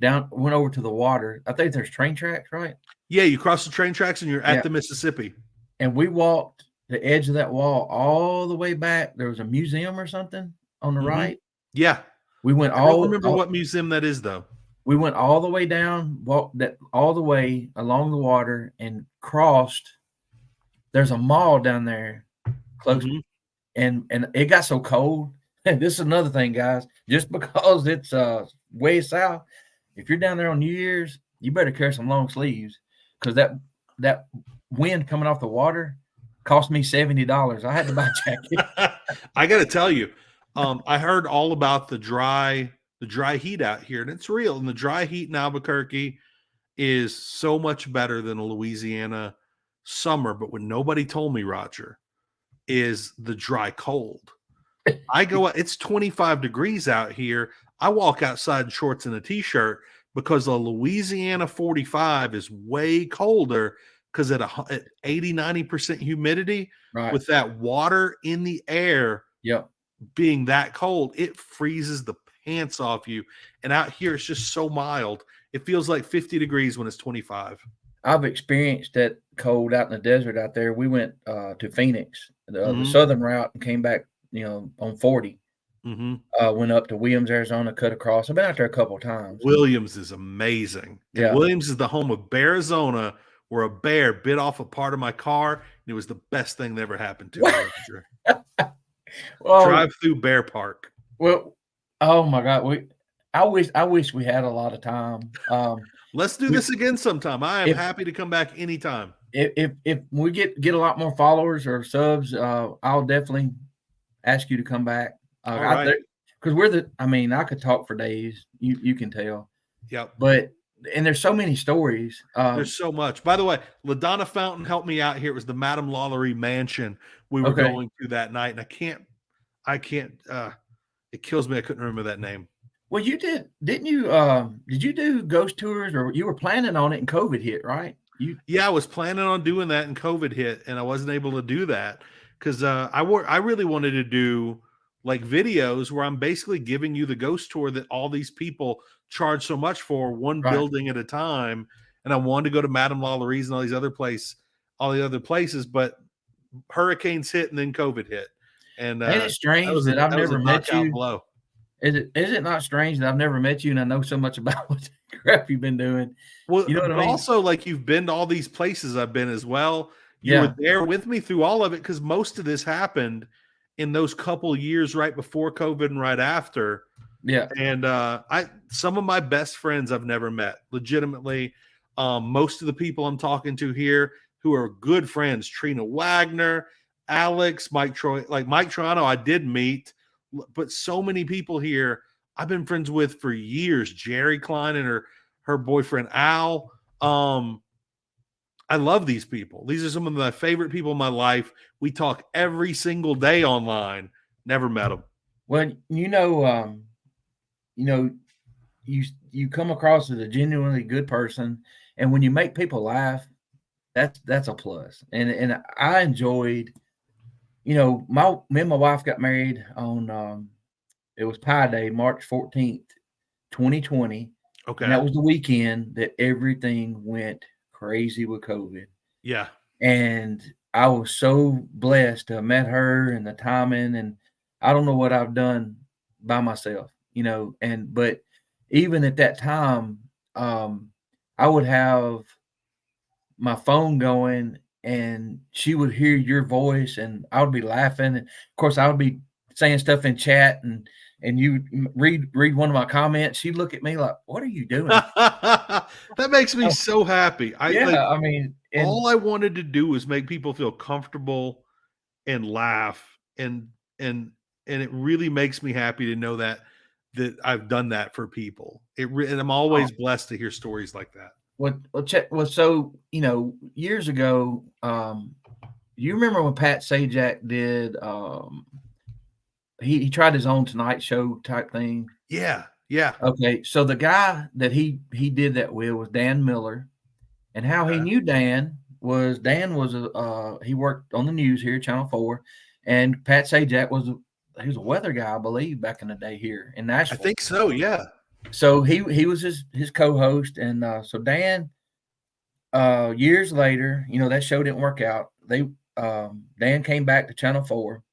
over to the water. I think there's train tracks, right? Yeah, you cross the train tracks and you're at the Mississippi. And we walked the edge of that wall all the way back. There was a museum or something on the right. Yeah. We went I don't remember what museum that is though. We went all the way down, walked that all the way along the water and crossed. There's a mall down there close. And it got so cold. And this is another thing, guys, just because it's way south, if you're down there on New Year's, you better carry some long sleeves, because that wind coming off the water cost me $70. I had to buy a jacket. I got to tell you, I heard all about the dry heat out here, and it's real. And the dry heat in Albuquerque is so much better than a Louisiana summer. But what nobody told me, Roger, is the dry cold. I go out, it's 25 degrees out here. I walk outside in shorts and a t-shirt because a Louisiana 45 is way colder, because at 80-90% humidity, with that water in the air being that cold, it freezes the pants off you. And out here, it's just so mild. It feels like 50 degrees when it's 25. I've experienced that cold out in the desert out there. We went to Phoenix, the southern route, and came back, on 40. Went up to Williams, Arizona, cut across. I've been out there a couple of times. Williams is amazing. Yeah. Williams is the home of Bearizona, where a bear bit off a part of my car, and it was the best thing that ever happened to me. Drive through Bear Park. Well, oh my God, I wish we had a lot of time. Let's do this again sometime. I am happy to come back anytime. If we get a lot more followers or subs, I'll definitely ask you to come back. Because I could talk for days. You can tell. Yep. And there's so many stories. There's so much. By the way, LaDonna Fountain helped me out here. It was the Madame Lalaurie mansion we were going to that night, and I can't. It kills me I couldn't remember that name. Well, you didn't you? Did you do ghost tours, or you were planning on it and COVID hit, right? Yeah, I was planning on doing that and COVID hit, and I wasn't able to do that because I really wanted to do like videos where I'm basically giving you the ghost tour that all these people charge so much for, one building at a time. And I wanted to go to Madame Laulaurie's and all the other places, but hurricanes hit and then COVID hit. And it's strange that I've never met you. Blow. Is it not strange that I've never met you and I know so much about what crap you've been doing? Well, you know what I mean? Also, like, you've been to all these places I've been as well. You were there with me through all of it, because most of this happened in those couple years right before COVID and right after. Yeah. And some of my best friends I've never met, legitimately. Most of the people I'm talking to here who are good friends, Trina Wagner, Alex, Mike Troiano, I did meet, but so many people here I've been friends with for years, Jerry Klein and her boyfriend Al. I love these people. These are some of my favorite people in my life. We talk every single day online. Never met them. Well, you come across as a genuinely good person, and when you make people laugh, that's a plus. And I enjoyed, me and my wife got married on it was Pi Day, March 14th, 2020. Okay. And that was the weekend that everything went crazy with COVID. Yeah. And I was so blessed to have met her and the timing, and I don't know what I've done by myself, but even at that time, I would have my phone going and she would hear your voice and I would be laughing. And of course I would be saying stuff in chat and you read one of my comments. She'd look at me like, what are you doing? That makes me so happy. All I wanted to do was make people feel comfortable and laugh. And it really makes me happy to know that I've done that for people. And I'm always blessed to hear stories like that. So, years ago, you remember when Pat Sajak did, he tried his own Tonight Show type thing? Yeah. Yeah. Okay. So the guy that he did that with was Dan Miller, and how he knew Dan was he worked on the news here, Channel 4, and Pat Sajak he was a weather guy, I believe, back in the day here in Nashville. I think so. Yeah. So he was his co-host, and so Dan, years later, that show didn't work out. Dan came back to Channel 4,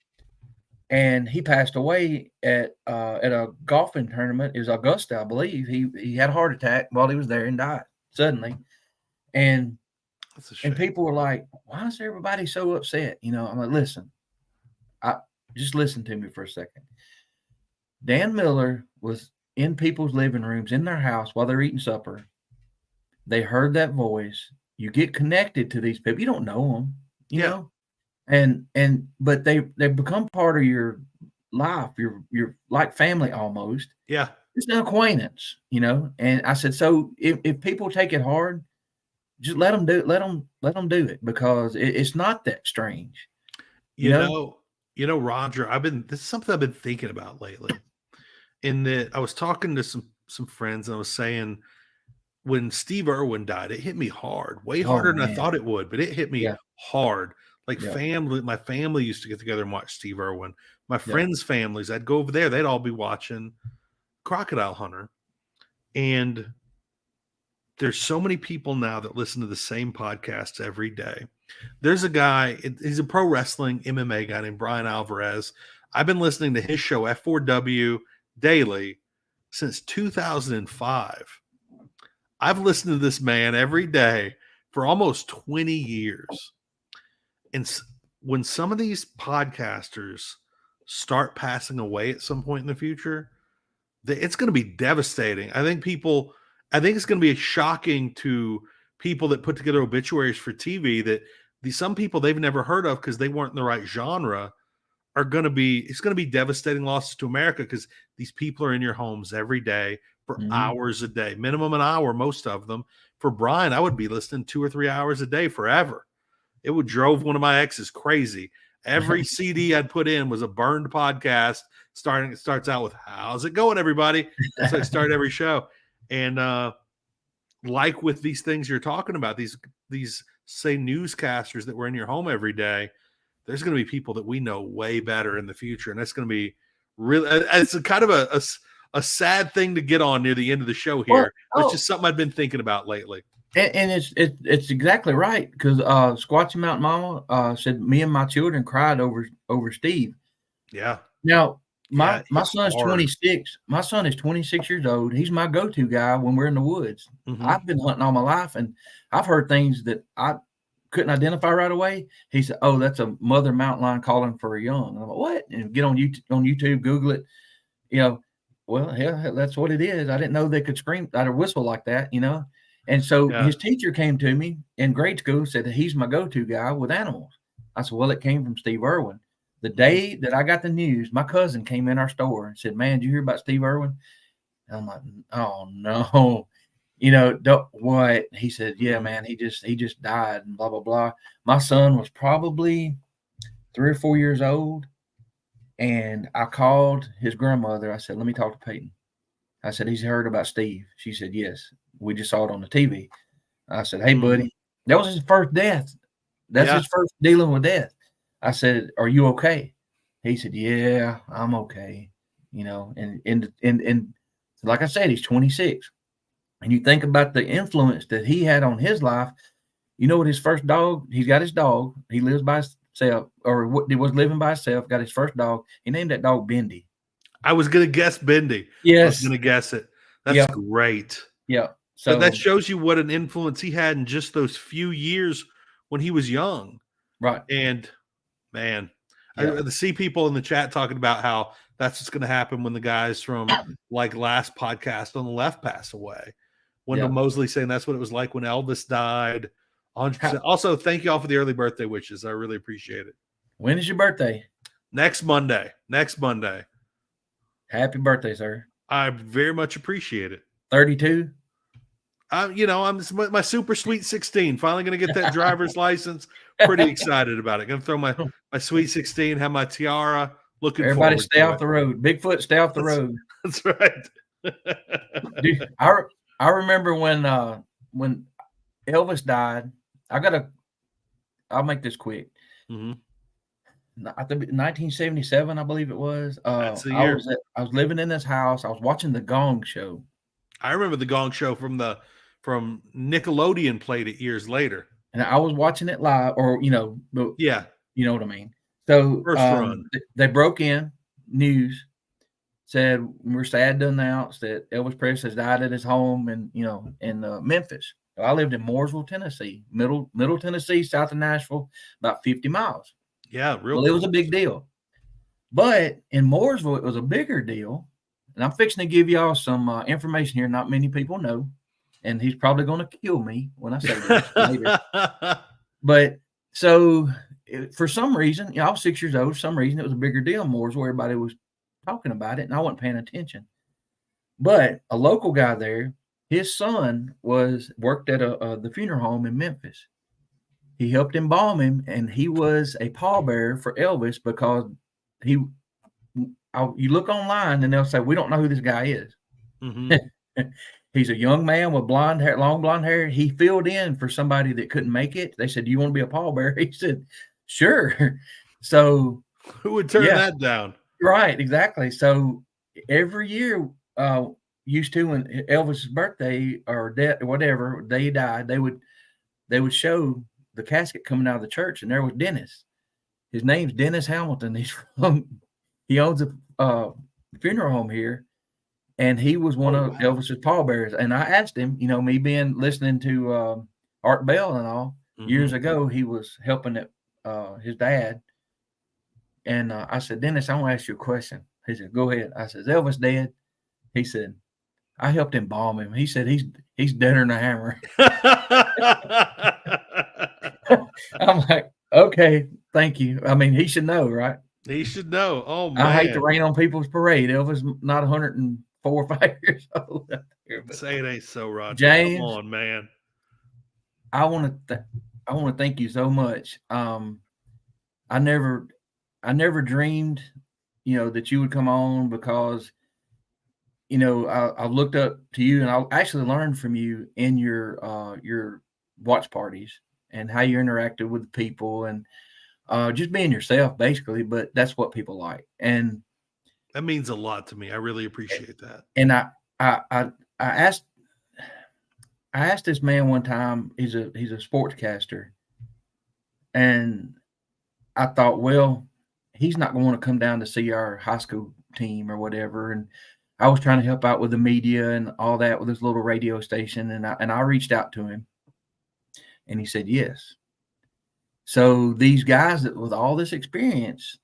and he passed away at a golfing tournament. It was Augusta, I believe. He had a heart attack while he was there and died suddenly. And people were like, "Why is everybody so upset?" I'm like, "Listen, just listen to me for a second. Dan Miller was in people's living rooms in their house while they're eating supper. They heard that voice. You get connected to these people. You don't know them, you know, but they become part of your life. You're like family almost. Yeah, it's an acquaintance, And I said, so if people take it hard, just let them do it because it's not that strange. You know, Roger, this is something I've been thinking about lately. In that I was talking to some friends and I was saying, when Steve Irwin died, it hit me hard, way harder than I thought it would, but it hit me hard. Like my family used to get together and watch Steve Irwin. My friends' families, I'd go over there, they'd all be watching Crocodile Hunter. And there's so many people now that listen to the same podcasts every day. There's a guy, he's a pro wrestling MMA guy named Brian Alvarez. I've been listening to his show, F4W, daily since 2005. I've listened to this man every day for almost 20 years. And when some of these podcasters start passing away at some point in the future, it's going to be devastating. I think it's going to be shocking to people that put together obituaries for TV that some people they've never heard of because they weren't in the right genre it's going to be devastating losses to America because these people are in your homes every day for hours a day, minimum an hour, most of them. For Brian, I would be listening 2 or 3 hours a day forever. It would drove one of my exes crazy. Every CD I'd put in was a burned podcast. It starts out with, "How's it going, everybody?" That's how I start every show. And like with these things you're talking about, these say newscasters that were in your home every day, there's going to be people that we know way better in the future, and that's going to be really. It's a kind of a sad thing to get on near the end of the show here. It's just something I've been thinking about lately. And it's exactly right because Squatchin Mountain Mama said me and my children cried over Steve. Yeah. Now my son's 26. My son is 26 years old. He's my go-to guy when we're in the woods. Mm-hmm. I've been hunting all my life, and I've heard things that I couldn't identify right away. He said, "Oh, that's a mother mountain lion calling for a young." And I'm like, "What?" And get on YouTube, Google it. Well, hell, that's what it is. I didn't know they could scream or whistle like that, And so his teacher came to me in grade school, said that he's my go-to guy with animals. I said, well, it came from Steve Irwin. The day that I got the news, my cousin came in our store and said, "Man, did you hear about Steve Irwin?" And I'm like, "Oh no." What? He said, "Yeah, man, he just died and blah blah blah." My son was probably 3 or 4 years old, and I called his grandmother. I said, "Let me talk to Peyton." I said, "He's heard about Steve." She said, "Yes, we just saw it on the TV." I said, "Hey, buddy, that was his first death. That's his first dealing with death." I said, "Are you okay?" He said, "Yeah, I'm okay." And like I said, he's 26. And you think about the influence that he had on his life. You know what his first dog? He's got his dog. He lives by himself, or what? He was living by himself. Got his first dog. He named that dog Bendy. I was gonna guess Bendy. Yes, I was gonna guess it. That's great. Yeah. So that shows you what an influence he had in just those few years when he was young. Right. And man, I see people in the chat talking about how that's what's going to happen when the guys from like last podcast on the left pass away. Wendell Mosley saying that's what it was like when Elvis died. 100%. Also, thank you all for the early birthday wishes. I really appreciate it. When is your birthday? Next Monday. Happy birthday, sir. I very much appreciate it. 32? I'm my super sweet 16. Finally going to get that driver's license. Pretty excited about it. Going to throw my sweet 16, have my tiara. Everybody stay off the road. Bigfoot, stay off the road. That's right. Dude, I remember when Elvis died. I'll make this quick. Mm-hmm. I think 1977, I believe it was. That's the year. I was living in this house. I was watching the Gong Show. I remember the Gong Show from Nickelodeon played it years later. And I was watching it live, you know what I mean. So first run. They broke in, news said we're sad to announce that Elvis Presley has died at his home in Memphis. So I lived in Mooresville, Tennessee, middle Tennessee, south of Nashville, about 50 miles. Yeah, Well, it was a big deal. But in Mooresville, it was a bigger deal. And I'm fixing to give y'all some information here not many people know. And he's probably going to kill me when I say this later. But so for some reason, I was 6 years old. For some reason, it was a bigger deal in Mooresville. Everybody was talking about it, and I wasn't paying attention. But a local guy there, his son worked at the funeral home in Memphis. He helped embalm him, and he was a pallbearer for Elvis because you look online and they'll say, "We don't know who this guy is." Mm-hmm. He's a young man with blonde hair, long blonde hair. He filled in for somebody that couldn't make it. They said, "Do you want to be a pallbearer?" He said, "Sure." So who would turn that down? Right, exactly. So every year, used to when Elvis's birthday or death or whatever, they died, they would show the casket coming out of the church, and there was Dennis. His name's Dennis Hamilton. He owns a funeral home here, and he was one of Elvis's pallbearers. And I asked him, me listening to Art Bell and all years ago, he was helping his dad. And I said, "Dennis, I want to ask you a question." He said, "Go ahead." I said, "Is Elvis dead?" He said, "I helped embalm him." He said, he's deader than a hammer. I'm like, okay, thank you. I mean, he should know, right? He should know. Oh, man. I hate to rain on people's parade. Elvis not 104 or 5 years old. Say it ain't so, Roger. James, come on, man. I want to thank you so much. I never dreamed, that you would come on because, I looked up to you and I actually learned from you in your watch parties and how you interacted with the people and just being yourself, basically. But that's what people like, and that means a lot to me. I really appreciate that. And I asked this man one time. He's a sportscaster, and I thought, well, he's not going to come down to see our high school team or whatever. And I was trying to help out with the media and all that with his little radio station. And I reached out to him and he said, yes. So these guys that with all this experience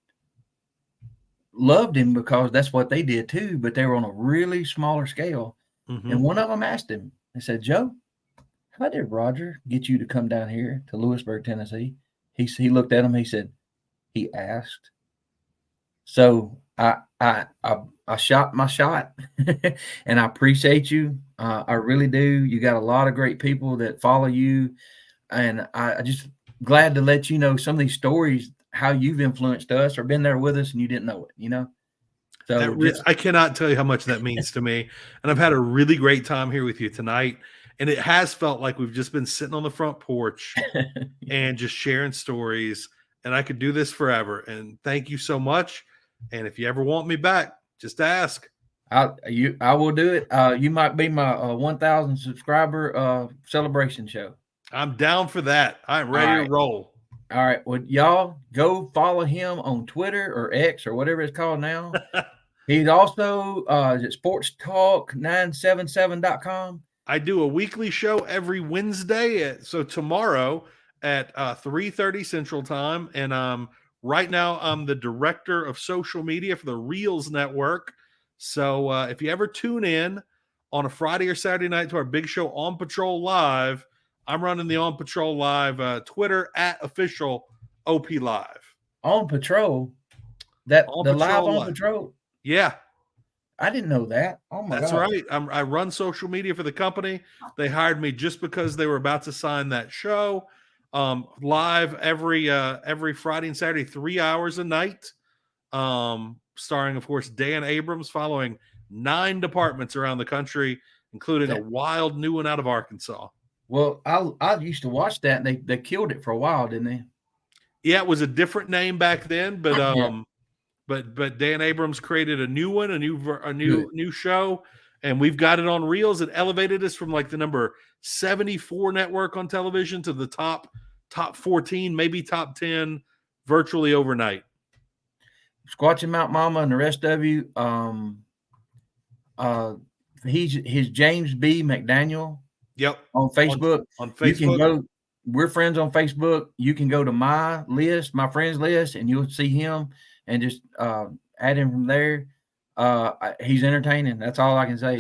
loved him because that's what they did too, but they were on a really smaller scale. Mm-hmm. And one of them asked him, they said, "Joe, how did Roger get you to come down here to Lewisburg, Tennessee?" He looked at him. He said, "He asked." So I shot my shot, and I appreciate you. I really do. You got a lot of great people that follow you, and I just glad to let you know some of these stories, how you've influenced us or been there with us and you didn't know it, you know? So I cannot tell you how much that means to me. And I've had a really great time here with you tonight. And it has felt like we've just been sitting on the front porch and just sharing stories. And I could do this forever. And thank you so much. And if you ever want me back, just ask. I will do it. You might be my 1,000 subscriber celebration show. I'm down for that. I'm ready to roll. All right. Well, y'all go follow him on Twitter or X or whatever it's called now. He's also is it sportstalk977.com. I do a weekly show every Wednesday. So tomorrow at 3:30 Central Time. And right now I'm the director of social media for the Reels Network. So if you ever tune in on a Friday or Saturday night to our big show On Patrol Live, I'm running the On Patrol Live Twitter at official OP Live. On Patrol? That on the Patrol live on Patrol? Yeah. I didn't know that. Oh my God. That's right. I run social media for the company. They hired me just because they were about to sign that show. Live every Friday and Saturday, 3 hours a night. Starring, of course, Dan Abrams, following 9 departments around the country, including a wild new one out of Arkansas. Well, I used to watch that, and they killed it for a while, didn't they? Yeah, it was a different name back then, but But Dan Abrams created a new one, a new show, and we've got it on Reels. It elevated us from like the number 74 network on television to the top 14, maybe top 10, virtually overnight. Squatchin Mount Mama and the rest of you, he's James B. McDaniel. Yep. On Facebook. On Facebook. You can go. We're friends on Facebook. You can go to my friends list, and you'll see him. And just add him from there. He's entertaining. That's all I can say.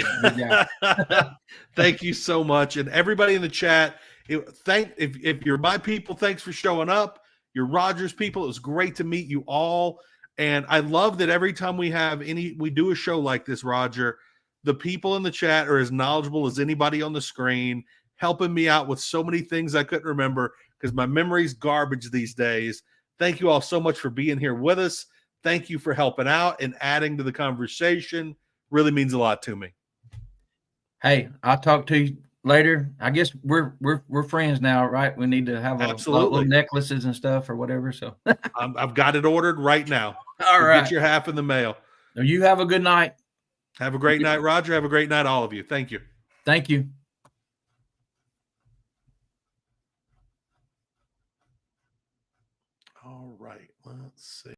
Thank you so much. And everybody in the chat, if you're my people, thanks for showing up. You're Rogers people. It was great to meet you all. And I love that every time we do a show like this, Roger, the people in the chat are as knowledgeable as anybody on the screen, helping me out with so many things I couldn't remember because my memory's garbage these days. Thank you all so much for being here with us. Thank you for helping out and adding to the conversation. Really means a lot to me. Hey, I'll talk to you later. I guess we're friends now, right? We need to have little necklaces and stuff or whatever. So I've got it ordered right now. All right. Get your half in the mail. You have a good night. Have a great night, Roger. Have a great night, all of you. Thank you. Thank you. All right. Let's see.